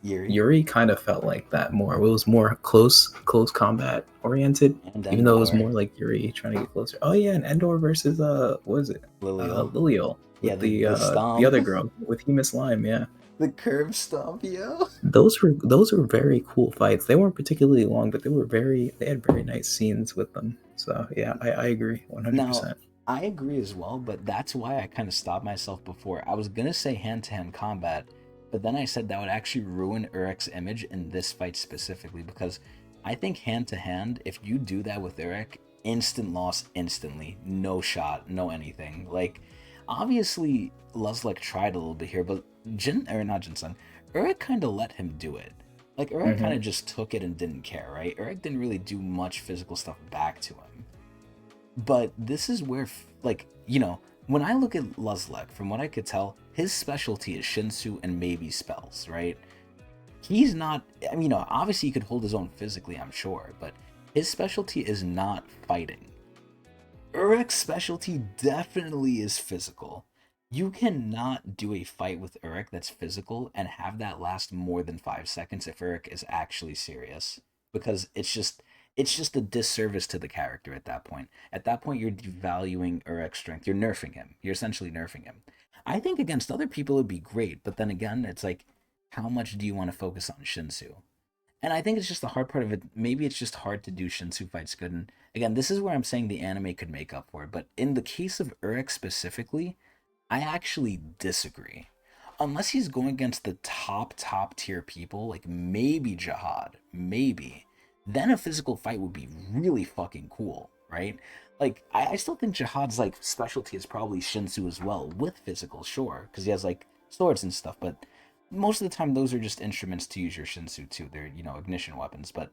Yuri kind of felt like that more. It was more close combat oriented, even though it was more like Yuri trying to get closer. Oh yeah, and Endor versus what is it? Lilial. Yeah, the other girl with Hemus Lime, yeah. The curve stomp, yo. Those were very cool fights. They weren't particularly long, but they had very nice scenes with them. So yeah, I agree 100%. Now, I agree as well, but that's why I kind of stopped myself before. I was gonna say hand-to-hand combat, but then I said that would actually ruin Urek's image in this fight specifically, because I think hand-to-hand, if you do that with Urek, instant loss instantly. No shot, no anything. Like, obviously, Luslec tried a little bit here, but not Jinsung, Urek kind of let him do it. Like, Urek kind of just took it and didn't care, right? Urek didn't really do much physical stuff back to him. But this is where, when I look at Luslec, from what I could tell, his specialty is Shinsu and maybe spells, right? He's not, obviously he could hold his own physically, I'm sure, but his specialty is not fighting. Urek's specialty definitely is physical. You cannot do a fight with Urek that's physical and have that last more than 5 seconds if Urek is actually serious, because it's just a disservice to the character at that point. At that point, you're devaluing Urek's strength. You're nerfing him. You're essentially nerfing him. I think against other people it'd be great, but then again, it's like, how much do you want to focus on Shinsu? And I think it's just the hard part of it. Maybe it's just hard to do Shinsu fights good. And again, this is where I'm saying the anime could make up for it. But in the case of Urek specifically, I actually disagree. Unless he's going against the top tier people, like maybe Jihad, maybe, then a physical fight would be really fucking cool, right? Like, I still think Jihad's specialty is probably Shinsu as well, with physical, sure, because he has swords and stuff, but most of the time those are just instruments to use your Shinsu too. They're, ignition weapons. But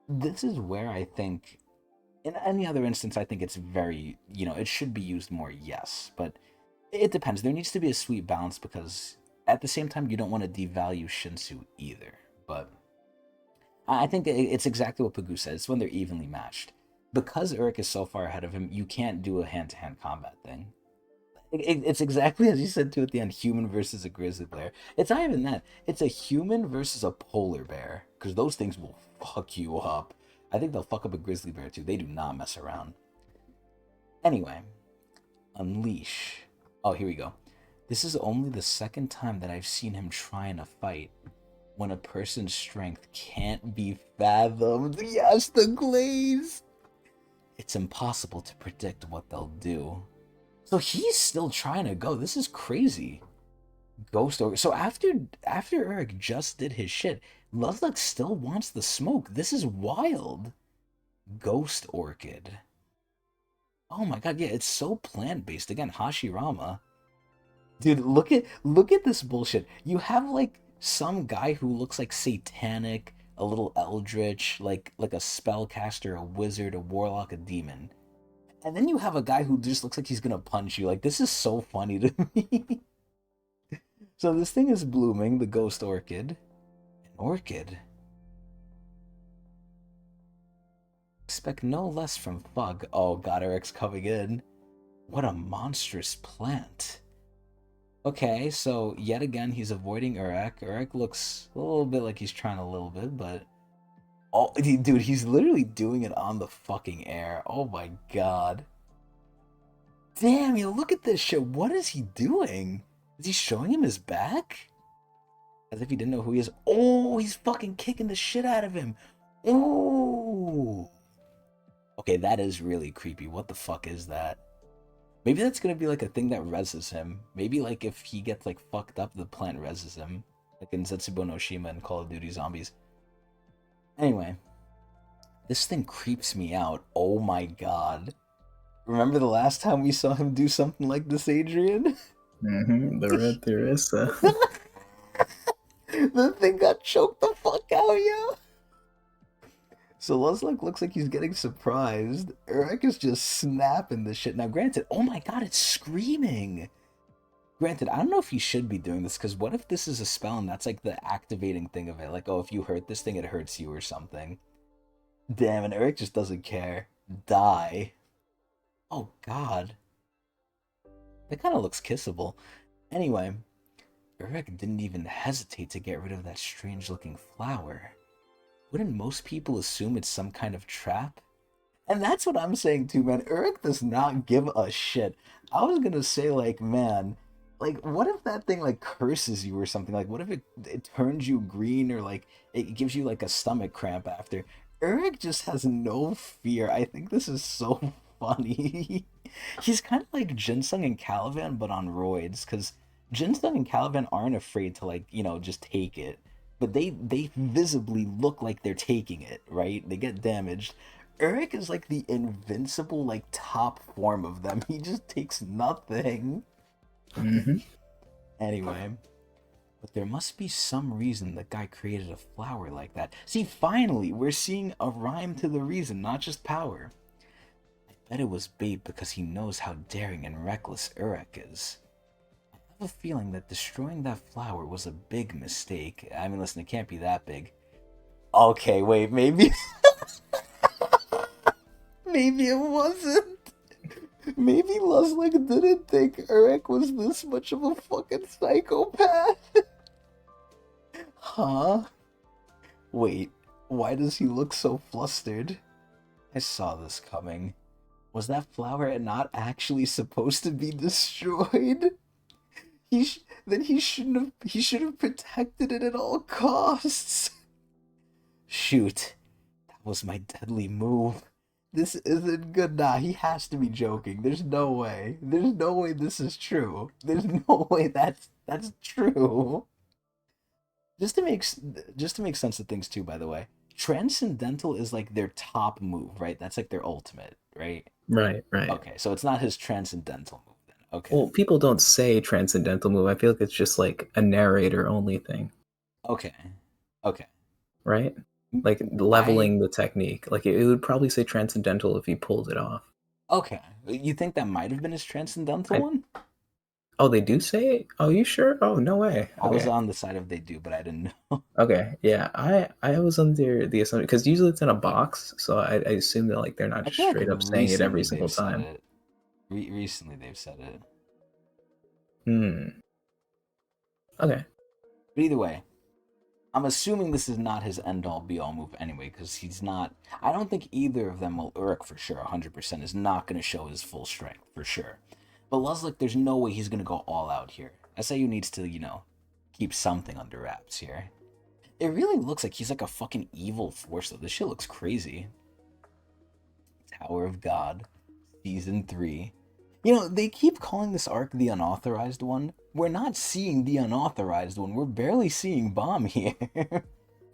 this is where I think, in any other instance, I think it's very, it should be used more, yes, but it depends. There needs to be a sweet balance, because at the same time, you don't want to devalue Shinsu either. But I think it's exactly what Pagu said. It's when they're evenly matched. Because Urek is so far ahead of him, you can't do a hand-to-hand combat thing. It's exactly as you said too at the end, human versus a grizzly bear. It's not even that. It's a human versus a polar bear, because those things will fuck you up. I think they'll fuck up a grizzly bear too. They do not mess around. Anyway, Unleash. Oh, here we go. This is only the second time that I've seen him try in a fight when a person's strength can't be fathomed. Yes, the glaze! It's impossible to predict what they'll do. So he's still trying to go. This is crazy. Ghost Ogre. So after Urek just did his shit, Luslec still wants the smoke. This is wild. Ghost Orchid. Oh my god, yeah, it's so plant-based. Again, Hashirama. Dude, look at this bullshit. You have like some guy who looks like satanic, a little eldritch, like a spellcaster, a wizard, a warlock, a demon. And then you have a guy who just looks like he's gonna punch you. Like, this is so funny to me. So this thing is blooming, the ghost orchid. An orchid? Expect no less from Fug. Oh god, Eric's coming in. What a monstrous plant. Okay, so yet again he's avoiding Urek. Urek looks a little bit like he's trying a little bit, but... Oh, dude, he's literally doing it on the fucking air. Oh my god. Damn, yo, look at this shit. What is he doing? Is he showing him his back? As if he didn't know who he is. Oh, he's fucking kicking the shit out of him. Oh. Okay, that is really creepy. What the fuck is that? Maybe that's gonna be like a thing that reses him. Maybe like if he gets like fucked up, the plant reses him. Like in Zetsubo no Shima and Call of Duty Zombies. Anyway. This thing creeps me out. Oh my god. Remember the last time we saw him do something like this, Adrian? The Red Theresa. The thing got choked the fuck out, yo. So Luslec looks like he's getting surprised. Urek is just snapping this shit. Now, granted, oh my god, it's screaming. Granted, I don't know if he should be doing this, because what if this is a spell and that's like the activating thing of it? Like, oh, if you hurt this thing, it hurts you or something. Damn, and Urek just doesn't care. Die. Oh god. That kind of looks kissable. Anyway, Urek didn't even hesitate to get rid of that strange-looking flower. Wouldn't most people assume it's some kind of trap? And that's what I'm saying too, man. Urek does not give a shit. I was gonna say, like, man, like, what if that thing, like, curses you or something? Like, what if it turns you green or, like, it gives you, like, a stomach cramp after? Urek just has no fear. I think this is so funny. He's kind of like Ginseng and Caliban, but on roids, because Ginseng and Caliban aren't afraid to, like, just take it. But they visibly look like they're taking it, right? They get damaged. Urek is like the invincible, like, top form of them. He just takes nothing. Anyway, but there must be some reason the guy created a flower like that. See, finally, we're seeing a rhyme to the reason, not just power. I bet it was bait because he knows how daring and reckless Urek is. I have a feeling that destroying that flower was a big mistake. I mean, listen, it can't be that big. Okay, wait, maybe... maybe it wasn't. Maybe Luslec didn't think Urek was this much of a fucking psychopath. Huh? Wait, why does he look so flustered? I saw this coming. Was that flower not actually supposed to be destroyed? Then he should have protected it at all costs. Shoot, that was my deadly move. This isn't good. Nah, he has to be joking. There's no way. There's no way this is true. There's no way that's true. Just to make sense of things too, by the way. Transcendental is like their top move, right? That's like their ultimate, right? Right. Okay, so it's not his transcendental move then. Okay. Well, people don't say transcendental move. I feel like it's just like a narrator only thing. Okay. Right? Like leveling the technique. Like it would probably say transcendental if he pulled it off. Okay. You think that might have been his transcendental one? Oh, they do say it? Oh, you sure? Oh, no way. I was on the side of they do, but I didn't know. Okay, yeah. I was under the assumption, because usually it's in a box, so I assume that, like, they're not just straight up saying it every single time. Recently they've said it. Okay. But either way, I'm assuming this is not his end-all be-all move anyway, because he's not... I don't think either of them will... Urek, for sure, 100%, is not going to show his full strength, for sure. But Luslec, there's no way he's going to go all out here. SIU needs to, keep something under wraps here. It really looks like he's like a fucking evil force, though. This shit looks crazy. Tower of God, Season 3. They keep calling this arc the unauthorized one. We're not seeing the unauthorized one. We're barely seeing Bomb here.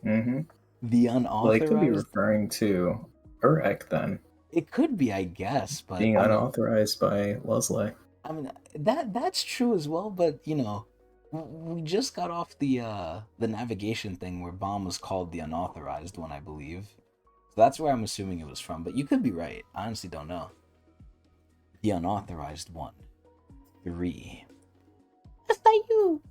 The unauthorized... Well, they could be referring to Urek then, It could be, I guess, but being I mean, unauthorized by Luslec. that's true as well. But we just got off the navigation thing where bomb was called the unauthorized one, I believe. So that's where I'm assuming it was from. But you could be right. I honestly don't know. The unauthorized one. 3. SIU.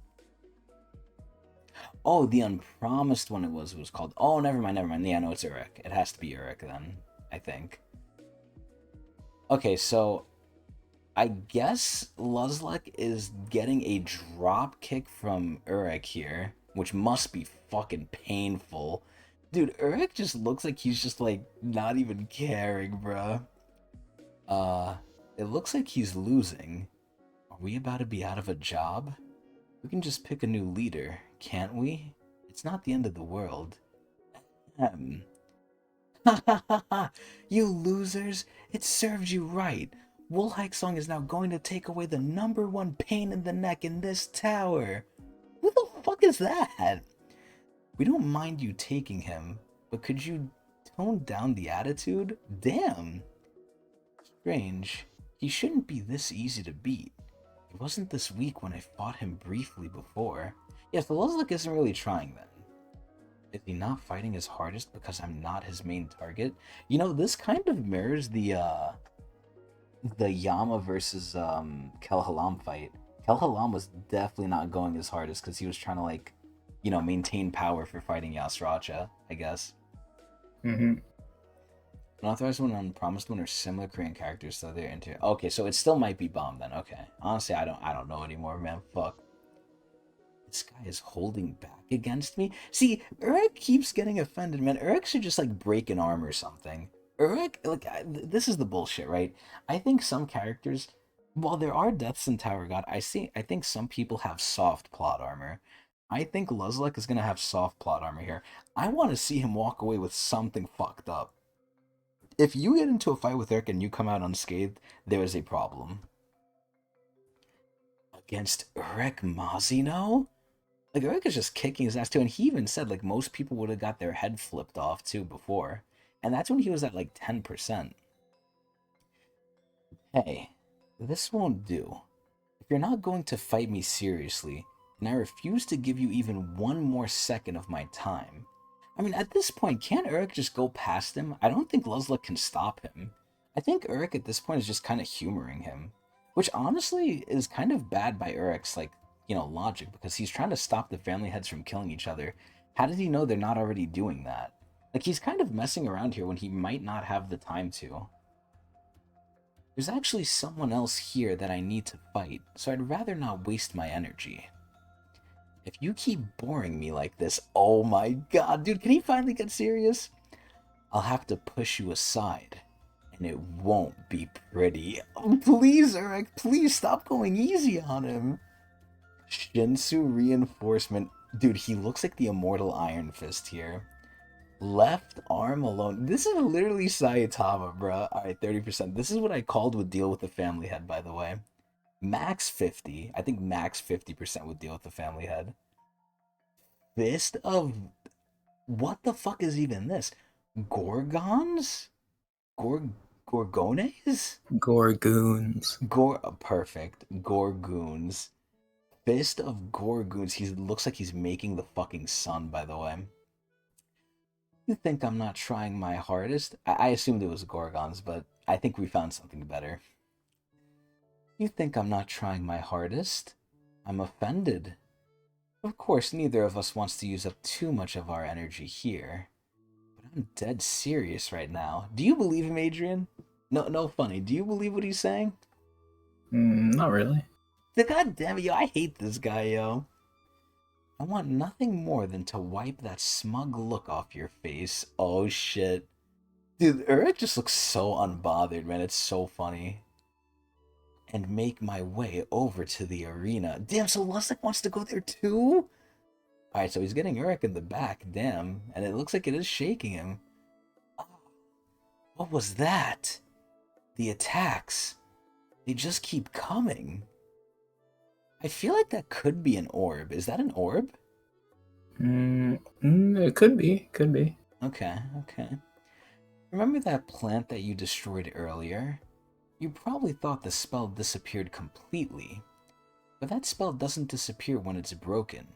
Oh, the unpromised one it was called. Oh, never mind, never mind. Yeah, no, it's Urek. It has to be Urek then, I think. Okay, so I guess Luslec is getting a drop kick from Urek here, which must be fucking painful. Dude, Urek just looks like he's just like not even caring, bruh. Uh, it looks like he's losing. Are we about to be out of a job? We can just pick a new leader, can't we? It's not the end of the world. Ahem. Ha ha ha ha! You losers! It served you right! Song is now going to take away the #1 pain in the neck in this tower! Who the fuck is that? We don't mind you taking him, but could you tone down the attitude? Damn! Strange. He shouldn't be this easy to beat. It wasn't this weak when I fought him briefly before. Yes, the Luslec isn't really trying then. Is he not fighting his hardest because I'm not his main target? This kind of mirrors the Yama versus Kel Halam fight. Kel Halam was definitely not going his hardest because he was trying to maintain power for fighting Yasracha, I guess. Mm-hmm. Unauthorized one and unpromised one are similar Korean characters, so they're into. Okay, so it still might be bomb then. Okay, honestly, I don't know anymore, man. Fuck. This guy is holding back against me. See, Urek keeps getting offended, man. Urek should just break an arm or something. Urek, this is the bullshit, right? I think some characters, while there are deaths in Tower God, I think some people have soft plot armor. I think Luslec is gonna have soft plot armor here. I want to see him walk away with something fucked up. If you get into a fight with Urek and you come out unscathed, there is a problem. Against Urek Mazino? Urek is just kicking his ass too, and he even said most people would have got their head flipped off too before. And that's when he was at 10%. Hey, this won't do. If you're not going to fight me seriously, then I refuse to give you even one more second of my time. At this point, can't Urek just go past him? I don't think Luslec can stop him. I think Urek at this point is just kind of humoring him. Which honestly is kind of bad by Urek's, logic, because he's trying to stop the family heads from killing each other. How did he know they're not already doing that? He's kind of messing around here when he might not have the time to. There's actually someone else here that I need to fight, so I'd rather not waste my energy. If you keep boring me like this, oh my god, dude, can he finally get serious? I'll have to push you aside, and it won't be pretty. Oh, please, Urek, please stop going easy on him. Shinsu reinforcement. Dude, he looks like the immortal Iron Fist here. Left arm alone. This is literally Saitama, bruh. Alright, 30%. This is what I called would deal with the family head, by the way. Max 50. I think max 50% would deal with the family head. Fist of... What the fuck is even this? Gorgons? Gorgones? Gorgoons. Perfect. Gorgoons. Fist of Gorgoons. He looks like he's making the fucking sun, by the way. You think I'm not trying my hardest? I assumed it was Gorgons, but I think we found something better. You think I'm not trying my hardest? I'm offended. Of course, neither of us wants to use up too much of our energy here. But I'm dead serious right now. Do you believe him, Adrian? No funny. Do you believe what he's saying? Not really. God damn it, yo, I hate this guy, yo. I want nothing more than to wipe that smug look off your face. Oh shit. Dude, Urek just looks so unbothered, man. It's so funny. And make my way over to the arena. Damn, so Luslec wants to go there too? Alright, so he's getting Urek in the back, damn. And it looks like it is shaking him. Oh, what was that? The attacks. They just keep coming. I feel like that could be an orb. Is that an orb? It could be. Could be. Okay. Remember that plant that you destroyed earlier? You probably thought the spell disappeared completely, but that spell doesn't disappear when it's broken.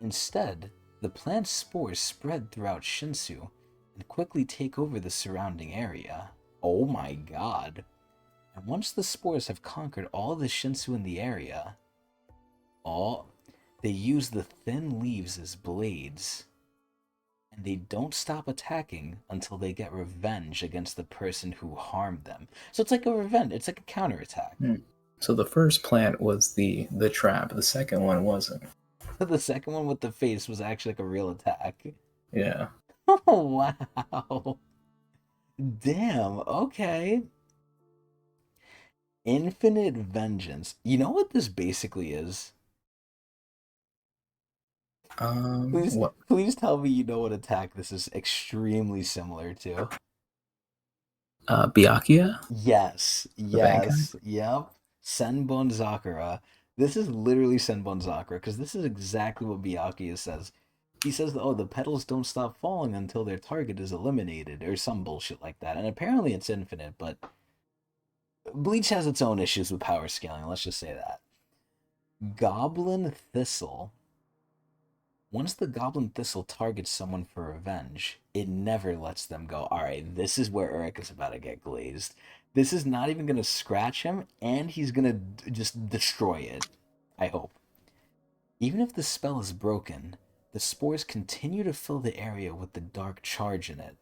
Instead, the plant's spores spread throughout Shinsu and quickly take over the surrounding area. Oh my god. And once the spores have conquered all the Shinsu in the area, all they use the thin leaves as blades, and they don't stop attacking until they get revenge against the person who harmed them. So it's like a revenge, it's like a counterattack. Hmm. So the first plant was the trap. The second one wasn't. The second one with the face was actually like a real attack. Yeah. Oh wow. Damn, okay. Infinite vengeance. You know what this basically is? Please, What? please tell me you know what attack this is extremely similar to. Byakuya, Yes, the bad guy. yes, yep. Senbon Zakura. This is literally Senbon Zakura because this is exactly what Byakuya says. He says, "Oh, the petals don't stop falling until their target is eliminated," or some bullshit like that. And apparently, it's infinite. But Bleach has its own issues with power scaling. Let's just say that. Goblin Thistle. Once the Goblin Thistle targets someone for revenge, it never lets them go. Alright, this is where Urek is about to get glazed. This is not even going to scratch him, and he's going to just destroy it. I hope. Even if the spell is broken, the spores continue to fill the area with the dark charge in it.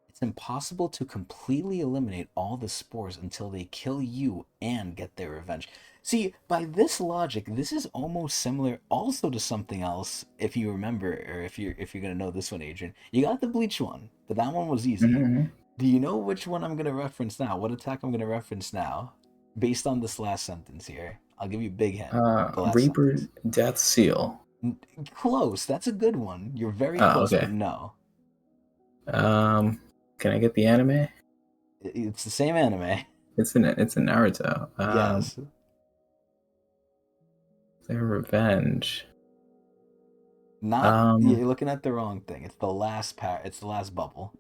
It's impossible to completely eliminate all the spores until they kill you and get their revenge. See, by this logic, this is almost similar also to something else, if you remember, or if you're gonna know this one, Adrian. You got the bleach one, but that one was easy. Mm-hmm. Do you know which one I'm gonna reference now? What attack I'm gonna reference now? Based on this last sentence here. I'll give you a big hint. The last Reaper sentence. Death Seal. Close. That's a good one. You're very Oh, close, but okay. no. Can I get the anime? It's the same anime. It's in Naruto. Yes. Their revenge. Not Um, you're looking at the wrong thing. It's the last it's the last bubble.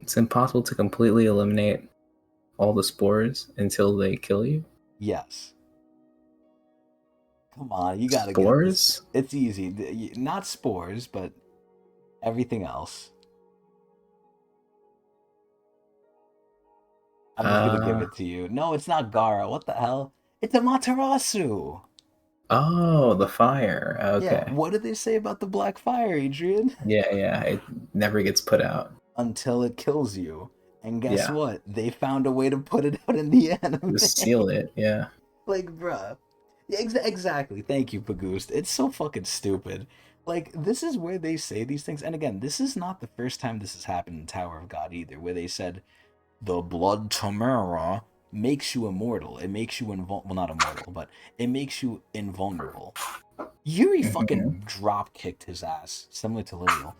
it's impossible to completely eliminate all the spores until they kill you. Yes. Come on, you gotta get this. Spores? It's easy. Not spores, but everything else. I'm just gonna give Uh, it to you. No, it's not Gara. What the hell? It's a Materasu. oh, the fire. Yeah. Okay. What did they say about the black fire, Adrian? Yeah, yeah. It never gets put out. Until it kills you. And guess Yeah. what? They found a way to put it out in the anime. Just seal it. Yeah. Like, bruh. Yeah, exactly. Thank you, Pagoost. It's so fucking stupid. Like, this is where they say these things. And again, this is not the first time this has happened in Tower of God either, where they said, the blood Tamara makes you immortal. It makes you invulnerable. Well, not immortal, but it makes you invulnerable. Yuri Hmm. fucking drop kicked his ass, similar to Lilial,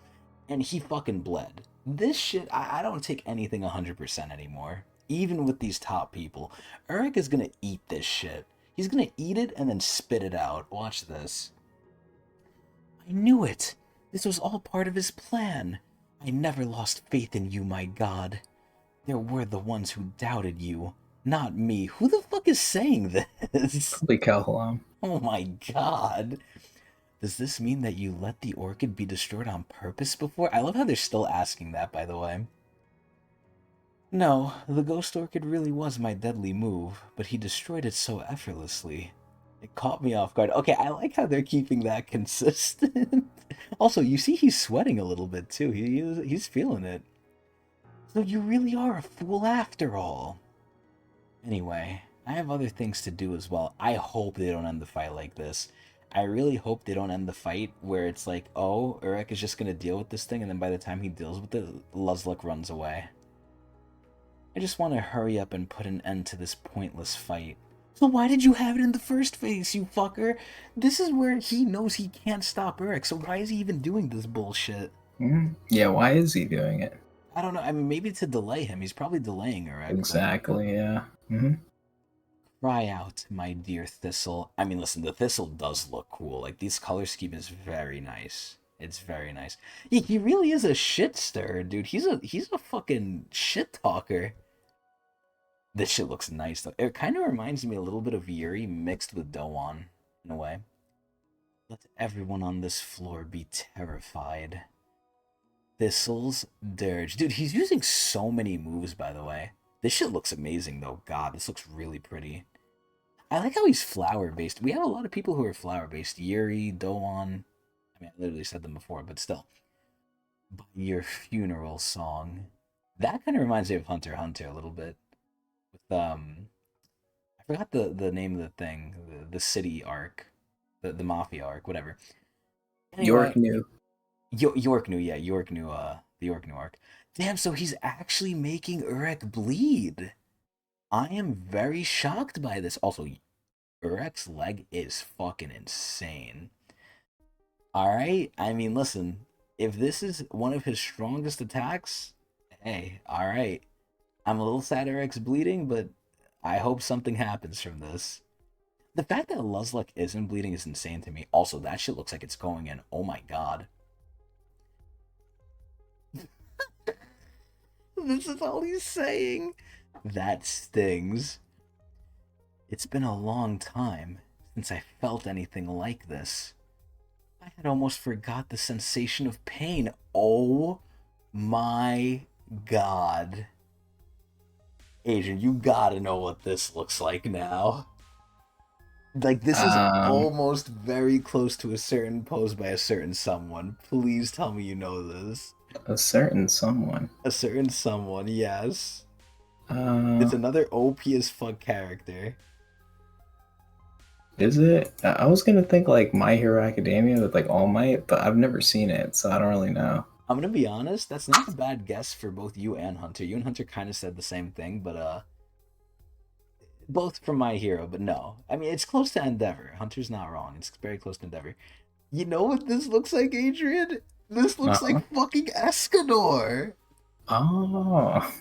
and he fucking bled. This shit, I don't take anything 100% anymore. Even with these top people. Urek is gonna eat this shit. He's gonna eat it and then spit it out. Watch this. I knew it. This was all part of his plan. I never lost faith in you, my god. There were the ones who doubted you, not me. Who the fuck is saying this? Probably Calhoun. Oh my god. Does this mean that you let the orchid be destroyed on purpose before? I love how they're still asking that, by the way. No, the ghost orchid really was my deadly move, but he destroyed it so effortlessly. It caught me off guard. Okay, I like how they're keeping that consistent. Also, you see he's sweating a little bit too. He's feeling it. So you really are a fool after all. Anyway, I have other things to do as well. I hope they don't end the fight like this. I really hope they don't end the fight where it's like, oh, Urek is just gonna deal with this thing, and then by the time he deals with it, Luslec runs away. I just want to hurry up and put an end to this pointless fight. So why did you have it in the first place, you fucker? This is where he knows he can't stop Urek, so why is he even doing this bullshit? Hmm. Yeah, why is he doing it? I don't know. I mean, maybe to delay him. He's probably delaying Urek, but... Exactly, yeah. Hmm. Cry out, my dear Thistle. I mean, listen, the Thistle does look cool. Like, this color scheme is very nice. It's very nice. He really is a shit stirrer, dude. He's a fucking shit talker. This shit looks nice though. It kind of reminds me a little bit of Yuri mixed with Doan in a way. Let everyone on this floor be terrified. Thistle's Dirge. Dude, he's using so many moves, by the way. This shit looks amazing, though. God, this looks really pretty. I like how he's flower-based. We have a lot of people who are flower-based. Yuri, Doan. I mean, I literally said them before, but still. By your funeral song. That kind of reminds me of Hunter x Hunter a little bit. With, I forgot the name of the thing. The city arc. The mafia arc, whatever. York Anyway, knew. York knew, yeah, York knew, the York knew arc. Damn, so he's actually making Urek bleed. I am very shocked by this. Also, Urek's leg is fucking insane. Alright? I mean, listen, if this is one of his strongest attacks, hey, alright. I'm a little sad Urek's bleeding, but I hope something happens from this. The fact that Luslec isn't bleeding is insane to me. Also, that shit looks like it's going in. Oh my god. This is all he's saying. That stings. It's been a long time since I felt anything like this. I had almost forgot the sensation of pain. Oh my god. Adrian, you gotta know what this looks like now. Like, this is Um, almost very close to a certain pose by a certain someone. Please tell me you know this. a certain someone. A certain someone, yes. Uh, It's another OP as fuck character. is it? I was gonna think like My Hero Academia with like All Might, but I've never seen it, so I don't really know. I'm gonna be honest, that's not a bad guess for both you and Hunter. You and Hunter kind of said the same thing, but both from My Hero, but no. I mean, it's close to Endeavor. Hunter's not wrong. It's very close to Endeavor. You know what this looks like, Adrian? This looks Uh-huh. like fucking Escanor. Oh,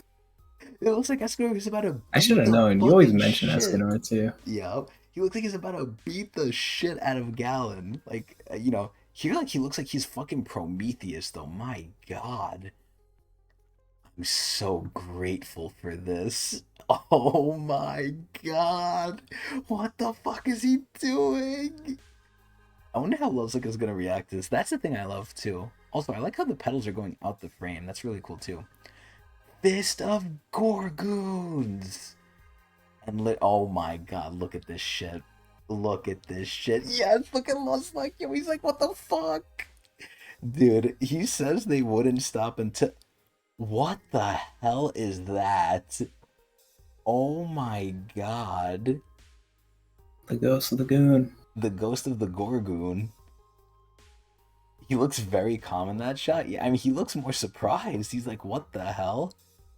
It looks like Escanor is about to I should beat have the known. You always fucking mention shit. Escanor too. Yup. He looks like he's about to beat the shit out of Gallon. Like, here, like, he looks like he's fucking Prometheus, though. My god. I'm so grateful for this. Oh my god. What the fuck is he doing? I wonder how Luslec is gonna react to this. That's the thing I love, too. Also, I like how the petals are going out the frame. That's really cool, too. Fist of Gorgoons! And oh my god, look at this shit. Look at this shit. Yes, look at Luslec. Yo, he's like, what the fuck? Dude, he says they wouldn't stop until. What the hell is that? Oh my god. The Ghost of the Goon. The ghost of the Gorgoon. He looks very calm in that shot. Yeah, I mean, he looks more surprised. He's like, what the hell?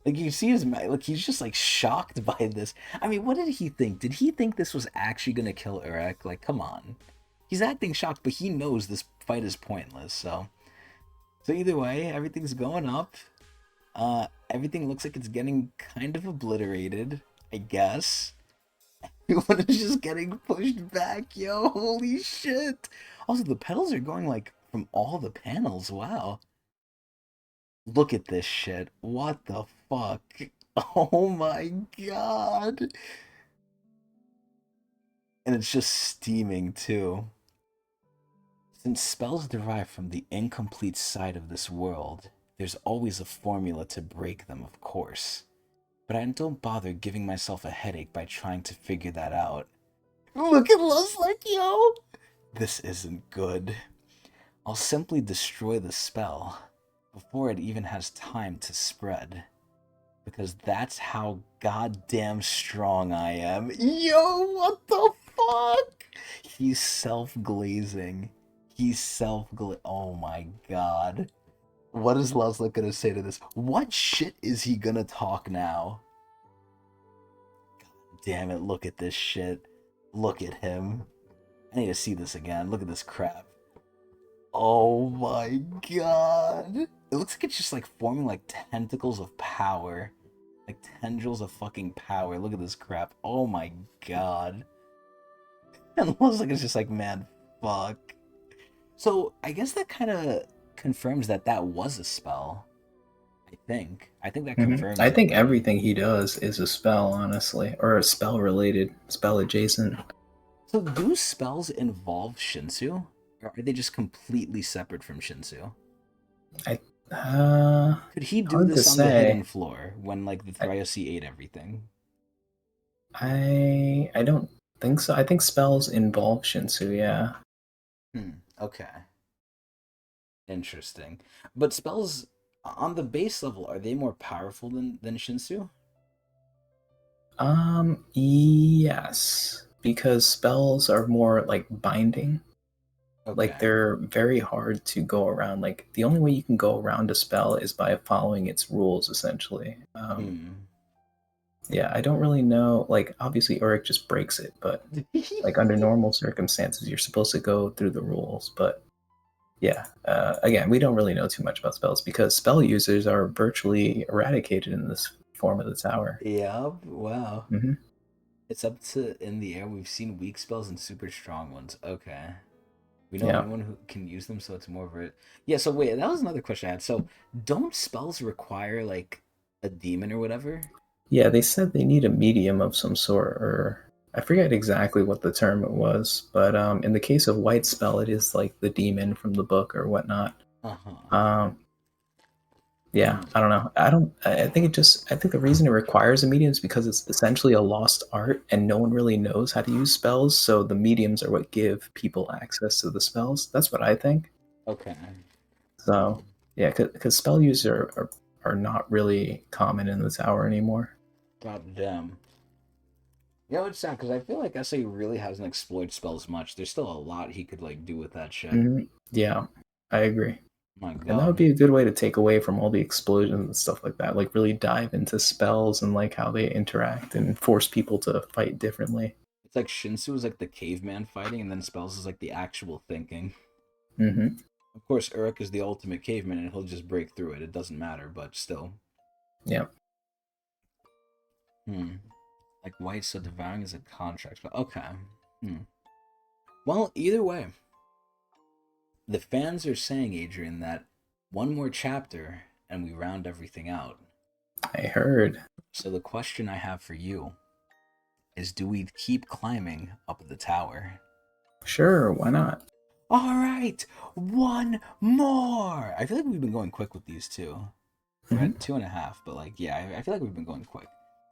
Like, you see his, like, he's just, like, shocked by this. I mean, what did he think? Did he think this was actually gonna kill Urek? Like, come on. He's acting shocked, but he knows this fight is pointless, so. So either way, everything's going up. Everything looks like it's getting kind of obliterated, I guess. Everyone is just getting pushed back, yo. Holy shit. Also, the pedals are going, like, from all the panels. Wow. Look at this shit. What the fuck? Oh my god. And it's just steaming, too. Since spells derive from the incomplete side of this world, there's always a formula to break them, of course. But I don't bother giving myself a headache by trying to figure that out. Look at Luslec, yo! This isn't good. I'll simply destroy the spell before it even has time to spread. Because that's how goddamn strong I am. Yo, what the fuck? He's self-glazing. He's self-gla- Oh my god. What is Luslec gonna say to this? What shit is he gonna talk now? Damn it, look at this shit. Look at him. I need to see this again. Look at this crap. Oh my god. It looks like it's just like forming like tentacles of power. Like tendrils of fucking power. Look at this crap. Oh my god. And it looks like it's just like, man, fuck. So I guess that kind of confirms that that was a spell. I think that I confirms it. think everything he does is a spell, honestly, or a spell related, spell adjacent. So do spells involve Shinsu? Or are they just completely separate from Shinsu? I Could he do hard to this on the say. hidden floor when like the I, Thryosi ate everything? I don't think so. I think spells involve Shinsu. Yeah. Okay. Interesting. But spells on the base level, are they more powerful than Shinsu? Yes, because spells are more like binding. Like Okay. they're very hard to go around. Like the only way you can go around a spell is by following its rules, essentially. Hmm. Yeah, I don't really know. Like obviously, Urek just breaks it, but like under normal circumstances, you're supposed to go through the rules. But yeah, again, we don't really know too much about spells because spell users are virtually eradicated in this form of the tower. Yep. Wow. Hmm. It's up to in the air. We've seen weak spells and super strong ones. Okay. We know Yeah, anyone who can use them, so it's more of a yeah. So wait, that was another question I had. So don't spells require like a demon or whatever? yeah. They said they need a medium of some sort, or I forget exactly what the term it was, but in the case of white spell, it is like the demon from the book or whatnot. Uh huh. Um, yeah, Hmm. I don't know. I don't. I think it just. I think the reason it requires a medium is because it's essentially a lost art, and no one really knows how to use spells. So the mediums are what give people access to the spells. That's what I think. Okay. So yeah, because spell users are not really common in the tower anymore. God damn. Yeah, it's sad because I feel like SA really hasn't explored spells much. There's still a lot he could like do with that shit. Yeah, I agree. My And that would God. be a good way to take away from all the explosions and stuff like that. Like really dive into spells and like how they interact and force people to fight differently. It's like Shinsu is like the caveman fighting, and then spells is like the actual thinking. Hmm. Of course, Urek is the ultimate caveman, and he'll just break through it. It doesn't matter, but still. Yeah. Hmm. Like white, so devouring is a contract. But okay. Hmm. Well, either way, the fans are saying, Adrian, that one more chapter and we round everything out. I heard. So the question I have for you is, do we keep climbing up the tower? Sure, why not? All right, one more. I feel like we've been going quick with these two. We're Hmm. at 2.5, but like, yeah, I feel like we've been going quick.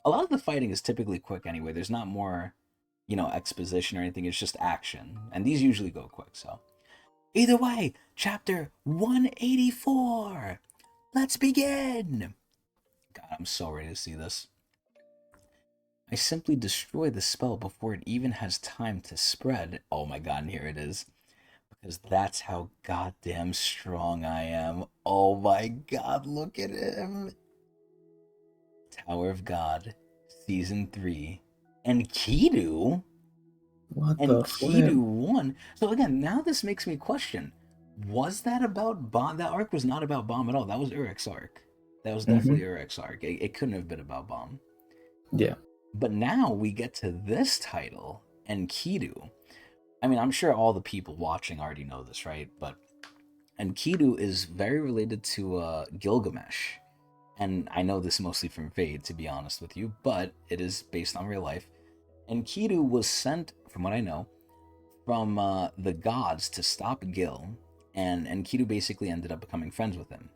A lot of the fighting is typically quick anyway. There's not more, exposition or anything. It's just action, and these usually go quick. So either way, chapter 184. Let's begin. God, I'm so ready to see this. I simply destroy the spell before it even has time to spread. Oh my god, and here it is. Because that's how goddamn strong I am. Oh my god, look at him. Tower of God, Season 3. And Kidu? What And the flip? Kidu won. So again, now this makes me question. Was that about Bomb? That arc was not about Bomb at all. That was Urek's arc. That was definitely Hmm. Urek's arc. It couldn't have been about Bomb. Yeah. But now we get to this title and Kidu. I mean, I'm sure all the people watching already know this, right? But Enkidu is very related to Gilgamesh. And I know this mostly from Fade, to be honest with you, but it is based on real life. Enkidu was sent, from what I know, from the gods to stop Gil, and Enkidu basically ended up becoming friends with him.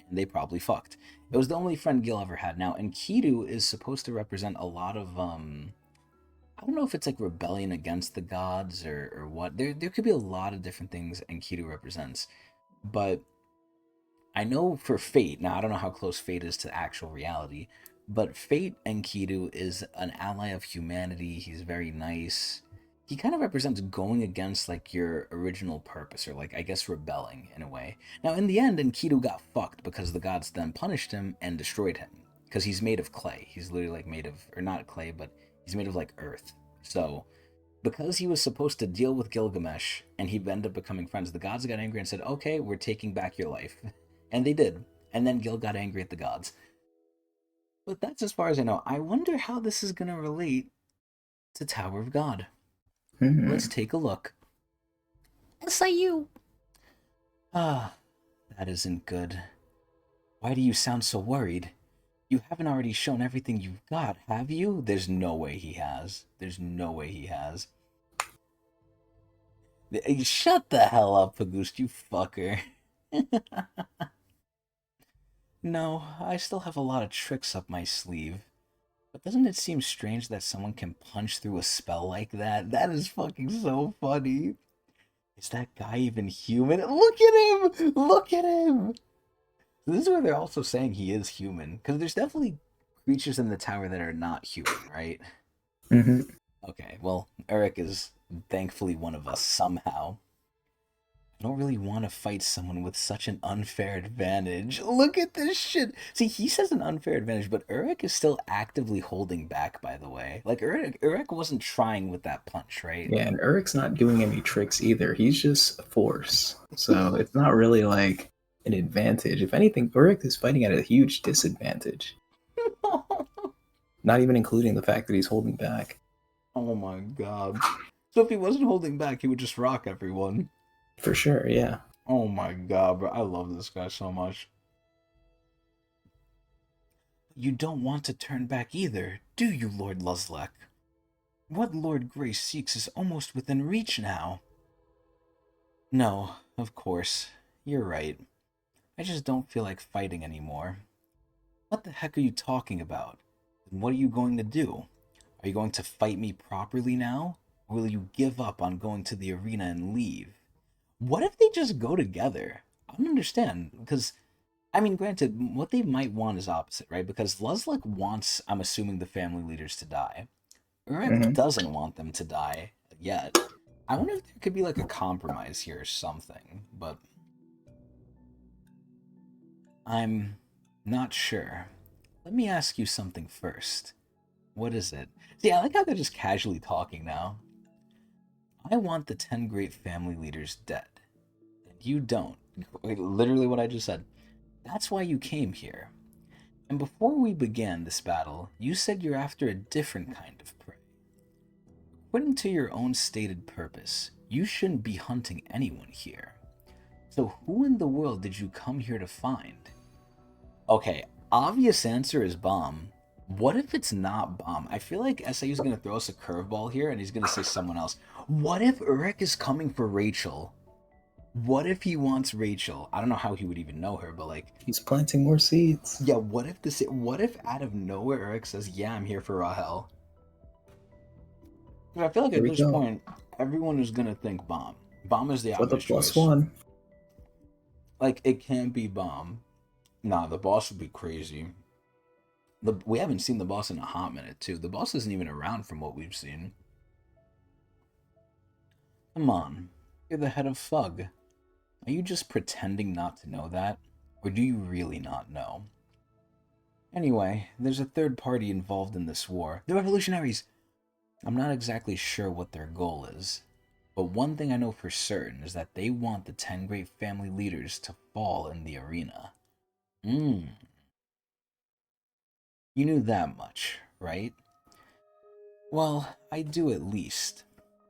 And they probably fucked. It was the only friend Gil ever had. Now, Enkidu is supposed to represent a lot of I don't know if it's like rebellion against the gods or what. There could be a lot of different things Enkidu represents. But I know for Fate, now I don't know how close Fate is to actual reality, but Fate Enkidu is an ally of humanity. He's very nice. He kind of represents going against like your original purpose, or like I guess rebelling in a way. Now in the end, Enkidu got fucked because the gods then punished him and destroyed him. Because he's made of clay. He's literally like made of, or not clay, but he's made of like earth. So because he was supposed to deal with Gilgamesh and he ended up becoming friends, the gods got angry and said, "Okay, we're taking back your life," and they did. And then Gil got angry at the gods. But that's as far as I know. I wonder how this is gonna relate to Tower of God. Let's Hmm. take a look. SIU! Ah, that isn't good. Why do you sound so worried? You haven't already shown everything you've got, have you? There's no way he has. There's no way he has. Shut the hell up, Pagoost, you fucker. No, I still have a lot of tricks up my sleeve. But doesn't it seem strange that someone can punch through a spell like that? That is fucking so funny. Is that guy even human? Look at him! Look at him! This is where they're also saying he is human. Because there's definitely creatures in the tower that are not human, right? Mm-hmm. Okay, well, Urek is thankfully one of us somehow. I don't really want to fight someone with such an unfair advantage. Look at this shit. See, he says an unfair advantage, but Urek is still actively holding back, by the way. Like, Urek wasn't trying with that punch, right? Yeah, and Urek's not doing any tricks either. He's just a force. So it's not really like an advantage. If anything, Urek is fighting at a huge disadvantage. Not even including the fact that he's holding back. Oh my god. So if he wasn't holding back, he would just rock everyone. For sure, yeah. Oh my god, bro. I love this guy so much. You don't want to turn back either, do you, Lord Luslec? What Lord Grace seeks is almost within reach now. No, of course. You're right. I just don't feel like fighting anymore. What the heck are you talking about? What are you going to do? Are you going to fight me properly now? Or will you give up on going to the arena and leave? What if they just go together? I don't understand, because, I mean, granted, what they might want is opposite, right? Because Luslec wants, I'm assuming, the family leaders to die. Urek Mm-hmm. doesn't want them to die yet. I wonder if there could be like a compromise here or something, but I'm not sure. Let me ask you something first. What is it? See, I like how they're just casually talking now. I want the 10 great family leaders dead. And you don't. Literally what I just said. That's why you came here. And before we began this battle, you said you're after a different kind of prey. According to your own stated purpose, you shouldn't be hunting anyone here. So who in the world did you come here to find? Okay, obvious answer is Bomb. What if it's not Bomb? I feel like SIU's gonna throw us a curveball here and he's gonna say someone else. What if Urek is coming for Rachel? What if he wants Rachel? I don't know how he would even know her, but like, He's planting more seeds. yeah, what if out of nowhere Urek says, yeah, I'm here for Rahel? I feel like Here at we this go. point, everyone is gonna think Bomb. Bomb is the For the obvious plus choice. one. Like, it can't be Bomb. Nah, the boss would be crazy. We haven't seen the boss in a hot minute, too. The boss isn't even around from what we've seen. Come on. You're the head of Fug. Are you just pretending not to know that? Or do you really not know? Anyway, there's a third party involved in this war. The revolutionaries! I'm not exactly sure what their goal is. But one thing I know for certain is that they want the 10 great family leaders to fall in the arena. You knew that much, right? Well, I do at least.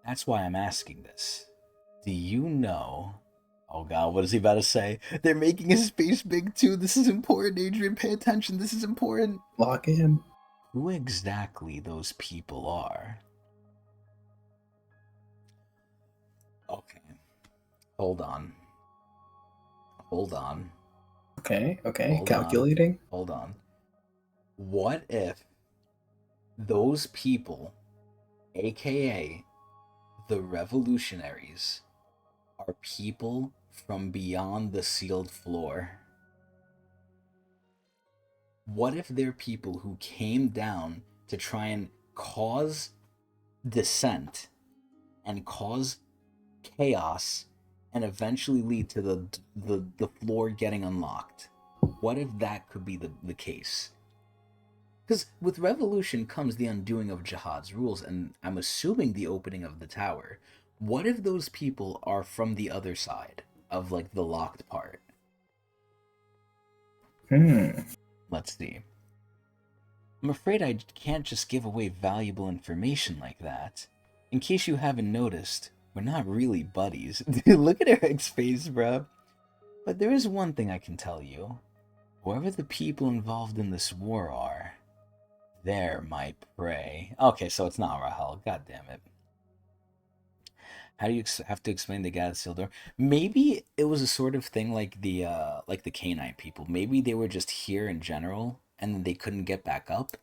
That's why I'm asking this. Do you know... Oh god, what is he about to say? They're making his face big too. This is important, Adrian. Pay attention. This is important. Lock in. Who exactly those people are? Okay. Hold on. Hold on. Okay, Hold calculating. on. Hold on. What if those people, aka the revolutionaries, are people from beyond the sealed floor? What if they're people who came down to try and cause dissent and cause chaos and eventually lead to the floor getting unlocked? What if that could be the case? Because with revolution comes the undoing of Jihad's rules, and I'm assuming the opening of the tower. What if those people are from the other side of, like, the locked part? Let's see. I'm afraid I can't just give away valuable information like that. In case you haven't noticed, We're not really buddies. Dude, look at Eric's face, bro. But there is one thing I can tell you. Whoever the people involved in this war are, they're my prey. Okay, so it's not Rahel. God damn it. How do you have to explain the guy at Sildor? Maybe it was a sort of thing like the Canine people. Maybe they were just here in general, and then they couldn't get back up.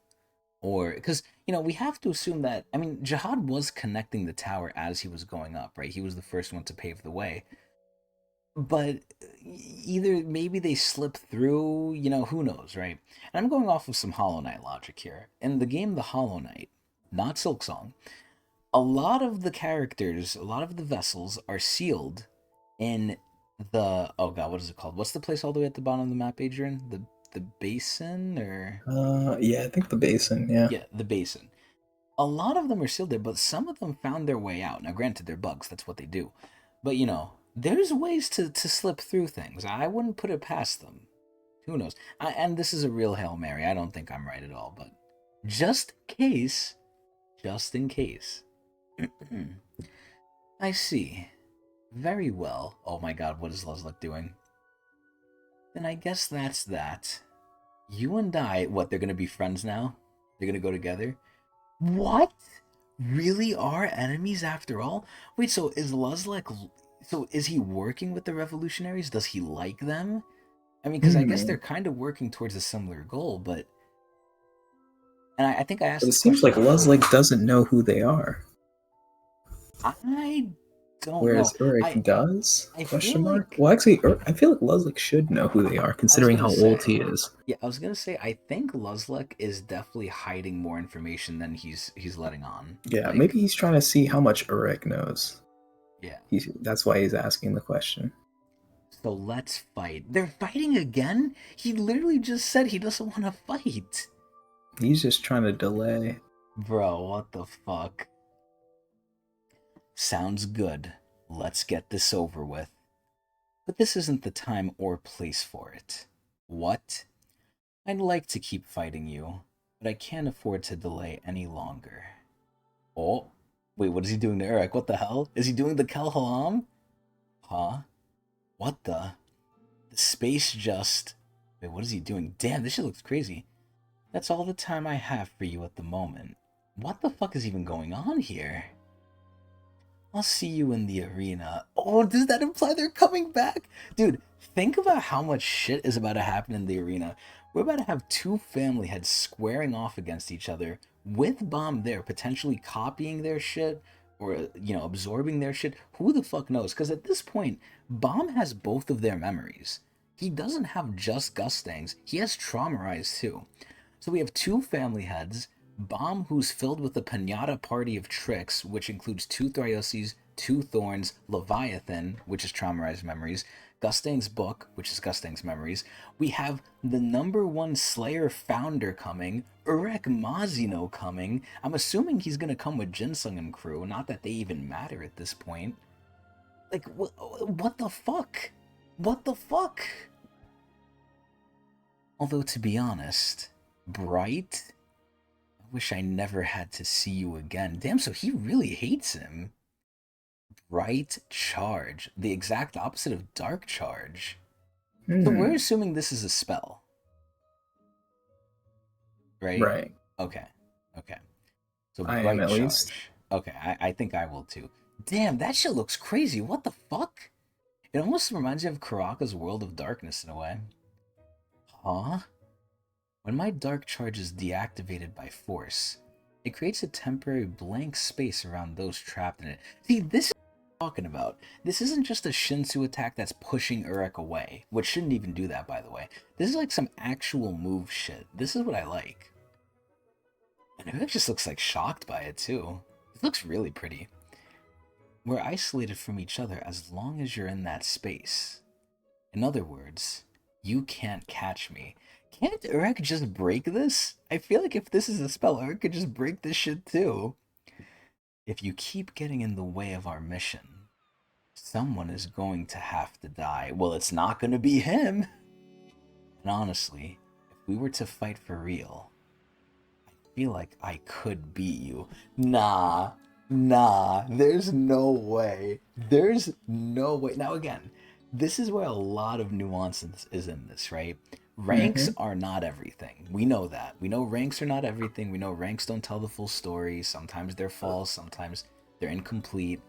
Or because we have to assume that Jihad was connecting the tower as he was going up, right? He was the first one to pave the way. But either maybe they slipped through, who knows, right? And I'm going off of some Hollow Knight logic here. In the game The Hollow Knight, not Silksong, a lot of the characters, a lot of the vessels are sealed in the, oh god, what is it called? What's the place all the way at the bottom of the map, Adrian? The basin, or Yeah, I think the basin. Yeah. yeah, the basin. A lot of them are sealed there, but some of them found their way out. Now, granted, they're bugs. That's what they do. But there's ways to slip through things. I wouldn't put it past them. Who knows? And this is a real Hail Mary. I don't think I'm right at all, but just in case, just in case. I see. Very well. Oh my god, what is Luslec doing? Then I guess that's that. You and I, what, they're gonna be friends now? They're gonna go together? What? Really are enemies after all? Wait, so is Luslec... So is he working with the revolutionaries? Does he like them? Because I guess they're kind of working towards a similar goal, but... And I think I asked But it this seems question like before. Luslec doesn't know who they are. I don't know. Whereas Urek I does? I feel Question mark. like... Well, actually, I feel like Luslec should know who they are, I was considering gonna how old say... he is. Yeah, I was gonna say, I think Luslec is definitely hiding more information than he's letting on. Yeah, Like, maybe he's trying to see how much Urek knows. yeah. That's why he's asking the question. So let's fight. They're fighting again? He literally just said he doesn't want to fight. He's just trying to delay. Bro, what the fuck? Sounds good. Let's get this over with. But this isn't the time or place for it. What? I'd like to keep fighting you, but I can't afford to delay any longer. Oh, wait, what is he doing to Urek? What the hell? Is he doing the Kel Halam? Huh? What the? The space just... Wait, what is he doing? Damn, this shit looks crazy. That's all the time I have for you at the moment. What the fuck is even going on here? I'll see you in the arena. Oh, does that imply they're coming back? Dude, think about how much shit is about to happen in the arena. We're about to have two family heads squaring off against each other with Bomb there, potentially copying their shit or, absorbing their shit. Who the fuck knows? Because at this point, Bomb has both of their memories. He doesn't have just Gustangs, he has Traumarized too. So we have two family heads, Bomb, who's filled with a pinata party of tricks, which includes two Thryoses, two Thorns, Leviathan, which is Traumarized Memories, Gustang's Book, which is Gustang's Memories. We have the #1 Slayer founder coming, Urek Mazino coming. I'm assuming he's gonna come with Jinsung and crew, not that they even matter at this point. Like, what the fuck? What the fuck? Although, to be honest, Bright? I wish I never had to see you again. Damn, so he really hates him. Bright Charge. The exact opposite of Dark Charge. So we're assuming this is a spell. Right? Right. Okay. So I Bright am at Charge. least. Okay, I think I will too. Damn, that shit looks crazy. What the fuck? It almost reminds me of Karaka's World of Darkness in a way. Huh? When my Dark Charge is deactivated by force, it creates a temporary blank space around those trapped in it. See, this is what I'm talking about. This isn't just a Shinsu attack that's pushing Urek away, which shouldn't even do that, by the way. This is like some actual move shit. This is what I like. And Urek just looks like shocked by it, too. It looks really pretty. We're isolated from each other as long as you're in that space. In other words, you can't catch me. Can't Urek just break this? I feel like if this is a spell, Urek could just break this shit too. If you keep getting in the way of our mission, someone is going to have to die. Well, it's not going to be him. And honestly, if we were to fight for real, I feel like I could beat you. Nah. Nah, there's no way. There's no way. Now, again, this is where a lot of nuance is in this, right? Ranks Hmm. are not everything. We know that. We know ranks are not everything. We know ranks don't tell the full story. Sometimes they're false, sometimes they're incomplete.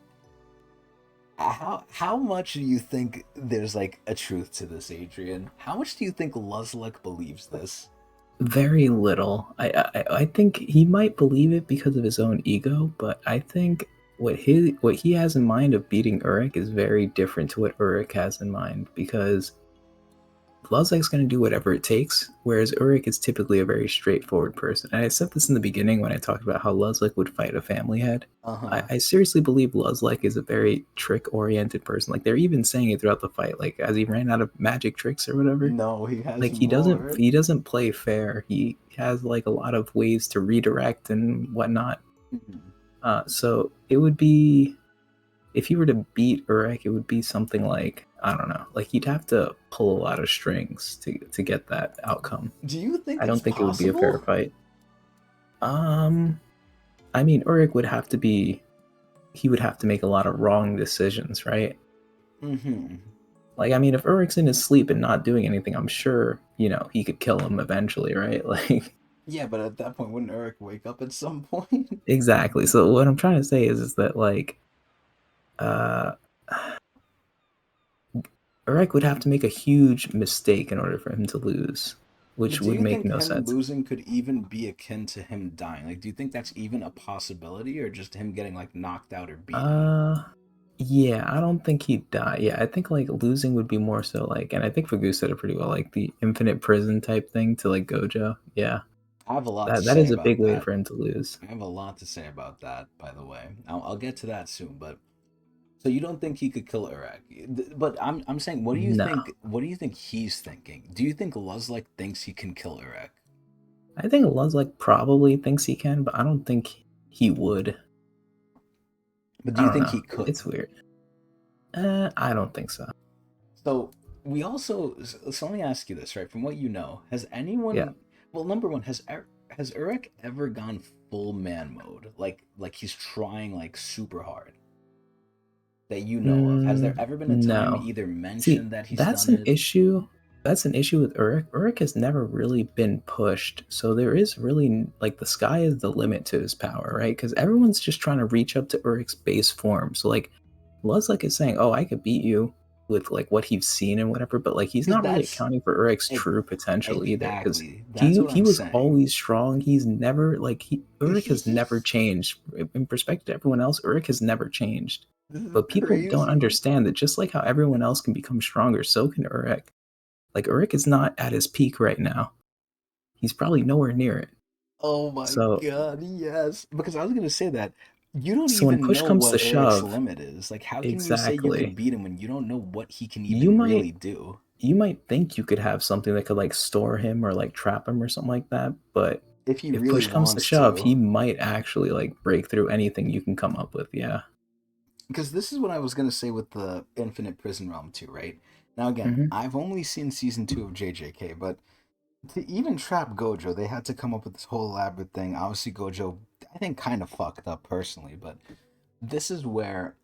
How much do you think there's like a truth to this, Adrian? How much do you think Luslec believes this? Very little. I think he might believe it because of his own ego, but I think what he has in mind of beating Urek is very different to what Urek has in mind because Lozak's going to do whatever it takes, whereas Urek is typically a very straightforward person. And I said this in the beginning when I talked about how Luzlek would fight a family head. Uh-huh. I seriously believe Luzlek is a very trick-oriented person. Like they're even saying it throughout the fight, like as he ran out of magic tricks or whatever. No, he has Like more. he doesn't play fair. He has like a lot of ways to redirect and whatnot. Mhm. So it would be if you were to beat Urek, it would be something like I don't know, like you'd have to pull a lot of strings to get that outcome. Do you think I it's don't think it would be a fair possible? fight. Um, I mean, Urek would have to be he would have to make a lot of wrong decisions, right? Mm-hmm. Like, I mean, if Urek's in his sleep and not doing anything, I'm sure he could kill him eventually, right? Like, Yeah, but at that point, wouldn't Urek wake up at some point? exactly. So what I'm trying to say is that like, uh, Urek would have to make a huge mistake in order for him to lose, which But do would you make think no him sense. losing could even be akin to him dying? Like, do you think that's even a possibility, or just him getting like knocked out or beaten? Uh, yeah, I don't think he'd die. Yeah, I think like losing would be more so like, and I think Fagu said it pretty well, like the infinite prison type thing to like Gojo. Yeah, I have a lot to that say is a big about way that. for him to lose. I have a lot to say about that, by the way. I'll get to that soon. But so you don't think he could kill Urek? But I'm saying, what do you No, think? What do you think he's thinking? Do you think Luzlek thinks he can kill Urek? I think Luslec probably thinks he can, but I don't think he would. But do I you don't think know. he could? It's weird. I don't think so. So we also so let me ask you this, right? From what you know, has Yeah. anyone? Well, number one, has Urek ever gone full man mode? Like he's trying like super hard that you know of? Has there ever been a time No. either See, mentioned that he's that's done an it? issue. That's an issue with Urek. Urek has never really been pushed, so there is really like the sky is the limit to his power, right? Because everyone's just trying to reach up to Urek's base form. So like, Luslec is saying, "Oh, I could beat you with like what he's seen and whatever," but like he's Because not really that's accounting for Urek's ex- true potential either. Because exactly that's what he I'm was saying. always strong. He's never like he Urek has never changed. In perspective to everyone else, Urek has never changed. This is But people don't crazy. understand that just like how everyone else can become stronger, so can Urek. Like Urek is not at his peak right now. He's probably nowhere near it. Oh my So god, yes. Because I was gonna say that you don't so when even push know comes to what Urek's shove, limit is. Like, how can you say you could exactly. beat him when you don't know what he can You even really might do? you might think you could have something that could like store him or like trap him or something like that, but If he if really push comes to wants shove, he to. might actually like break through anything you can come up with. Yeah. Because this is what I was gonna say with the Infinite Prison Realm too, right? Now again, Hmm. I've only seen season 2 of JJK, but to even trap Gojo, they had to come up with this whole elaborate thing. Obviously, Gojo, I think, kind of fucked up personally, but this is where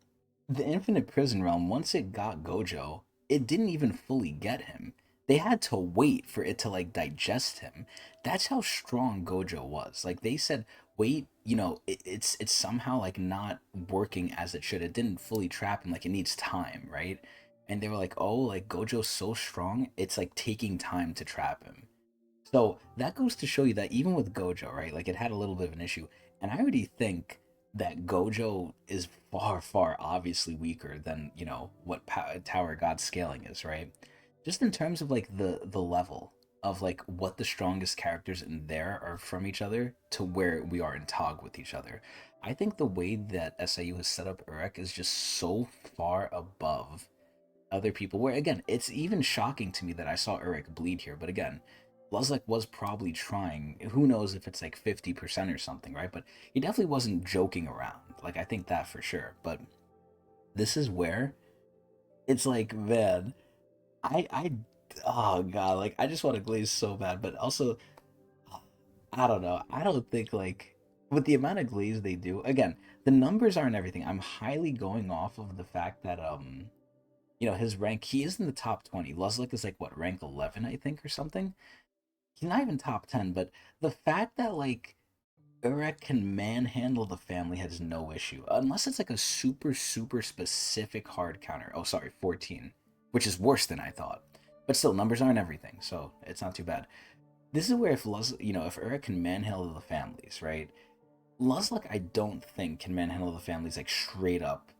the Infinite Prison Realm, once it got Gojo, it didn't even fully get him. They had to wait for it to like digest him. That's how strong Gojo was. Like they said, wait, it's somehow like not working as it should. It didn't fully trap him. Like it needs time, right? And they were like, oh, like Gojo's so strong, it's like taking time to trap him. So that goes to show you that even with Gojo, right? Like it had a little bit of an issue. And I already think that Gojo is far, far obviously weaker than, what Tower God scaling is, right? Just in terms of like the level of like what the strongest characters in there are from each other to where we are in Tog with each other. I think the way that SIU has set up Urek is just so far above other people. Where again, it's even shocking to me that I saw Urek bleed here. But again, Luslec was probably trying. Who knows if it's like 50% or something, right? But he definitely wasn't joking around. Like I think that for sure. But this is where it's like, man, I oh god, like I just want to glaze so bad. But also, I don't know. I don't think like. with the amount of glaze they do, again, the numbers aren't everything. I'm highly going off of the fact that his rank, he is in the top 20. Luslec is like what, rank 11, I think, or something. He's not even top 10, but the fact that like Urek can manhandle the family has no issue. Unless it's like a super, super specific hard counter. Oh, sorry, 14. Which is worse than I thought. But still, numbers aren't everything, so it's not too bad. This is where if if Urek can manhandle the families, right? Luslec, I don't think can manhandle the families like straight up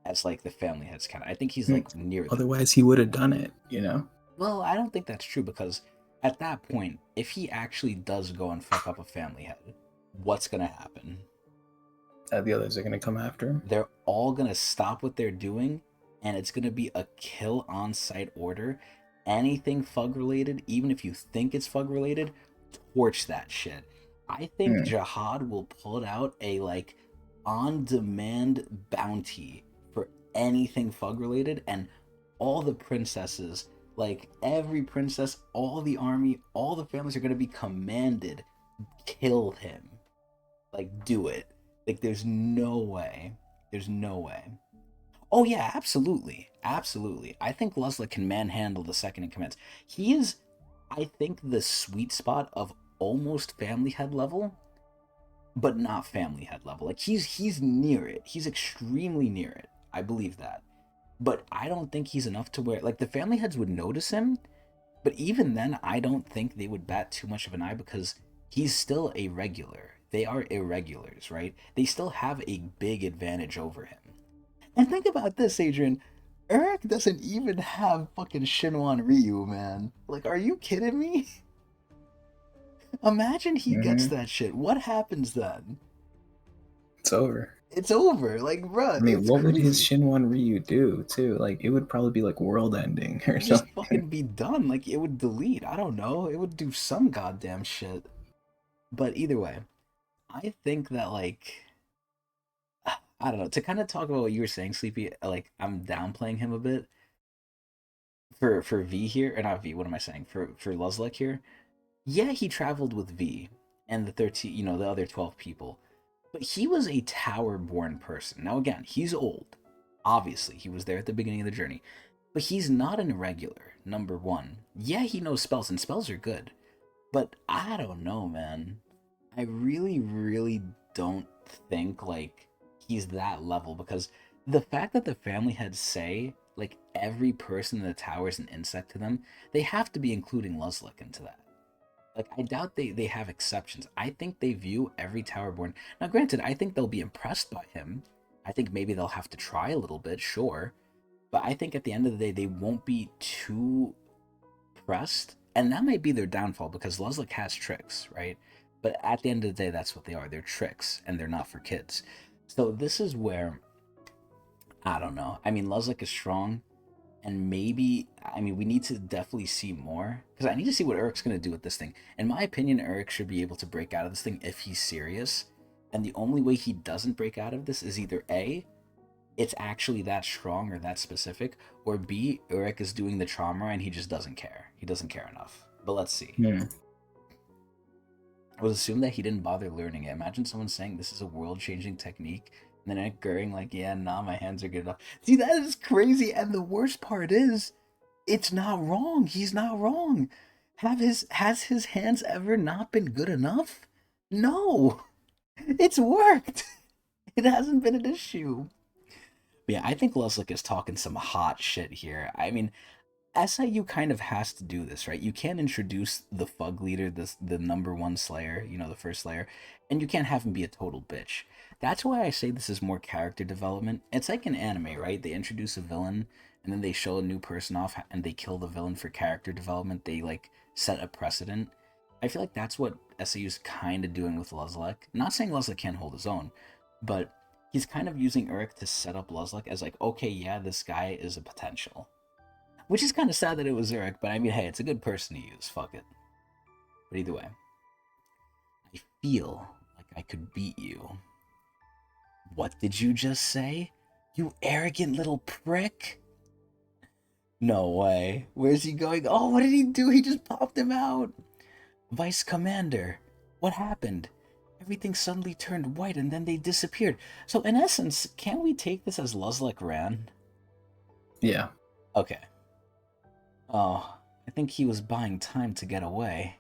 as like the family heads count. I think he's Hmm. like near them. Otherwise, he would have done it, you know? Well, I don't think that's true because at that point, if he actually does go and fuck up a family head, what's gonna happen? The others are going to come after him. They're all gonna stop what they're doing, and it's gonna be a kill on site order. Anything fug related, even if you think it's fug related, torch that shit. I think Hmm. Jihad will pull out a like on demand bounty for anything fug related, and all the princesses, like every princess, all the army, all the families are gonna be commanded, kill him. Like, do it. Like, there's no way. There's no way. Oh yeah, absolutely, absolutely. I think Luslec can manhandle the second in commands. He is, I think, the sweet spot of almost family head level, but not family head level. Like he's near it. He's extremely near it. I believe that. But I don't think he's enough to where like the family heads would notice him. But even then, I don't think they would bat too much of an eye because he's still a regular. They are irregulars, right? They still have a big advantage over him. And think about this, Adrian. Urek doesn't even have fucking Shinwan Ryu, man. Like, are you kidding me? Imagine he gets Hmm. that shit. What happens then? It's over. It's over. Like, bruh, I mean, it's what would his crazy. Shinwan Ryu do, too? Like, it would probably be like world ending or Just something. fucking be done. Like, it would delete. I don't know. It would do some goddamn shit. But either way, I think that, like, I don't know. To kind of talk about what you were saying, Sleepy, like, I'm downplaying him a bit for V here, or not V, what am I saying? For Luslec here. Yeah, he traveled with V and the 13, the other 12 people. But he was a tower born person. Now, again, he's old. Obviously, he was there at the beginning of the journey. But he's not an irregular, number one. Yeah, he knows spells, and spells are good. But I don't know, man. I really, really don't think, like, he's that level because the fact that the family heads say, like, every person in the tower is an insect to them, they have to be including Luslec into that. Like, I doubt they have exceptions. I think they view every Towerborn. Now, granted, I think they'll be impressed by him. I think maybe they'll have to try a little bit, sure. But I think at the end of the day, they won't be too pressed. And that might be their downfall because Luslec has tricks, right? But at the end of the day, that's what they are. They're tricks, and they're not for kids. So this is where, I don't know. I mean, Luslec is strong, and maybe we need to definitely see more because I need to see what Eric's going to do with this thing. In my opinion, Eric should be able to break out of this thing if he's serious, and the only way he doesn't break out of this is either A, it's actually that strong or that specific, or B, Eric is doing the trauma and he just doesn't care. He doesn't care enough. But let's see. Hmm. I would assume that he didn't bother learning it. Imagine someone saying this is a world-changing technique, and then Eric Goering like, yeah, nah, my hands are good enough. See, that is crazy, and the worst part is it's not wrong. He's not wrong. Has his hands ever not been good enough? No. It's worked. It hasn't been an issue. But yeah, I think Luslec is talking some hot shit here. I mean, SIU kind of has to do this, right? You can't introduce the Fug leader, the number one Slayer, the first Slayer, and you can't have him be a total bitch. That's why I say this is more character development. It's like an anime, right? They introduce a villain, and then they show a new person off, and they kill the villain for character development. They, like, set a precedent. I feel like that's what SIU's kind of doing with Luslec. Not saying Luslec can't hold his own, but he's kind of using Urek to set up Luslec as, like, okay, yeah, this guy is a potential. Which is kind of sad that it was Urek, but I mean, hey, it's a good person to use. Fuck it. But either way, I feel like I could beat you. What did you just say? You arrogant little prick? No way. Where's he going? Oh, what did he do? He just popped him out. Vice Commander, what happened? Everything suddenly turned white and then they disappeared. So in essence, can't we take this as Luslec ran? Yeah. Okay. Oh, I think he was buying time to get away.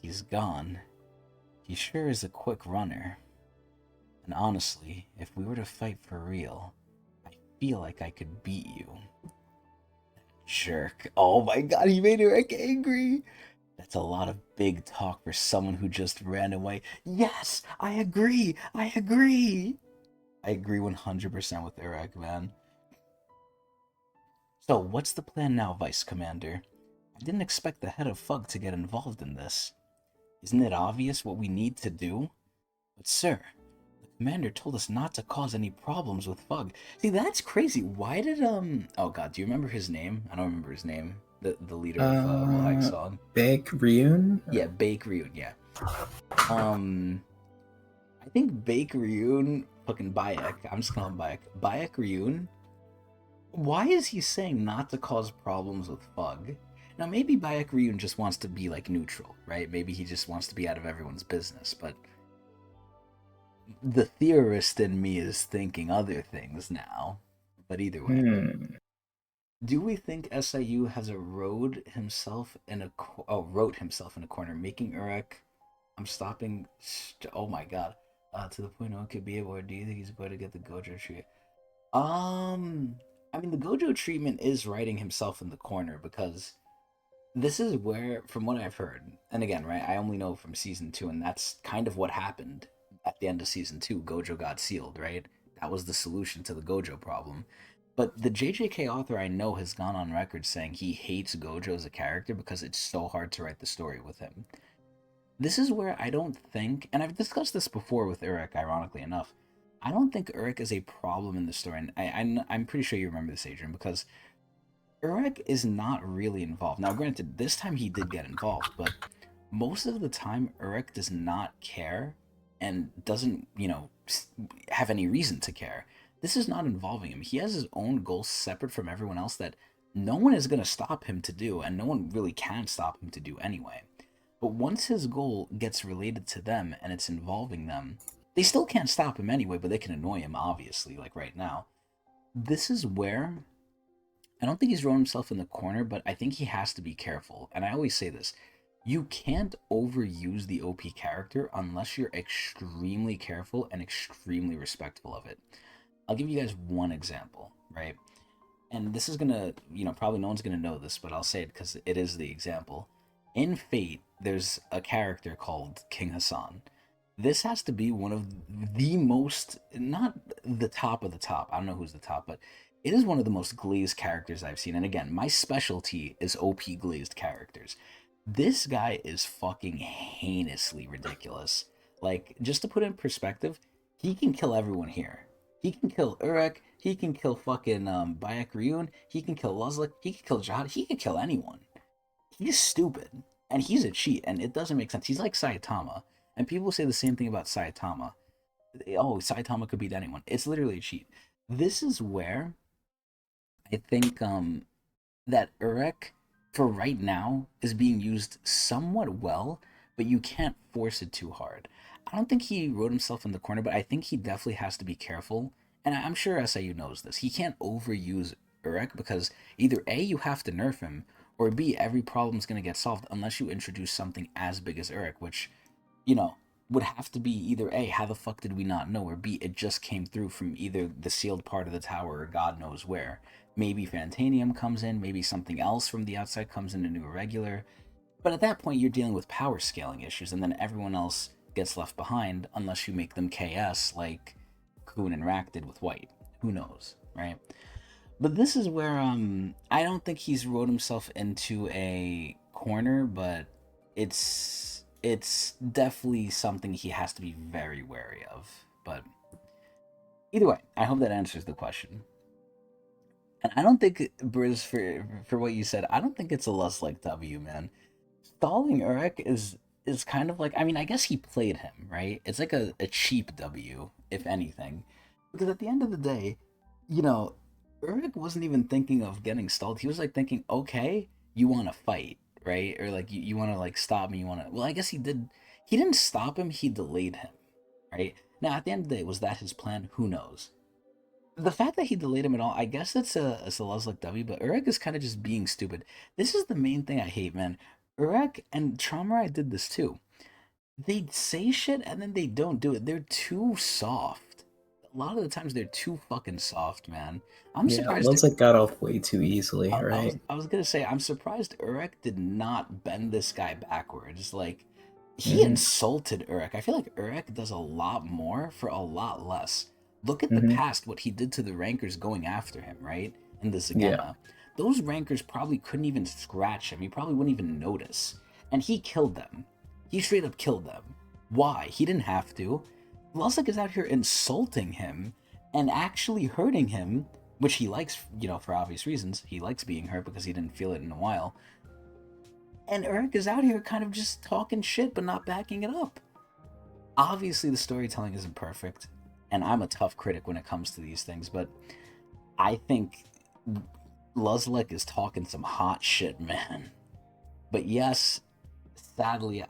He's gone. He sure is a quick runner. And honestly, if we were to fight for real, I feel like I could beat you. Jerk. Oh my god, he made Urek angry. That's a lot of big talk for someone who just ran away. Yes, I agree. I agree. I agree 100% with Urek, man. So, what's the plan now, Vice Commander? I didn't expect the head of FUG to get involved in this. Isn't it obvious what we need to do? But sir, the commander told us not to cause any problems with FUG. See, that's crazy. Why did oh god, do you remember his name? I don't remember his name. The leader of Wilhite Song. Big Ryun? Yeah, Bake Ryun, yeah. I think Bake Ryun fucking Bayek. I'm just calling him Bayek. Bayek Ryun. Why is he saying not to cause problems with FUG? Now maybe Bayek Ryun just wants to be like neutral, right? Maybe he just wants to be out of everyone's business, but the theorist in me is thinking other things now. But either way, do we think SIU has a wrote himself in a corner, making Urek? I'm stopping. Oh my god. To the point no one could be able. Or do you think he's going to get the Gojo treatment? I mean, the Gojo treatment is writing himself in the corner because this is where, from what I've heard, and again, right, I only know from season 2, and that's kind of what happened at the end of season 2. Gojo got sealed, right? That was the solution to the Gojo problem. But the JJK author I know has gone on record saying he hates Gojo as a character because it's so hard to write the story with him. This is where I don't think, and I've discussed this before with Urek, ironically enough, I don't think Urek is a problem in the story, and I'm pretty sure you remember this, Adrian, because Urek is not really involved. Now, granted, this time he did get involved, but most of the time, Urek does not care and doesn't, have any reason to care. This is not involving him. He has his own goals separate from everyone else that no one is going to stop him to do, and no one really can stop him to do anyway. But once his goal gets related to them and it's involving them, they still can't stop him anyway, but they can annoy him, obviously, like right now. This is where I don't think he's thrown himself in the corner, but I think he has to be careful. And I always say this, you can't overuse the OP character unless you're extremely careful and extremely respectful of it. I'll give you guys one example, right? And this is gonna, probably no one's gonna know this, but I'll say it because it is the example. In Fate, there's a character called King Hassan. This has to be one of the most, not the top of the top, I don't know who's the top, but it is one of the most glazed characters I've seen. And again, my specialty is OP glazed characters. This guy is fucking heinously ridiculous. Like, just to put it in perspective, he can kill everyone here. He can kill Urek, he can kill fucking Bayek Ryun, he can kill Luslec, he can kill Jihad, he can kill anyone. He's stupid. And he's a cheat, and it doesn't make sense. He's like Saitama. And people say the same thing about Saitama. Oh, Saitama could beat anyone. It's literally a cheat. This is where I think that Urek, for right now, is being used somewhat well, but you can't force it too hard. I don't think he wrote himself in the corner, but I think he definitely has to be careful. And I'm sure SIU knows this. He can't overuse Urek because either A, you have to nerf him, or B, every problem's going to get solved unless you introduce something as big as Urek, which, would have to be either A, how the fuck did we not know, or B, it just came through from either the sealed part of the tower or God knows where. Maybe Fantanium comes in, maybe something else from the outside comes in, a new irregular. But at that point, you're dealing with power scaling issues, and then everyone else gets left behind unless you make them KS like Kuhn and Rack did with White. Who knows, right? But this is where I don't think he's wrote himself into a corner, but it's definitely something he has to be very wary of. But either way, I hope that answers the question. And I don't think, Briz, for what you said, I don't think it's a Luslec W, man. Stalling Urek is kind of like, I mean, I guess he played him, right? It's like a cheap W, if anything. Because at the end of the day, Urek wasn't even thinking of getting stalled. He was like thinking, okay, you want to fight, right? Or like you want to like stop me. You want to. Well, I guess he did. He didn't stop him, he delayed him, right? Now, at the end of the day, was that his plan? Who knows? The fact that he delayed him at all, I guess it's a Luslec W, but Urek is kind of just being stupid. This is the main thing I hate, man. Urek and Traumarai did this too. They say shit and then they don't do it. They're too soft. A lot of the times they're too fucking soft, man. I'm Yeah, surprised. Luslec got off way too easily, I right? was I was gonna say I'm surprised Urek did not bend this guy backwards. Like he Hmm. insulted Urek. I feel like Urek does a lot more for a lot less. Look at the Hmm. past, what he did to the rankers going after him, right? In the Yeah. Zagema. Those rankers probably couldn't even scratch him. He probably wouldn't even notice. And he killed them. He straight up killed them. Why? He didn't have to. Lusek is out here insulting him and actually hurting him, which he likes, for obvious reasons. He likes being hurt because he didn't feel it in a while. And Urek is out here kind of just talking shit but not backing it up. Obviously, the storytelling isn't perfect, and I'm a tough critic when it comes to these things, but I think Luslec is talking some hot shit, man. But yes, sadly,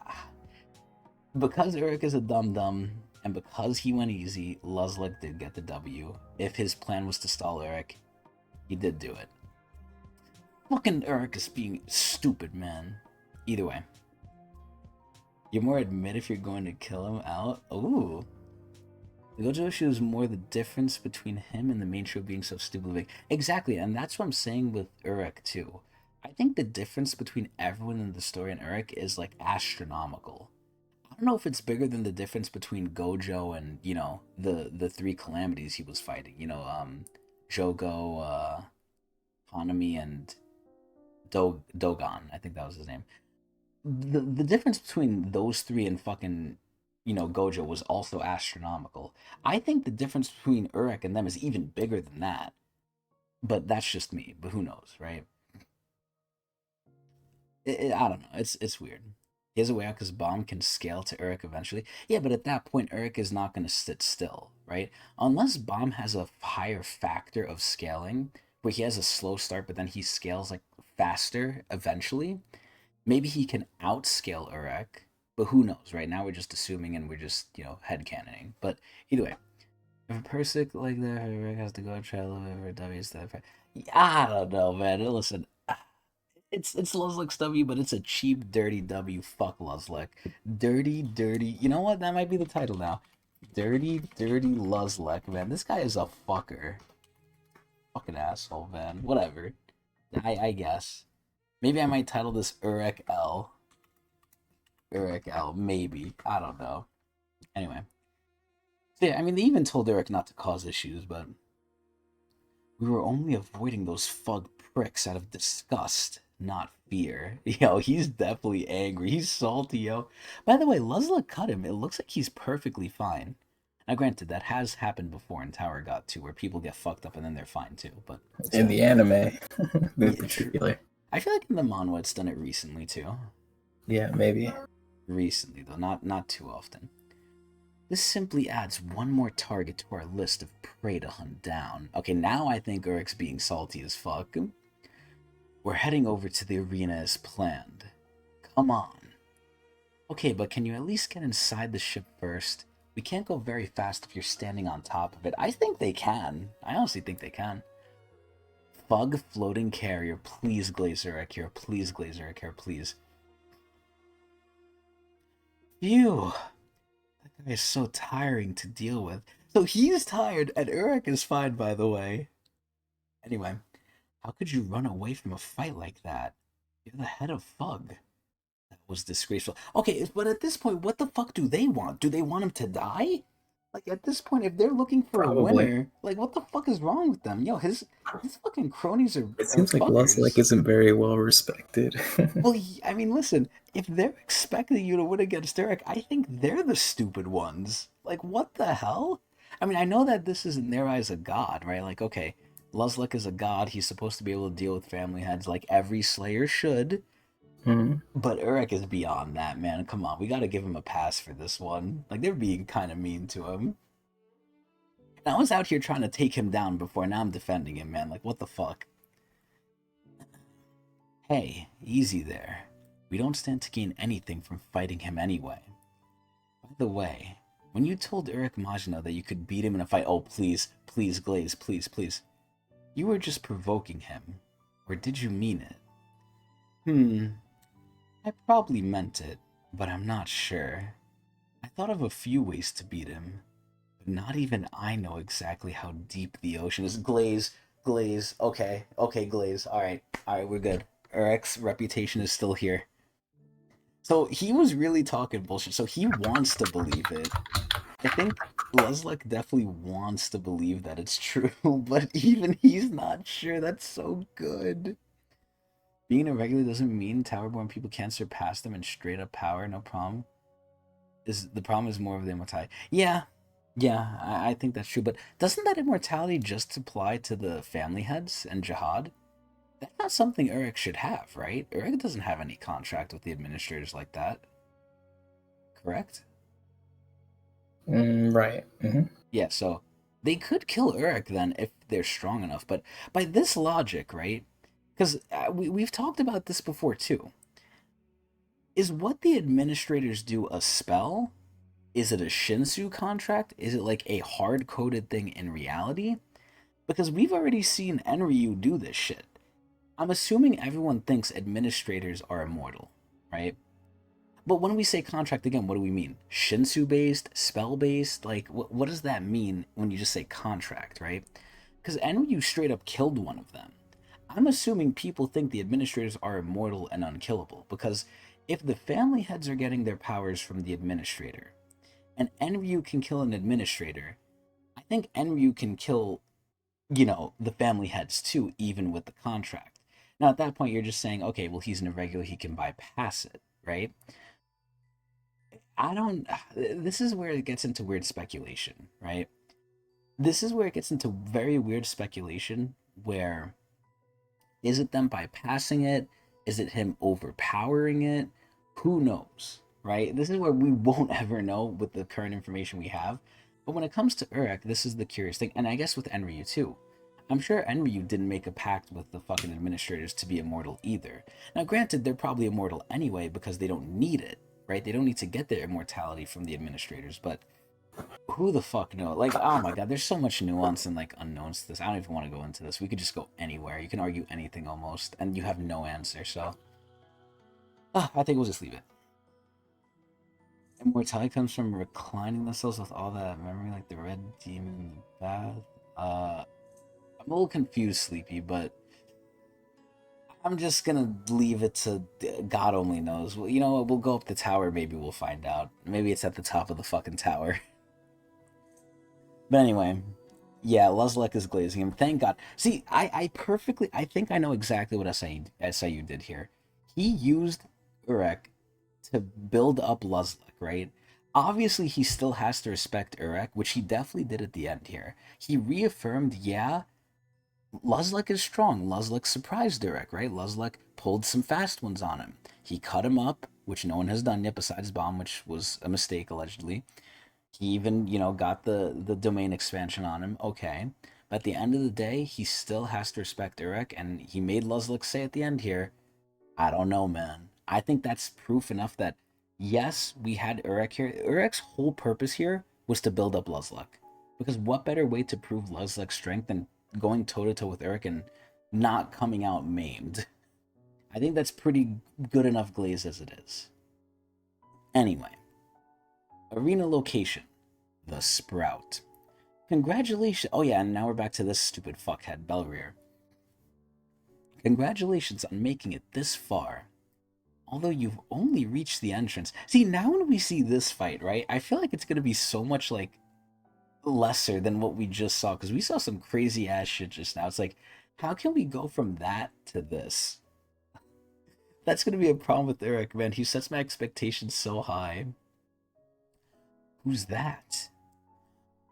because Urek is a dum dum, and because he went easy, Luslec did get the W. If his plan was to stall Urek, he did do it. Fucking Urek is being stupid, man. Either way. You're more admit if you're going to kill him out? Ooh. The Gojo issue is more the difference between him and the main show being so stupid big. Exactly, and that's what I'm saying with Urek too. I think the difference between everyone in the story and Urek is like astronomical. I don't know if it's bigger than the difference between Gojo and, the three calamities he was fighting. Jogo, Hanami, and Dogon. I think that was his name. The difference between those three and fucking Gojo was also astronomical. I think the difference between Urek and them is even bigger than that. But that's just me. But who knows, right? I don't know. It's weird. He has a way out because Bomb can scale to Urek eventually. Yeah, but at that point, Urek is not going to sit still, right? Unless Bomb has a higher factor of scaling, where he has a slow start, but then he scales like faster eventually. Maybe he can outscale Urek, but who knows? Right now, we're just assuming and we're just headcanoning. But either way, if a person like that Urek has to go try a little bit for W's, I don't know, man. Listen, it's Luslec W, but it's a cheap, dirty W. Fuck Luslec. Dirty, dirty. You know what? That might be the title now. Dirty, dirty Luslec, man. This guy is a fucker. Fucking asshole, man. Whatever. I guess. Maybe I might title this Urek L. Urek L, maybe. I don't know. Anyway. So yeah, I mean, they even told Urek not to cause issues, but we were only avoiding those fug pricks out of disgust, not fear. Yo, he's definitely angry. He's salty, yo. By the way, Luzla cut him. It looks like he's perfectly fine. Now, granted, that has happened before in Tower God 2, where people get fucked up and then they're fine too, but In still. the anime, in Yeah, true. particular. I feel like in the manhwa it's done it recently too. Yeah, maybe. Recently, though, not too often. This simply adds one more target to our list of prey to hunt down. Okay, now I think Urek's being salty as fuck. We're heading over to the arena as planned. Come on. Okay, but can you at least get inside the ship first? We can't go very fast if you're standing on top of it. I think they can. I honestly think they can. Fug floating carrier, please Glazer here, please Glazer here, please. Phew. That guy is so tiring to deal with. So he's tired, and Urek is fine, by the way. Anyway, how could you run away from a fight like that? You're the head of Fug. That was disgraceful. Okay, but at this point, what the fuck do they want? Do they want him to die? Like, at this point, if they're looking for a Probably. winner, like, what the fuck is wrong with them? Yo, his fucking cronies It are seems like Luslec fuckers. isn't very well respected. Well, I mean, listen, if they're expecting you to win against Derek, I think they're the stupid ones. Like, what the hell? I mean, I know that this is in their eyes a god, right? Like, okay, Luslec is a god. He's supposed to be able to deal with family heads like every Slayer should. Mhm. But Urek is beyond that, man. Come on, we gotta give him a pass for this one. Like, they're being kind of mean to him. And I was out here trying to take him down before, now I'm defending him, man. Like, what the fuck? Hey, easy there. We don't stand to gain anything from fighting him anyway. By the way, when you told Urek Majno that you could beat him in a fight, oh please, please, Glaze, please, please, you were just provoking him. Or did you mean it? I probably meant it, but I'm not sure. I thought of a few ways to beat him, but not even I know exactly how deep the ocean is. Glaze, Glaze, okay, Glaze, alright, we're good. Urek's reputation is still here. So he was really talking bullshit, so he wants to believe it. I think Luslec definitely wants to believe that it's true, but even he's not sure. That's so good. Being irregular doesn't mean Towerborn people can't surpass them in straight up power, no problem. Is the problem is more of the immortality. Yeah, yeah, I think that's true. But doesn't that immortality just apply to the family heads and Jihad? That's not something Urek should have, right? Urek doesn't have any contract with the administrators like that. Correct? Right. Yeah, so they could kill Urek then if they're strong enough. But by this logic, right? Because we've talked about this before too. Is what the administrators do a spell? Is it a Shinsu contract? Is it like a hard coded thing in reality? Because we've already seen Enryu do this shit. I'm assuming everyone thinks administrators are immortal, right? But when we say contract again, what do we mean? Shinsu based, spell based? Like, what does that mean when you just say contract, right? Because Enryu straight up killed one of them. I'm assuming people think the administrators are immortal and unkillable because if the family heads are getting their powers from the administrator, and Enryu can kill an administrator, I think Enryu can kill, the family heads too, even with the contract. Now, at that point, you're just saying, okay, well, he's an irregular, he can bypass it, right? I don't. This is where it gets into weird speculation, right? This is where it gets into very weird speculation where is it them bypassing it? Is it him overpowering it? Who knows, right? This is where we won't ever know with the current information we have. But when it comes to Urek, this is the curious thing. And I guess with Enryu too. I'm sure Enryu didn't make a pact with the fucking administrators to be immortal either. Now, granted, they're probably immortal anyway because they don't need it, right? They don't need to get their immortality from the administrators, but who the fuck knows? Like, oh my god, there's so much nuance and like unknowns to this. I don't even want to go into this. We could just go anywhere. You can argue anything almost, and you have no answer. So, I think we'll just leave it. Immortality comes from reclining themselves with all that memory, like the red demon in the bath. I'm a little confused, Sleepy, but I'm just gonna leave it to God only knows. Well, you know what? We'll go up the tower. Maybe we'll find out. Maybe it's at the top of the fucking tower. But anyway, yeah, Luslec is glazing him. Thank God. See, I think I know exactly what SIU did here. He used Urek to build up Luslec, right? Obviously, he still has to respect Urek, which he definitely did at the end here. He reaffirmed, yeah, Luslec is strong. Luslec surprised Urek, right? Luslec pulled some fast ones on him. He cut him up, which no one has done yet besides Bomb, which was a mistake, allegedly. He even, got the domain expansion on him. Okay. But at the end of the day, he still has to respect Urek, and he made Luslec say at the end here, I don't know, man. I think that's proof enough that, yes, we had Urek here. Urek's whole purpose here was to build up Luslec. Because what better way to prove Luslec's strength than going toe-to-toe with Urek and not coming out maimed? I think that's pretty good enough glaze as it is. Anyway. Arena location. The Sprout. Congratulations. Oh yeah, and now we're back to this stupid fuckhead, Belrier. Congratulations on making it this far. Although you've only reached the entrance. See, now when we see this fight, right, I feel like it's going to be so much, like, lesser than what we just saw. Because we saw some crazy ass shit just now. It's like, how can we go from that to this? That's going to be a problem with Urek, man. He sets my expectations so high. Who's that?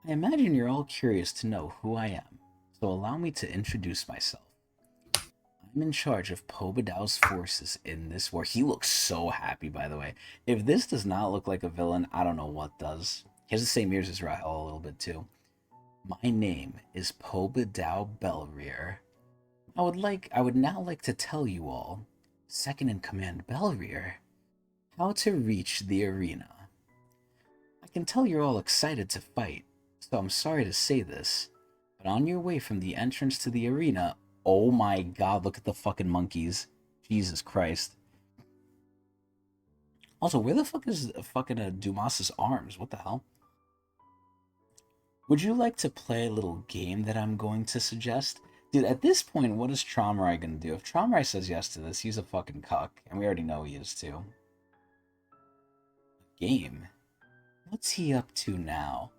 I imagine you're all curious to know who I am, so allow me to introduce myself. I'm in charge of Pobadow's forces in this war. He looks so happy, by the way. If this does not look like a villain, I don't know what does. He has the same ears as Rahel a little bit, too. My name is Pobadow Belrier. I would now like to tell you all, second in command Belrier, how to reach the arena. can tell you're all excited to fight, so I'm sorry to say this, but on your way from the entrance to the arena, oh my god, look at the fucking monkeys. Jesus Christ. Also, where the fuck is fucking Dumas's arms? What the hell? Would you like to play a little game that I'm going to suggest? Dude, at this point, what is Traumarai gonna do? If Traumarai says yes to this, he's a fucking cuck, and we already know he is too. Game? What's he up to now?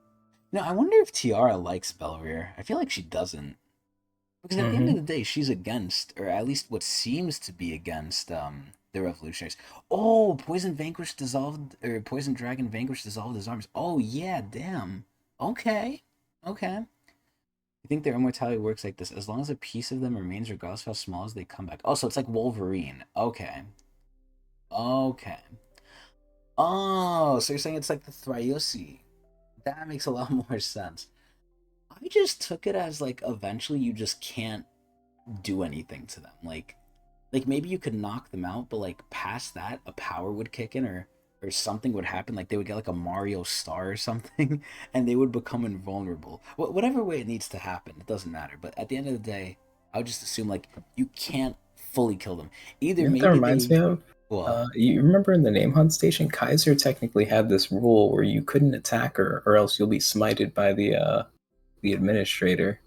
I wonder if Tiara likes Belrier. I feel like she doesn't. Because at the end of the day, she's against, or at least what seems to be against, the revolutionaries. Oh, Poison Dragon Vanquish dissolved his arms. Oh, yeah, damn. Okay. Okay. I think their immortality works like this. As long as a piece of them remains, regardless of how small as they come back. Oh, so it's like Wolverine. Okay. Okay. Oh, so you're saying it's like the Thryosi. That makes a lot more sense. I just took it as like eventually you just can't do anything to them. Like maybe you could knock them out, but like past that, a power would kick in or something would happen. Like they would get like a Mario star or something, and they would become invulnerable. Whatever way it needs to happen, it doesn't matter. But at the end of the day, I would just assume like you can't fully kill them. Either You know what that maybe reminds me of? You remember in the name hunt station, Kaiser technically had this rule where you couldn't attack her, or else you'll be smited by the administrator.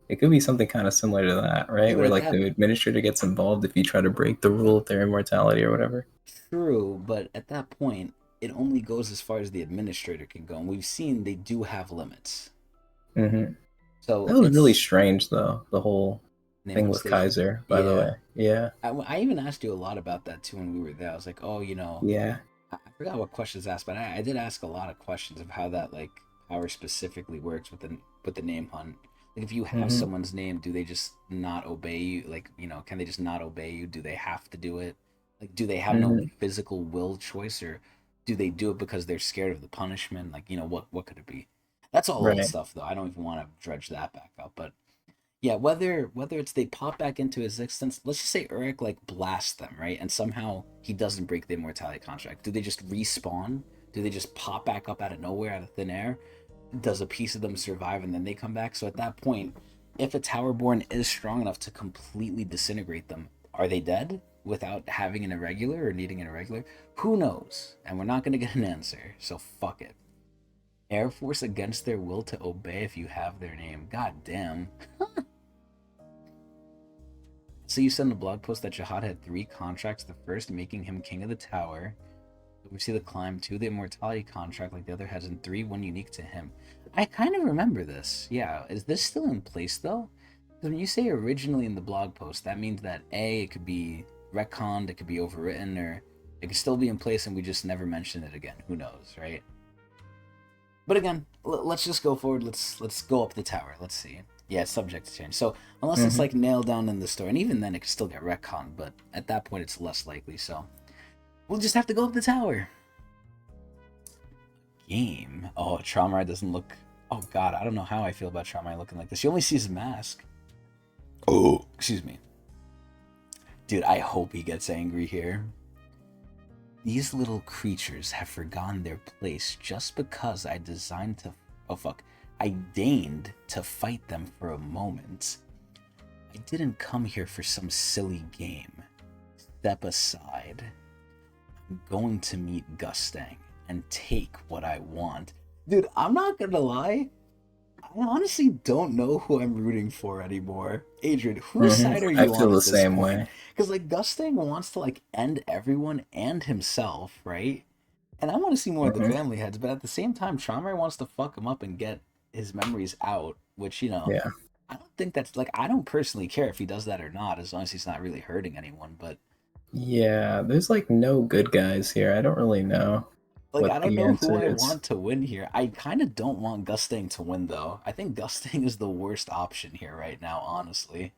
It could be something kind of similar to that, right? Yeah, but Where at like that the administrator gets involved if you try to break the rule of their immortality or whatever. true, but at that point, it only goes as far as the administrator can go, and we've seen they do have limits. Mm-hmm. So That was really it's strange, though. The whole name thing hunt with station. Kaiser, by the Yeah, way. Yeah, I even asked you a lot about that too when we were there. I was like, oh, yeah. I forgot what questions asked, but I did ask a lot of questions of how that like power specifically works with the name hunt. Like if you have Mm-hmm. someone's name, do they just not obey you? Like can they just not obey you? Do they have to do it? Like do they have no Mm-hmm. physical will choice, or do they do it because they're scared of the punishment? Like what could it be? That's all old Right. stuff though. I don't even want to dredge that back up, but yeah, whether it's they pop back into existence, let's just say Urek like blasts them, right? And somehow he doesn't break the immortality contract. Do they just respawn? Do they just pop back up out of nowhere, out of thin air? Does a piece of them survive and then they come back? So at that point, if a Towerborn is strong enough to completely disintegrate them, are they dead without having an irregular or needing an irregular? Who knows? And we're not gonna get an answer, so fuck it. Air Force against their will to obey if you have their name. God damn. So you said in the blog post that Jihad had 3 contracts, the first making him king of the tower. We see the climb, 2 the immortality contract like the other has, and 3 one unique to him. I kind of remember this. Yeah, is this still in place though? Because when you say originally in the blog post, that means that A, it could be retconned, it could be overwritten, or it could still be in place and we just never mention it again. Who knows, right? But again, let's just go forward. Let's go up the tower. Let's see. Yeah, it's subject to change. So unless it's Mm-hmm. like nailed down in the story, and even then it could still get retconned, but at that point it's less likely. So we'll just have to go up the tower. Game. Oh, Traumar doesn't look. Oh god, I don't know how I feel about Traumar looking like this. She only sees a mask. Oh, excuse me, dude. I hope he gets angry here. These little creatures have forgotten their place just because I designed to. Oh fuck. I deigned to fight them for a moment. I didn't come here for some silly game. Step aside. I'm going to meet Gustang and take what I want. Dude, I'm not gonna lie. I honestly don't know who I'm rooting for anymore. Adrian, whose side are Mm-hmm. I you feel on the at this same point? way. Because like Gustang wants to like end everyone and himself, right? And I want to see more of the Mm-hmm. family heads, but at the same time, Traumar wants to fuck him up and get his memories out, which, Yeah. I don't think that's like, I don't personally care if he does that or not, as long as he's not really hurting anyone. But Yeah, there's like no good guys here. I don't really know like, I what don't the know who answer I is. want to win here. I kind of don't want Gustang to win, though. I think Gustang is the worst option here right now, honestly.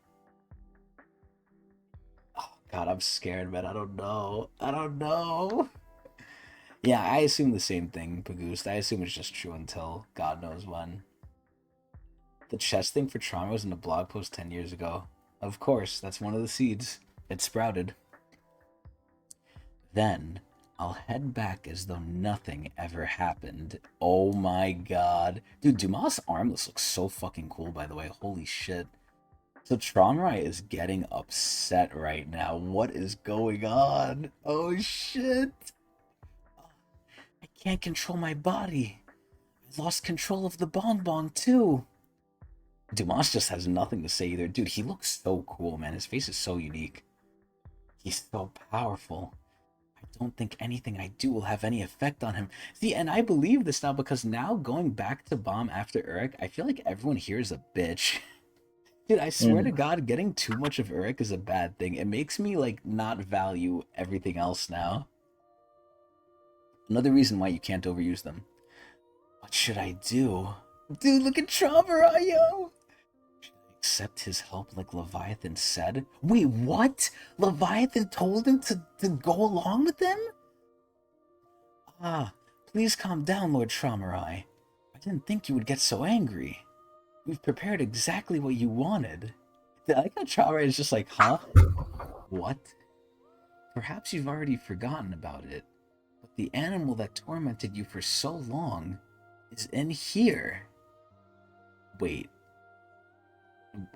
Oh, God, I'm scared, man. I don't know. I don't know. Yeah, I assume the same thing, Pagoost. I assume it's just true until God knows when. The chest thing for trauma was in a blog post 10 years ago. Of course, that's one of the seeds. It sprouted. Then, I'll head back as though nothing ever happened. Oh my god. Dude, Dumas' armless looks so fucking cool, by the way. Holy shit. So Tronrai is getting upset right now. What is going on? Oh shit. I can't control my body. I lost control of the Bong Bong too. Dumas just has nothing to say either. Dude, he looks so cool, man. His face is so unique. He's so powerful. I don't think anything I do will have any effect on him. See, and I believe this now because now going back to Bomb after Urek, I feel like everyone here is a bitch. Dude, I swear to Mm. God, getting too much of Urek is a bad thing. It makes me, like, not value everything else now. Another reason why you can't overuse them. What should I do? Dude, look at Trauma, yo! Should I accept his help like Leviathan said? Wait, what? Leviathan told him to go along with them? Ah, please calm down, Lord Traumarai. I didn't think you would get so angry. We've prepared exactly what you wanted. I like how Traumarai is just like, huh? What? Perhaps you've already forgotten about it, but the animal that tormented you for so long is in here. Wait.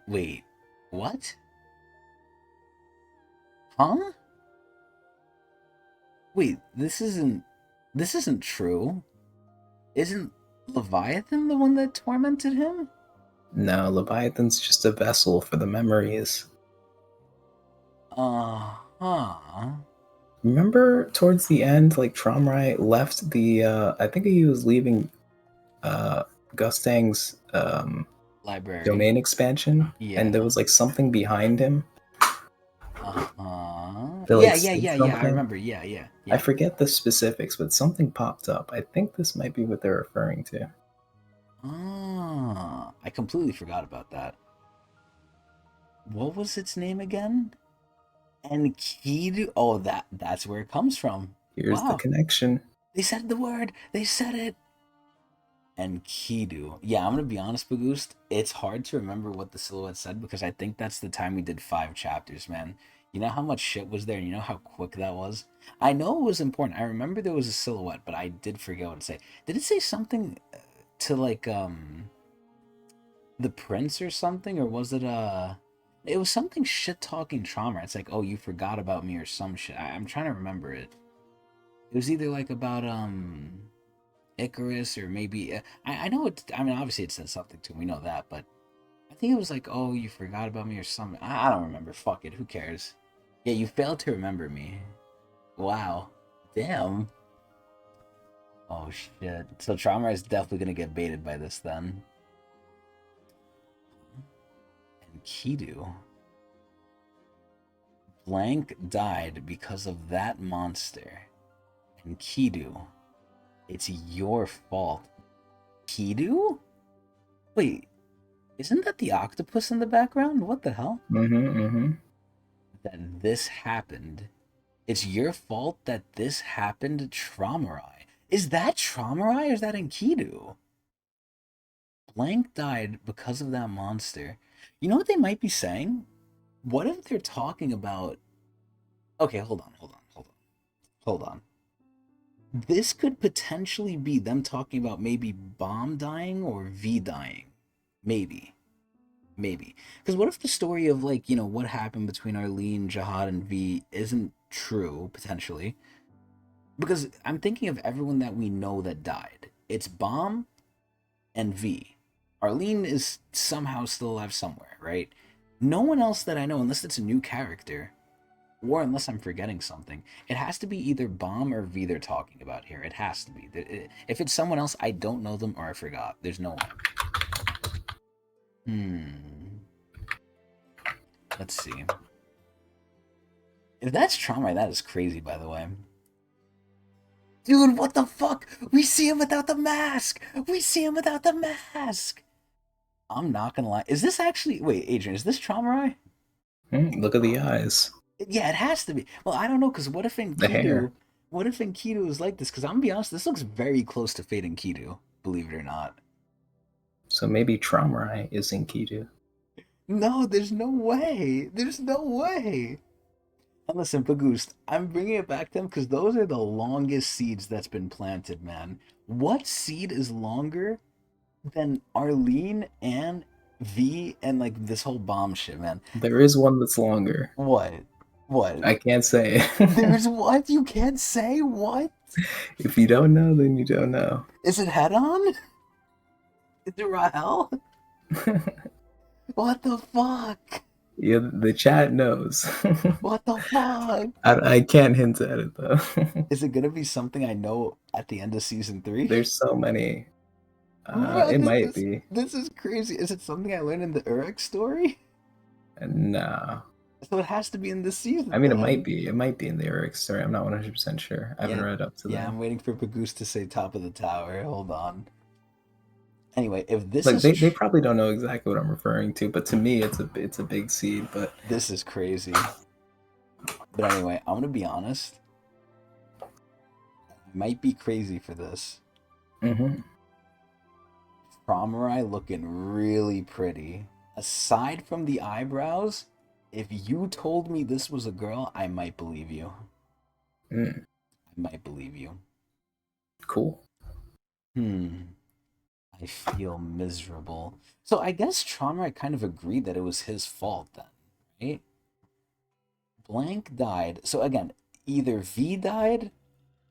Wait. What? Huh? Wait, this isn't true. Isn't Leviathan the one that tormented him? No, Leviathan's just a vessel for the memories. Uh-huh. Remember towards the end, like Tromrai left the I think he was leaving Gustang's Library. domain expansion, and there Yeah. was like something behind him Uh-huh. that like said Yeah, I something. remember. Yeah, yeah, I yeah. forget the specifics, but something popped up. I think this might be what they're referring to. Ah, I completely forgot about that. What was its name again? Enkidu. Oh, that's where it comes from. Here's the Wow. connection. They said the word. They said it. Enkidu. Yeah, I'm gonna be honest, Bagoost. It's hard to remember what the silhouette said because I think that's the time we did 5 chapters, man. You know how much shit was there, and you know how quick that was? I know it was important. I remember there was a silhouette, but I did forget what to say. Did it say something to like the prince or something, or was it it was something shit talking trauma. It's like, oh, you forgot about me or some shit. I'm trying to remember it. It was either like about Icarus or maybe I know it. I mean, obviously it said something to him. We know that, but I think it was like, oh, you forgot about me or something. I don't remember. Fuck it. Who cares? Yeah, you failed to remember me. Wow. Damn. Oh shit. So Trauma is definitely gonna get baited by this then. And Kidu. Blank died because of that monster. And Kidu, it's your fault. Kidu? Wait, isn't that the octopus in the background? What the hell? Mm-hmm. That this happened. It's your fault that this happened to Traumarai. Is that Traumarai or is that Enkidu? Blank died because of that monster. You know what they might be saying? What if they're talking about. Okay, hold on. This could potentially be them talking about maybe Bomb dying or V dying. Maybe. Maybe. Because what if the story of, like, you know, what happened between Arlene, Jihad, and V isn't true, potentially? Because I'm thinking of everyone that we know that died. It's Bomb and V. Arlene is somehow still alive somewhere, right? No one else that I know, unless it's a new character, or unless I'm forgetting something, it has to be either Bomb or V they're talking about here. It has to be. If it's someone else, I don't know them or I forgot. There's no one. Let's see. If that's Trauma, that is crazy, by the way. Dude, what the fuck? We see him without the mask! We see him without the mask! I'm not gonna lie. Is this actually. Wait, Adrian, is this Traumarai? Look at the eyes, Yeah, it has to be. Well, I don't know, because the hair. What if Enkidu is like this? Because I'm gonna be honest, this looks very close to Fate Enkidu, believe it or not. So maybe Tromrai is Enkidu. No, there's no way. There's no way. And listen, Pagoost, I'm bringing it back to him because those are the longest seeds that's been planted, man. What seed is longer than Arlene and V and like this whole bomb shit, man? There is one that's longer. What? What? I can't say. There's what? You can't say what? If you don't know, then you don't know. Is it head on? Is it Rahel? What the fuck? Yeah, the chat knows. What the fuck? I can't hint at it though. Is it gonna be something I know at the end of season 3? There's so many. Bro, It might be. this is crazy. Is it something I learned in the Urek story? No. So it has to be in this season. I mean, it then. might be. It might be in the Urek story. I'm not 100% sure. I haven't read up to Yeah, that. I'm waiting for Pagoose to say top of the tower. Hold on. Anyway, if this Like is they probably don't know exactly what I'm referring to, but to me, it's a big seed. But this is crazy. But anyway, I'm gonna be honest. I might be crazy for this. mm-hmm. Promerai looking really pretty. Aside from the eyebrows, if you told me this was a girl, I might believe you. Mm. I might believe you. Cool. I feel miserable. So I guess Tronrai kind of agreed that it was his fault then, right? Blank died. So again, either V died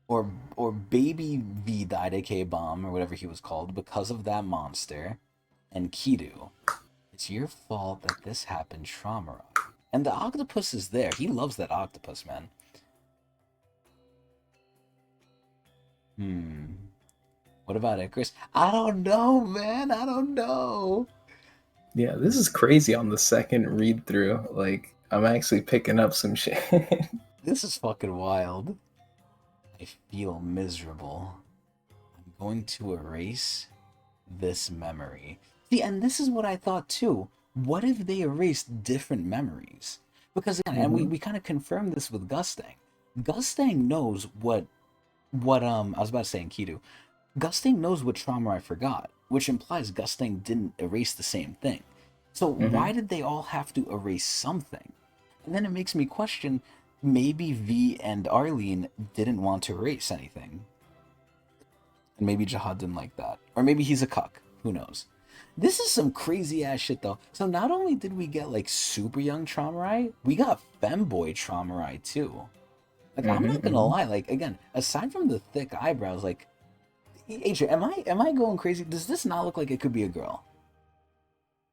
or baby V died, aka Bomb, or whatever he was called, because of that monster. And Kidu, it's your fault that this happened, Tronrai. And the octopus is there. He loves that octopus, man. What about Icarus? I don't know, man. I don't know. Yeah, this is crazy on the second read through. Like, I'm actually picking up some shit. This is fucking wild. I feel miserable. I'm going to erase this memory. See, and this is what I thought too. What if they erased different memories? Because again, and we kind of confirmed this with Gustang. Gustang knows what I was about to say in Kidu. Gustang knows what trauma I forgot, which implies Gustang didn't erase the same thing. So why did they all have to erase something? And then it makes me question, maybe V and Arlene didn't want to erase anything. And maybe Jihad didn't like that. Or maybe he's a cuck. Who knows? This is some crazy ass shit though. So not only did we get like super young Traumarai, we got femboy Traumarai too. Like I'm not gonna lie, like again, aside from the thick eyebrows, like Adrian, am I going crazy? Does this not look like it could be a girl?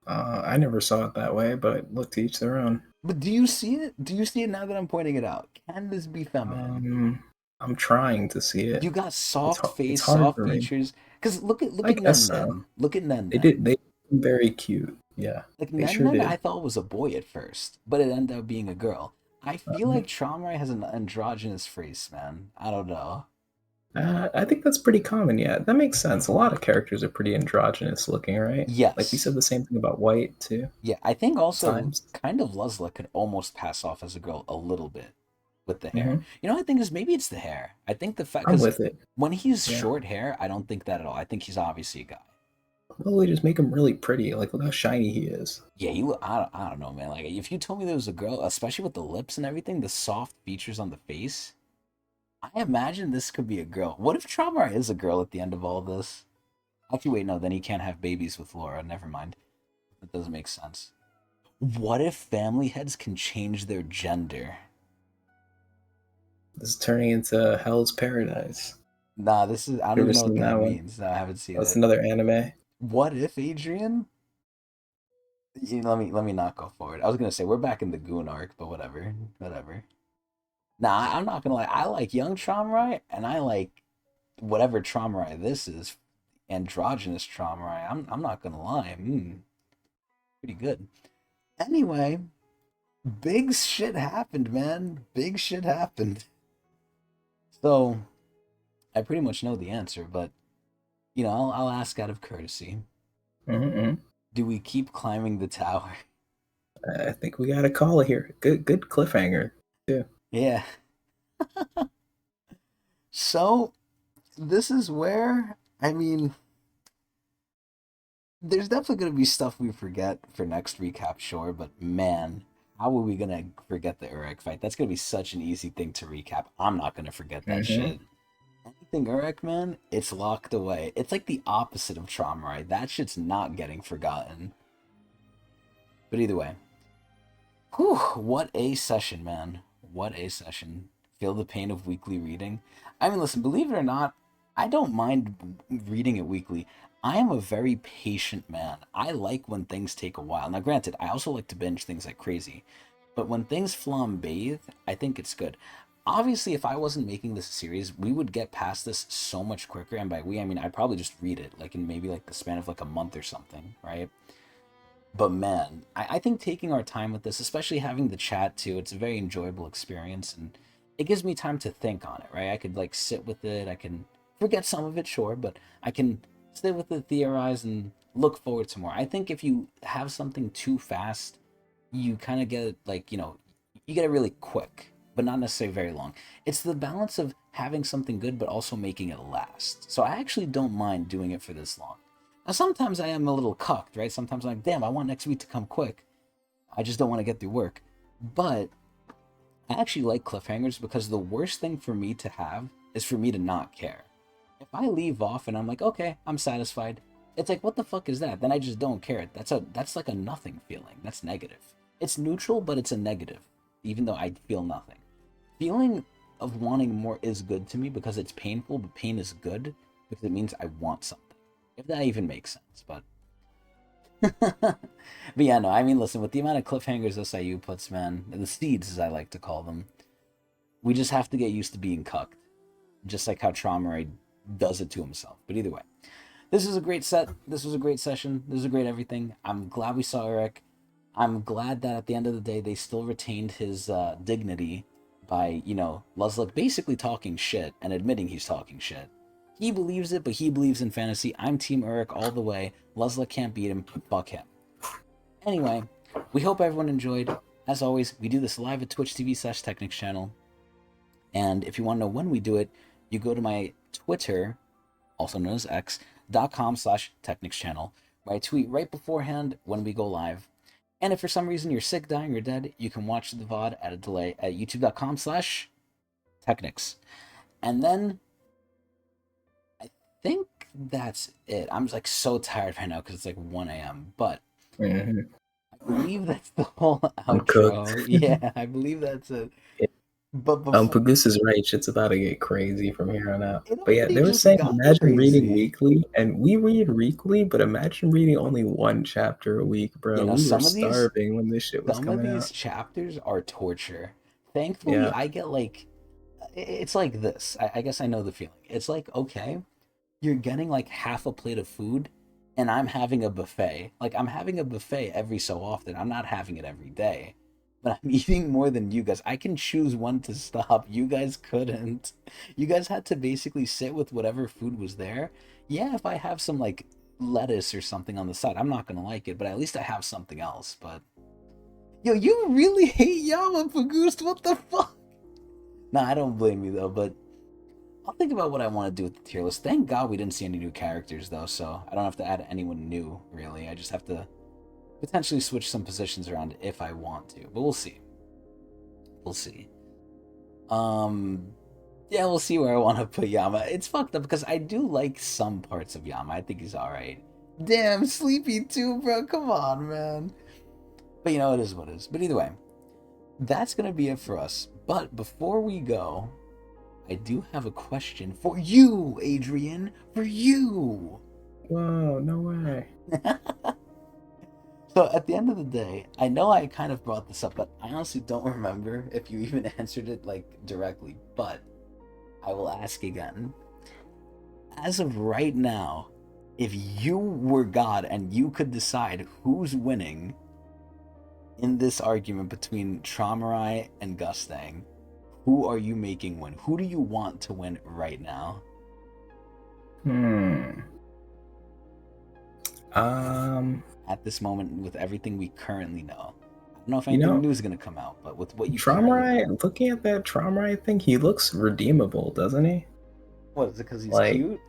I never saw it that way, but look, to each their own. But do you see it? Do you see it now that I'm pointing it out? Can this be feminine? I'm trying to see it. You got soft It's face, hard soft for me. features. Cause look I at guess Nen so. Nen. Look at Nen They Nen. did. They very cute. Yeah, Like they Nen sure Nen, did. I thought was a boy at first, but it ended up being a girl. I feel like Traumarai has an androgynous face, man. I don't know. I think that's pretty common. Yeah, that makes sense. A lot of characters are pretty androgynous looking, right? Like we Yes. said the same thing about White too. Yeah, I think also Times. kind of Luslec could almost pass off as a girl a little bit with the hair. hmm You know, I think is maybe it's the hair. I think the fact I'm because with it. when he's Yeah. short hair, I don't think that at all. I think he's obviously a guy. Well, they just make him really pretty. Like look how shiny he is. Yeah, I don't know, man. Like if you told me there was a girl, especially with the lips and everything, the soft features on the face, I imagine this could be a girl. What if Traumar is a girl at the end of all this? Actually, wait, no, then he can't have babies with Laura. Never mind. That doesn't make sense. What if family heads can change their gender? This is turning into Hell's Paradise. Nah, this is I don't You even ever know what seen that that one? means. No, I haven't seen That's it. another anime. What if Adrian? Let me not go forward. I was gonna say we're back in the Goon arc, but whatever, whatever. Nah, I'm not gonna lie. I like young Traumarai, and I like whatever Traumarai this is, androgynous Traumarai. I'm not gonna lie. Pretty good. Anyway, big shit happened, man. Big shit happened. So I pretty much know the answer, but I'll ask out of courtesy. Mm-hmm. Do we keep climbing the tower? I think we got a call here. Good cliffhanger too. Yeah. So this is where there's definitely gonna be stuff we forget for next recap, sure, but man, How are we gonna forget the Urek fight? That's gonna be such an easy thing to recap. I'm not gonna forget that Hmm. shit. Anything Urek, man, it's locked away. It's like the opposite of trauma, right? That shit's not getting forgotten. But either way, whew, what a session, man. What a session. Feel the pain of weekly reading. I mean, listen, believe it or not, I don't mind reading it weekly. I am a very patient man. I like when things take a while. Now, granted, I also like to binge things like crazy. But when things flambe, I think it's good. Obviously, if I wasn't making this a series, we would get past this so much quicker. And by we, I mean I'd probably just read it, like in maybe like the span of like a month or something, right? But man, I think taking our time with this, especially having the chat too, it's a very enjoyable experience, and it gives me time to think on it, right? I could like sit with it. I can forget some of it, sure, but I can sit with it, theorize, and look forward to more. I think if you have something too fast, you kind of get it like, you get it really quick, but not necessarily very long. It's the balance of having something good, but also making it last. So I actually don't mind doing it for this long. Now, sometimes I am a little cucked, right? Sometimes I'm like, damn, I want next week to come quick. I just don't want to get through work. But I actually like cliffhangers because the worst thing for me to have is for me to not care. If I leave off and I'm like, okay, I'm satisfied, it's like, what the fuck is that? Then I just don't care. That's like a nothing feeling. That's negative. It's neutral, but it's a negative, even though I feel nothing. Feeling of wanting more is good to me because it's painful, but pain is good because it means I want something. If that even makes sense, but but yeah, no, I mean, listen, with the amount of cliffhangers SIU puts, man, the seeds, as I like to call them, we just have to get used to being cucked, just like how Trauma does it to himself. But either way, this is a great set. This was a great session. This was a great everything. I'm glad we saw Urek. I'm glad that at the end of the day, they still retained his dignity by, Luslec basically talking shit and admitting he's talking shit. He believes it, but he believes in fantasy. I'm Team Urek all the way. Luslec can't beat him. Fuck him. Anyway, we hope everyone enjoyed. As always, we do this live at Twitch TV/Tecnics channel. And if you want to know when we do it, you go to my Twitter, also known as X.com/Tecnics channel, where I tweet right beforehand when we go live. And if for some reason you're sick, dying, or dead, you can watch the VOD at a delay at youtube.com/Tecnics. And then I think that's it. I'm just like so tired right now because it's like 1 a.m. But Hmm. I believe that's the whole I'm cooked. outro. Yeah, I believe that's it. Yeah. But before Pagoose is right. Shit's about to get crazy from here on out. it But yeah, already they were just saying got imagine reading crazy. weekly, and we read weekly, but imagine reading only one chapter a week, bro. We were Some of these starving when this shit was some of coming these out. chapters are torture. Thankfully, Yeah. I get like it's like this. I guess I know the feeling. It's like, okay, you're getting like half a plate of food and I'm having a buffet. Like I'm having a buffet every so often. I'm not having it every day. But I'm eating more than you guys. I can choose when to stop. You guys couldn't. You guys had to basically sit with whatever food was there. Yeah, if I have some like lettuce or something on the side, I'm not gonna like it, but at least I have something else. But yo, you really hate Yama Pagoose? What the fuck? Nah, I don't blame you though, but I'll think about what I want to do with the tier list. Thank God we didn't see any new characters though, so I don't have to add anyone new, really. I just have to potentially switch some positions around if I want to. But we'll see. We'll see. Um yeah, we'll see where I want to put Yama. It's fucked up because I do like some parts of Yama. I think he's alright. Damn, Sleepy too, bro. Come on, man. But it is what it is. But either way, that's gonna be it for us. But before we go, I do have a question for you, Adrian. For you. Whoa, no way. So at the end of the day, I know I kind of brought this up, but I honestly don't remember if you even answered it like directly. But I will ask again. As of right now, if you were God and you could decide who's winning in this argument between Traumarai and Gustang, who are you making win? Who do you want to win right now? Hmm. Um, At this moment, with everything we currently know, I don't know if you anything know, new is going to come out, but with what you currently Traumarai, know. looking at that Traumarai thing, he looks redeemable, doesn't he? What is it? Because he's Like, cute?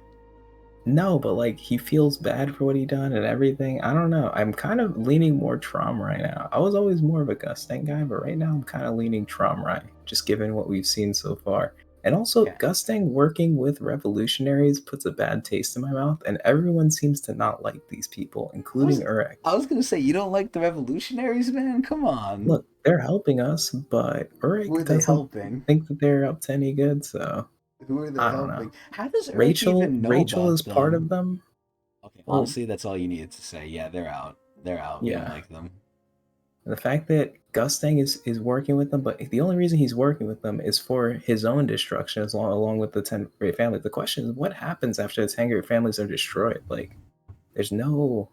No, but like he feels bad for what he done and everything. I don't know. I'm kind of leaning more Trom right now. I was always more of a Gustang guy, but right now I'm kind of leaning Trom right, just given what we've seen so far. And also, Okay. Gustang working with revolutionaries puts a bad taste in my mouth, and everyone seems to not like these people, I including was Urek. I was gonna say you don't like the revolutionaries, man. Come on. Look, they're helping us, but Who are Urek they doesn't helping? think that they're up to any good, so Who are they I don't know. helping? How does Urek Rachel even know Rachel is about part of them? them. Okay, Well, honestly, that's all you needed to say. Yeah, they're out. They're out. We don't yeah. like them. The fact that Gustang is working with them, but the only reason he's working with them is for his own destruction, along with the 10 great families. The question is, what happens after the 10 great families are destroyed? Like, there's no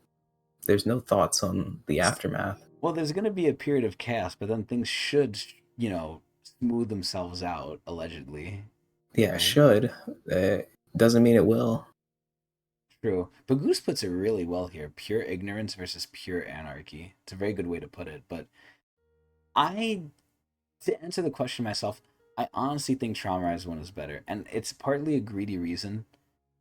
there's no thoughts on the aftermath. Well, there's gonna be a period of chaos, but then things should, smooth themselves out, allegedly, Yeah, it right? should. Uh, doesn't mean it will. True. But Goose puts it really well here. Pure ignorance versus pure anarchy. It's a very good way to put it. But I, to answer the question myself, I honestly think Traumarized one is better. And it's partly a greedy reason.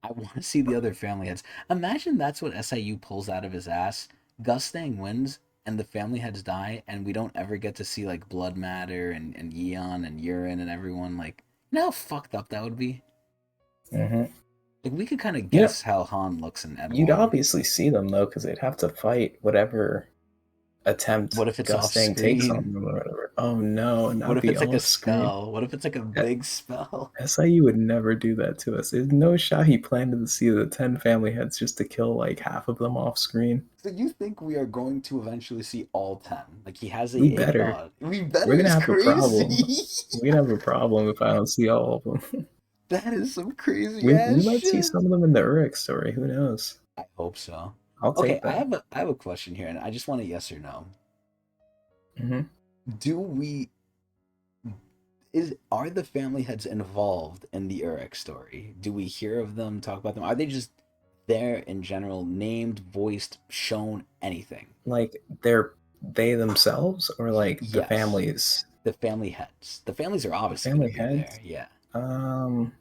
I want to see the other family heads. Imagine that's what SIU pulls out of his ass. Gustang wins, and the family heads die, and we don't ever get to see like Blood Matter and Yeon and Urine and everyone. Like, you know how fucked up that would be? Hmm. Like, we could kind of You know, guess how Han looks in you'd Edwall. obviously see them though, because they'd have to fight whatever attempt What if it's off Gustang takes on screen? them or whatever. Oh no, What not if the it's like a off screen. spell? What if it's like a big spell? SIU would never do that to us. There's no shot he planned to see the 10 family heads just to kill like half of them off screen. So you think we are going to eventually see all 10? Like he has We a better. thought. We We're better gonna is have a problem. crazy. We're gonna have a problem if I don't see all of them. That is some crazy we ass might see shit. some of them in the Urek story. Who knows? I hope so. I'll Okay, take that. I have a question here, and I just want a yes or no. Hmm. Do we is are the family heads involved in the Urek story? Do we hear of them, talk about them? Are they just there in general, named, voiced, shown, anything? Like they themselves or like the Yes, families. the family heads. The families are The obviously going to family be there. heads. Yeah. Um,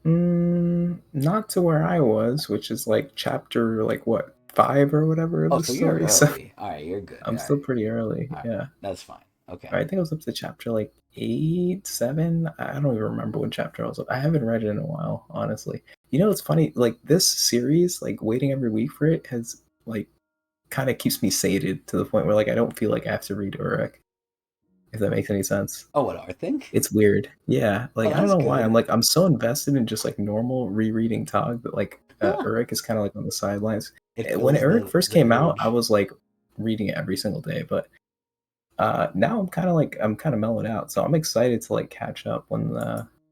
not to where I was, which is like chapter like what 5 or whatever of Oh, the so you're story. So early. All right, you're good. I'm All still right, pretty early. all right. Yeah. That's fine. Okay. I think I was up to chapter like 8, 7. I don't even remember what chapter I was up. I haven't read it in a while, honestly. You know, it's funny. Like this series, like waiting every week for it has like kind of keeps me sated to the point where like I don't feel like I have to read Urek. If that makes any sense. Oh, what I think? It's weird. Yeah, Oh, like I don't that's know why. good. I'm so invested in just like normal rereading Tog that like Urek is kind of like on the sidelines. It When fills Urek first the came out, I urge. was like reading it every single day, but now I'm kind of mellowed out, so I'm excited to like catch up when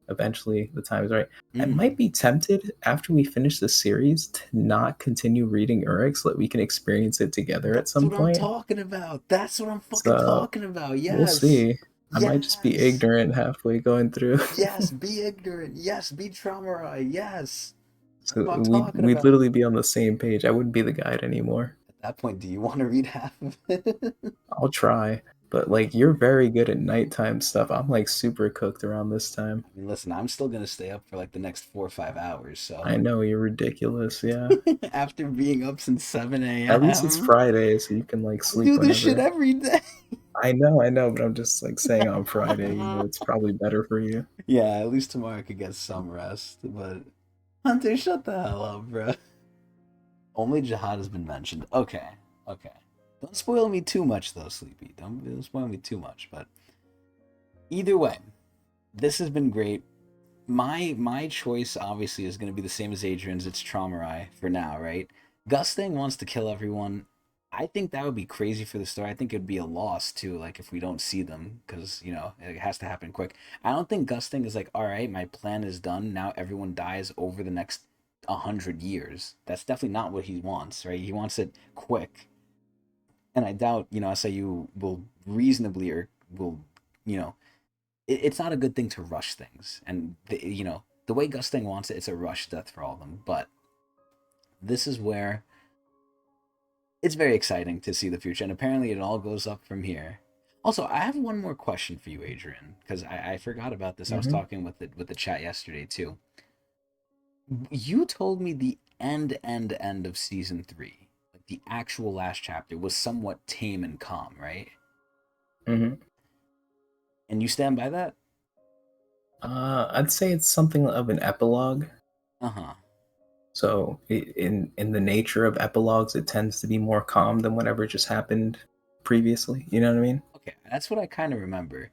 eventually the time is right. I might Mm. be tempted after we finish this series to not continue reading Urek so that we can experience it together at That's some what I'm point. talking about. That's what I'm fucking So talking about. we'll Yes. see. I might just be Yes. ignorant halfway going through. Yes. Be ignorant. Yes. Be traumatized. Yes. That's So what I'm we'd talking we'd about. literally be on the same page. I wouldn't be the guide anymore. At that point, do you want to read half of it? I'll try. But like you're very good at nighttime stuff. I'm like super cooked around this time. I mean, listen, I'm still gonna stay up for like the next 4 or 5 hours. I So know you're ridiculous, yeah. after being up since 7 At least it's a.m., Friday, so you can like I sleep do this shit whenever. every day. I know, but I'm just like saying on Friday, it's probably better for you. Yeah, at least tomorrow I could get some rest. But Hunter, shut the hell up, bro. Only jihad has been mentioned. Okay, okay. Don't spoil me too much, though, Sleepy. Don't spoil me too much. But either way, this has been great. My choice obviously is going to be the same as Adrian's. It's Traumarai for now, right? Gusting wants to kill everyone. I think that would be crazy for the story. I think it'd be a loss too, like if we don't see them, because it has to happen quick. I don't think Gusting is like, all right, my plan is done. Now everyone dies over the next 100 years. That's definitely not what he wants, right? He wants it quick, and I doubt SIU will reasonably or will you know it's not a good thing to rush things. And the way Gusting wants it, it's a rush death for all of them. But this is where it's very exciting to see the future, and apparently it all goes up from here. Also, I have one more question for you, Adrian, because I forgot about this. I was Hmm. talking with the chat yesterday too. You told me the end of season three, like the actual last chapter, was somewhat tame and calm, right? Hmm. And you stand by that? I'd say it's something of an epilogue. Uh huh. So in the nature of epilogues, it tends to be more calm than whatever just happened previously. You know what I mean? Okay, that's what I kind of remember.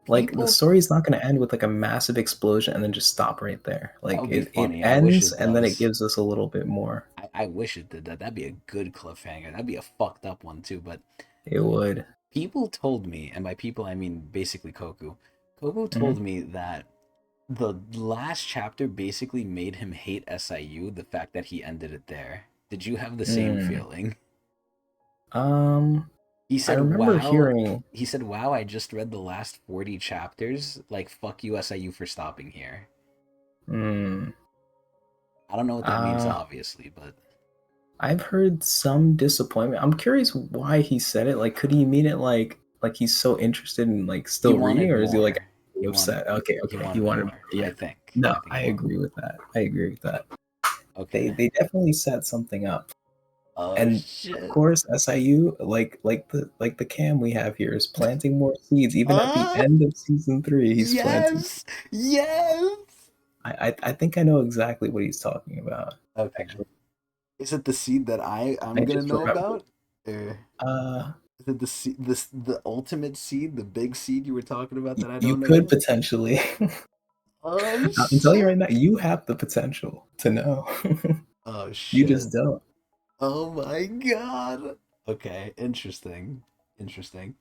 Like the People, story's not going to end with like a massive explosion and then just stop right there. that Like would be it funny. I wish ends it and then it does. gives us a little bit more. I wish it did that. That'd be a good cliffhanger. That'd be a fucked up one too. But It would. people told me, and by people I mean basically Koku. Koku Hmm. told me that the last chapter basically made him hate SIU. The fact that he ended it there. Did you have the same Mm. feeling? Um, He I said, remember "Wow." hearing. He said, "Wow, I just read the last 40 chapters. Like, fuck you, SIU, for stopping here." Mm, I don't know what that means, uh, obviously, but I've heard some disappointment. I'm curious why he said it. Like, could he mean it like he's so interested in like he still reading, wanted or is he like more. He wanted, upset? Okay, he okay, he wanted wanted more. more. Yeah. I think. No, I think he I wanted agree more. with that. I agree with that. They Okay. they definitely set something up. Oh And of shit. course, SIU, like the cam we have here, is planting more seeds. Even at the Uh end of season three, he's planting. yes. Yes. I think I know exactly what he's talking about. Okay. Actually, Is it the seed that I'm I gonna just know remembered. about? Or Uh, is it the seed, the ultimate seed, the big seed you were talking about that I you don't could know? potentially. Oh I'm telling you right shit. now, you have the potential to know. Oh You shit. just don't. Oh my god. Okay, interesting. Interesting.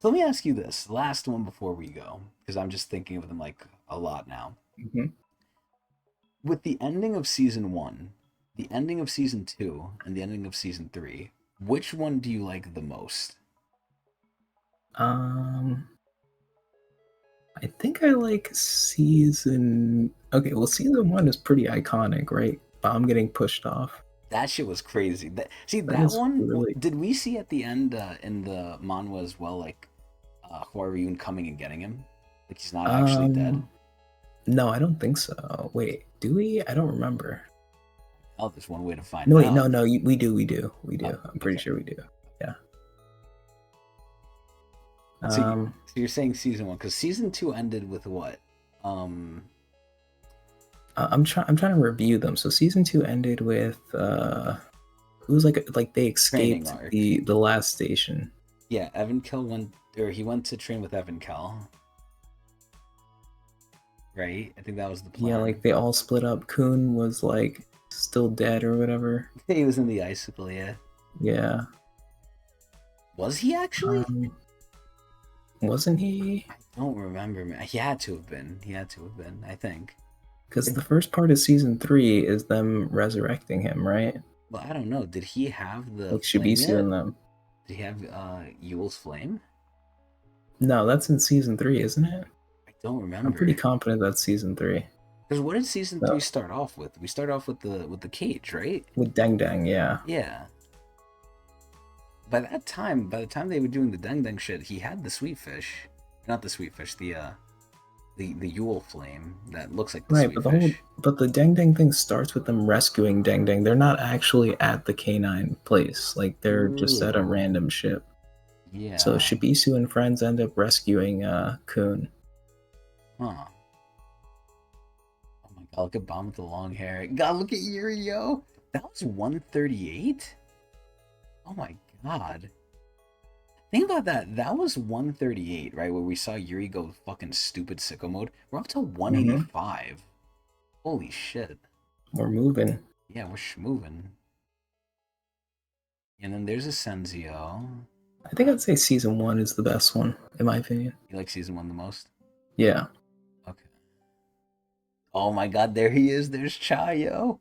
So let me ask you this last one before we go, because I'm just thinking of them like a lot now. Mhm. With the ending of season one, the ending of season two, and the ending of season three, which one do you like the most? Um, I think I like season. Okay, well, season one is pretty iconic, right? Bomb getting pushed off. That shit was crazy. See That that was one. really. Did we see at the end in the manhwa as well, like Huarun coming and getting him? Like he's not actually dead. Um, no, I don't think so. Wait, do we? I don't remember. Oh, there's one way to find No, wait, no, out. no, we Oh, do. I'm pretty okay. sure we do. Yeah. So, Um, so you're saying season one because season two ended with what? Um, I'm trying to review them. So season two ended with it was like they training escaped arc. the last station. Yeah, Evan Kell went, or he went to train with Evan Kell, right? I think that was the Yeah, plan. like they all split up. Kun was like still dead or whatever. He was in the icicle, yeah. Yeah. Was he actually? Um, wasn't he? I don't remember, man. He had to have been. He had to have been, I think. Because the first part of season three is them resurrecting him, right? Well, I don't know. Did he have the Like flame Shibisu yet? and them. Did he have Yule's flame? No, that's in season three, isn't it? I don't I'm pretty remember. confident that's season three. Because what did season three No, start off with? We start off with the cage, right? with Deng Deng, yeah. Yeah. By the time they were doing the deng deng shit, he had the sweet fish, not the sweet fish, the Yule flame that looks like the Right, sweet fish. but the Deng Deng thing starts with them rescuing Deng Deng. They're not actually at the canine place. Like they're just at a Ooh, random ship. So yeah, Shibisu and friends end up rescuing Kun. huh? Oh my god, look at Bomb with the long hair. God, look at Yuri, yo. That was 138. Oh my god. Think about that. That was 138, right? Where we saw Yuri go fucking stupid sicko mode. We're up to Mm-hmm. 185. Holy shit. We're moving. Yeah, we're schmoving. And then there's a Senzio. I think I'd say season one is the best one, in my opinion. You like season one the most? Yeah. Okay. Oh my god, there he is. There's Chayo.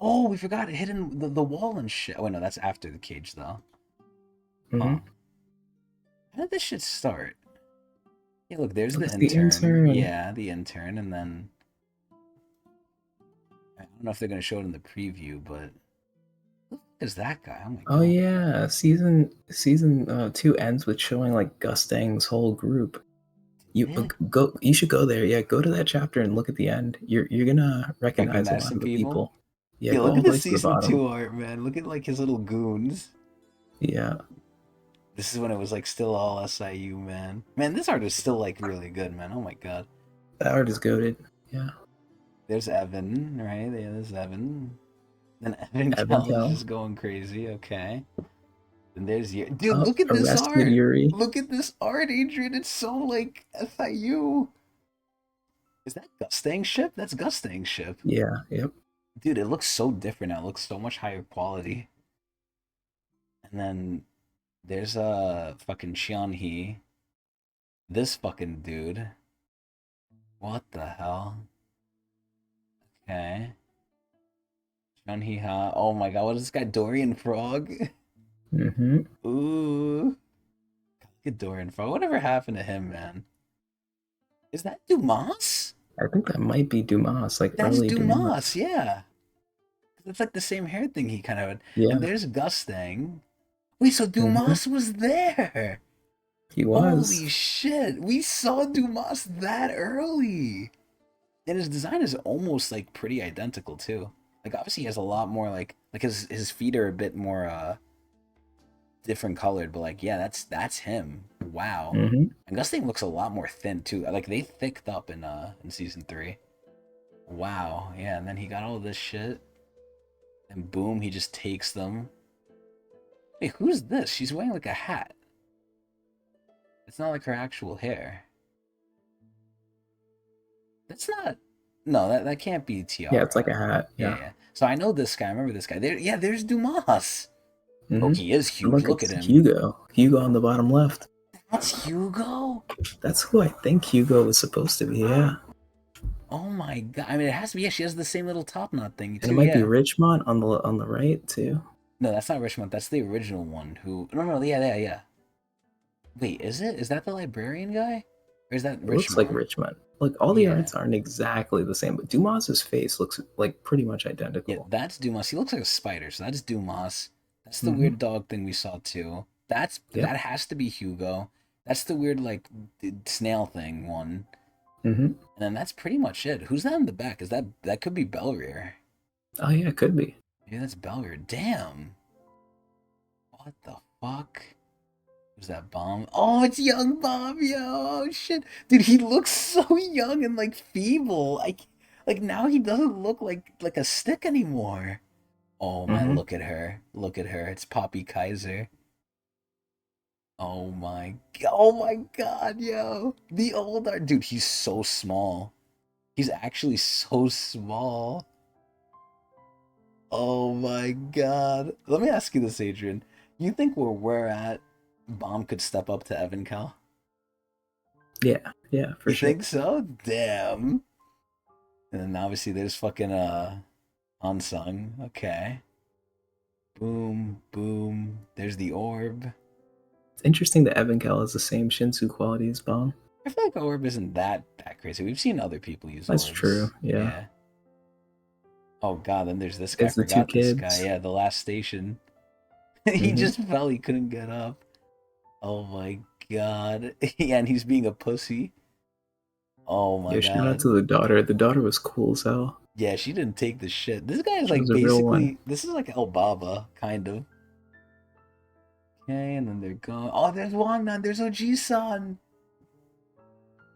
Oh, we forgot hidden the wall and shit. Oh, wait, no, that's after the cage, though. Mm-hmm. Huh. How did this shit start? Yeah, look, there's It the was the intern. intern. Yeah, the intern. And then I don't know if they're going to show it in the preview, but who the fuck is that guy? Oh my Oh god. yeah, season two ends with showing like Gus Dang's whole group. You Yeah. go. You should go there. Yeah, go to that chapter and look at the end. You're gonna recognize a Recognize lot some of the people. people. Yeah, Yeah, go look all at the the way to the season bottom. 2 art, man. Look at like his little goons. Yeah, This is when it was like still all SIU, man. Man, this art is still like really good, man. Oh my god. that art is goated. Yeah, There's Evan, right? Yeah, there's Evan. Then Evan Evan Cal is Cal. just going crazy. Okay. Then there's you. Dude, Oh, look at this arrested art. Yuri. Look at this art, Adrian. It's so like SIU. Is that Gustang ship? That's Gustang ship. Yeah, yep. Dude, it looks so different now. It looks so much higher quality. And then there's fucking Xian He. This fucking dude. What the hell? Okay. Xian He Ha. Oh my god, what is this guy? Dorian Frog? Mm-hmm. Ooh. Look at Dorian Frog. Whatever happened to him, man? Is that Dumas? I think that might be Dumas, like That's early Dumas, Dumas. yeah. It's like the same hair thing he kind of had. And Yeah, there's Gustang. Wait, so mm-hmm. Dumas was there. He Holy was. shit. We saw Dumas that early. And his design is almost like pretty identical too. Like obviously he has a lot more like his feet are a bit more different colored, but like yeah, that's him. Wow. Mm-hmm. And Gustang looks a lot more thin too. Like they thicked up in season 3. Wow. Yeah, and then he got all this shit. And boom, he just takes them. Wait, who's this? She's wearing like a hat. It's not like her actual hair. That's not. No, that can't be Yeah, it's like a Tiara. hat. Yeah, Yeah. yeah. So I know this guy. I remember this guy. There, yeah. There's Dumas. Oh, Mm-hmm. he is And huge. look, Look at it's him. Hugo. Hugo on the bottom left. That's Hugo. That's who I think Hugo was supposed to be. Yeah. Oh my god. I mean, it has to be. Yeah, she has the same little top knot thing And it too. might be Yeah. Richmond on the right too. No, that's not Richmond. That's the original one. Who? No, no. Yeah, yeah, yeah. Wait, is it? Is that the librarian guy? Or is that It looks like Richmond? Richmond. Like all the Yeah. arts aren't exactly the same, but Dumas's face looks like pretty much Yeah, identical. that's Dumas. He looks like a spider, so that's Dumas. That's the Mm-hmm. weird dog thing we saw too. Yep. That has to be Hugo. That's the weird like snail thing one. Mm-hmm. And then that's pretty much it. Who's that in the back? Is that could be Belrier? Oh yeah, it could be. Maybe that's Belrier. Damn. What the fuck? Who's that bomb? Oh, it's young Bob, yo. Oh shit. Dude, he looks so young and like feeble. Like now he doesn't look like a stick anymore. Oh man, Mm-hmm. look at her. Look at her. It's Poppy Kaiser. Oh my god, yo. The old art. Dude, he's so small. He's actually so small. Oh my god. Let me ask you this, Adrian. You think where we're at, Bomb could step up to Evan Cal? Yeah, yeah, for You sure. think so? Damn. And then obviously there's fucking Unsung. Okay. Boom, boom. There's the orb. It's interesting that Evan Cal has the same Shinsu quality as Bomb. I feel like orb isn't that crazy. We've seen other people use That's orbs. true. Yeah. Yeah. Oh god, then there's this guy. I It's the two forgot this guy. kids. Yeah, the last station. He Mm-hmm. just fell. He couldn't get up. Oh my god. Yeah, and he's being a pussy. Oh my Yeah, shout out god. to the daughter. The daughter was cool as hell. Yeah, she didn't take the shit. This guy is She like was a real one. basically. This is like El Baba, kind of. Okay, and then they're gone. Oh, there's Wangnan. There's Oji-san.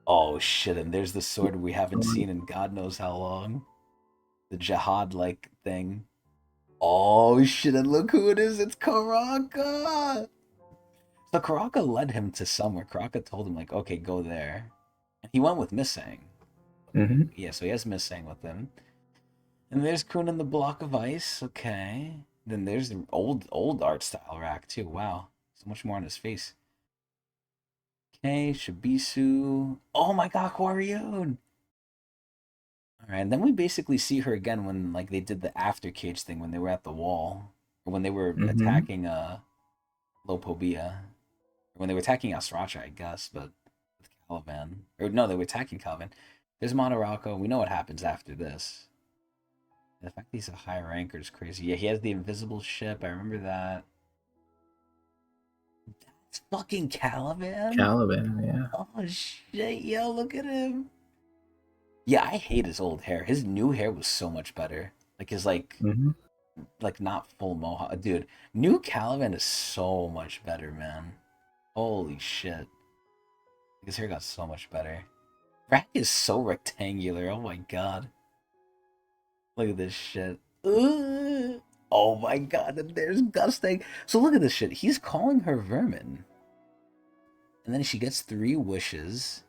Oh shit, and there's the sword we haven't seen in God knows how long. The jihad like thing. Oh shit, and look who it is. It's Karaka. So Karaka led him to somewhere. Karaka told him, like, okay, go there. And he went with Missang. Mm-hmm. Yeah, so he has Missang with him. And there's Kun in the block of ice. Okay. Then there's the old art style rack too. Wow. So much more on his face. Okay, Shibisu. Oh my god, Quarryun! Alright, and then we basically see her again when like they did the after cage thing when they were at the wall. Or when they were Mm-hmm. attacking Lopobia. Or when they were attacking Asracha, I guess, but with Caliban. Or no, they were attacking Caliban. There's Monorako. We know what happens after this. The fact that he's a high ranker is crazy. Yeah, he has the invisible ship. I remember that. It's fucking Caliban. Caliban, yeah. Oh shit, yo, look at him. Yeah, I hate his old hair. His new hair was so much better. Like his Hmm. like not full mohawk, dude. New Caliban is so much better, man. Holy shit, his hair got so much better. Rack is so rectangular. Oh my god, look at this shit. Ugh. Oh my god, and there's Gusting. So look at this shit. He's calling her vermin, and then she gets 3 wishes.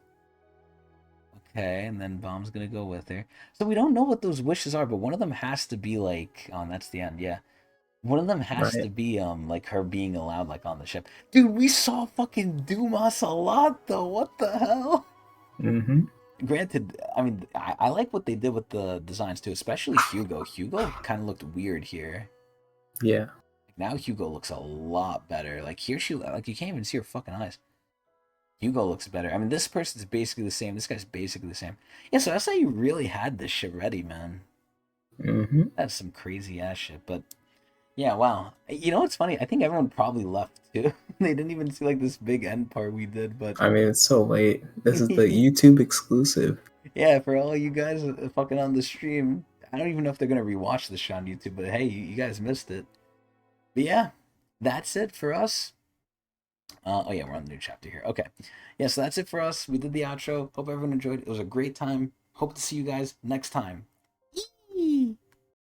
Okay, and then Bomb's gonna go with her. So we don't know what those wishes are, but one of them has to be like, oh, and that's the end. Yeah, one of them has to Right. be like her being allowed like on the ship. Dude, we saw fucking Dumas a lot though. What the hell? Hmm. Granted, I mean, I like what they did with the designs too, especially Hugo. Hugo kind of looked weird here. Yeah. Now Hugo looks a lot better. Like here, she like you can't even see her fucking eyes. Hugo looks better. I mean, this person's basically the same. This guy's basically the same. Yeah, so that's how you really had this shit ready, man. Hmm. That's some crazy ass shit. But yeah, wow. You know what's funny? I think everyone probably left too. They didn't even see like this big end part we did. But I mean, it's so late. This is the YouTube exclusive. yeah, for all you guys fucking on the stream, I don't even know if they're gonna rewatch this shit on YouTube. But hey, you guys missed it. But yeah, that's it for us. Oh yeah, we're on the new chapter here. Okay, yeah, so that's it for us. We did the outro. Hope everyone enjoyed. It was a great time. Hope to see you guys next time.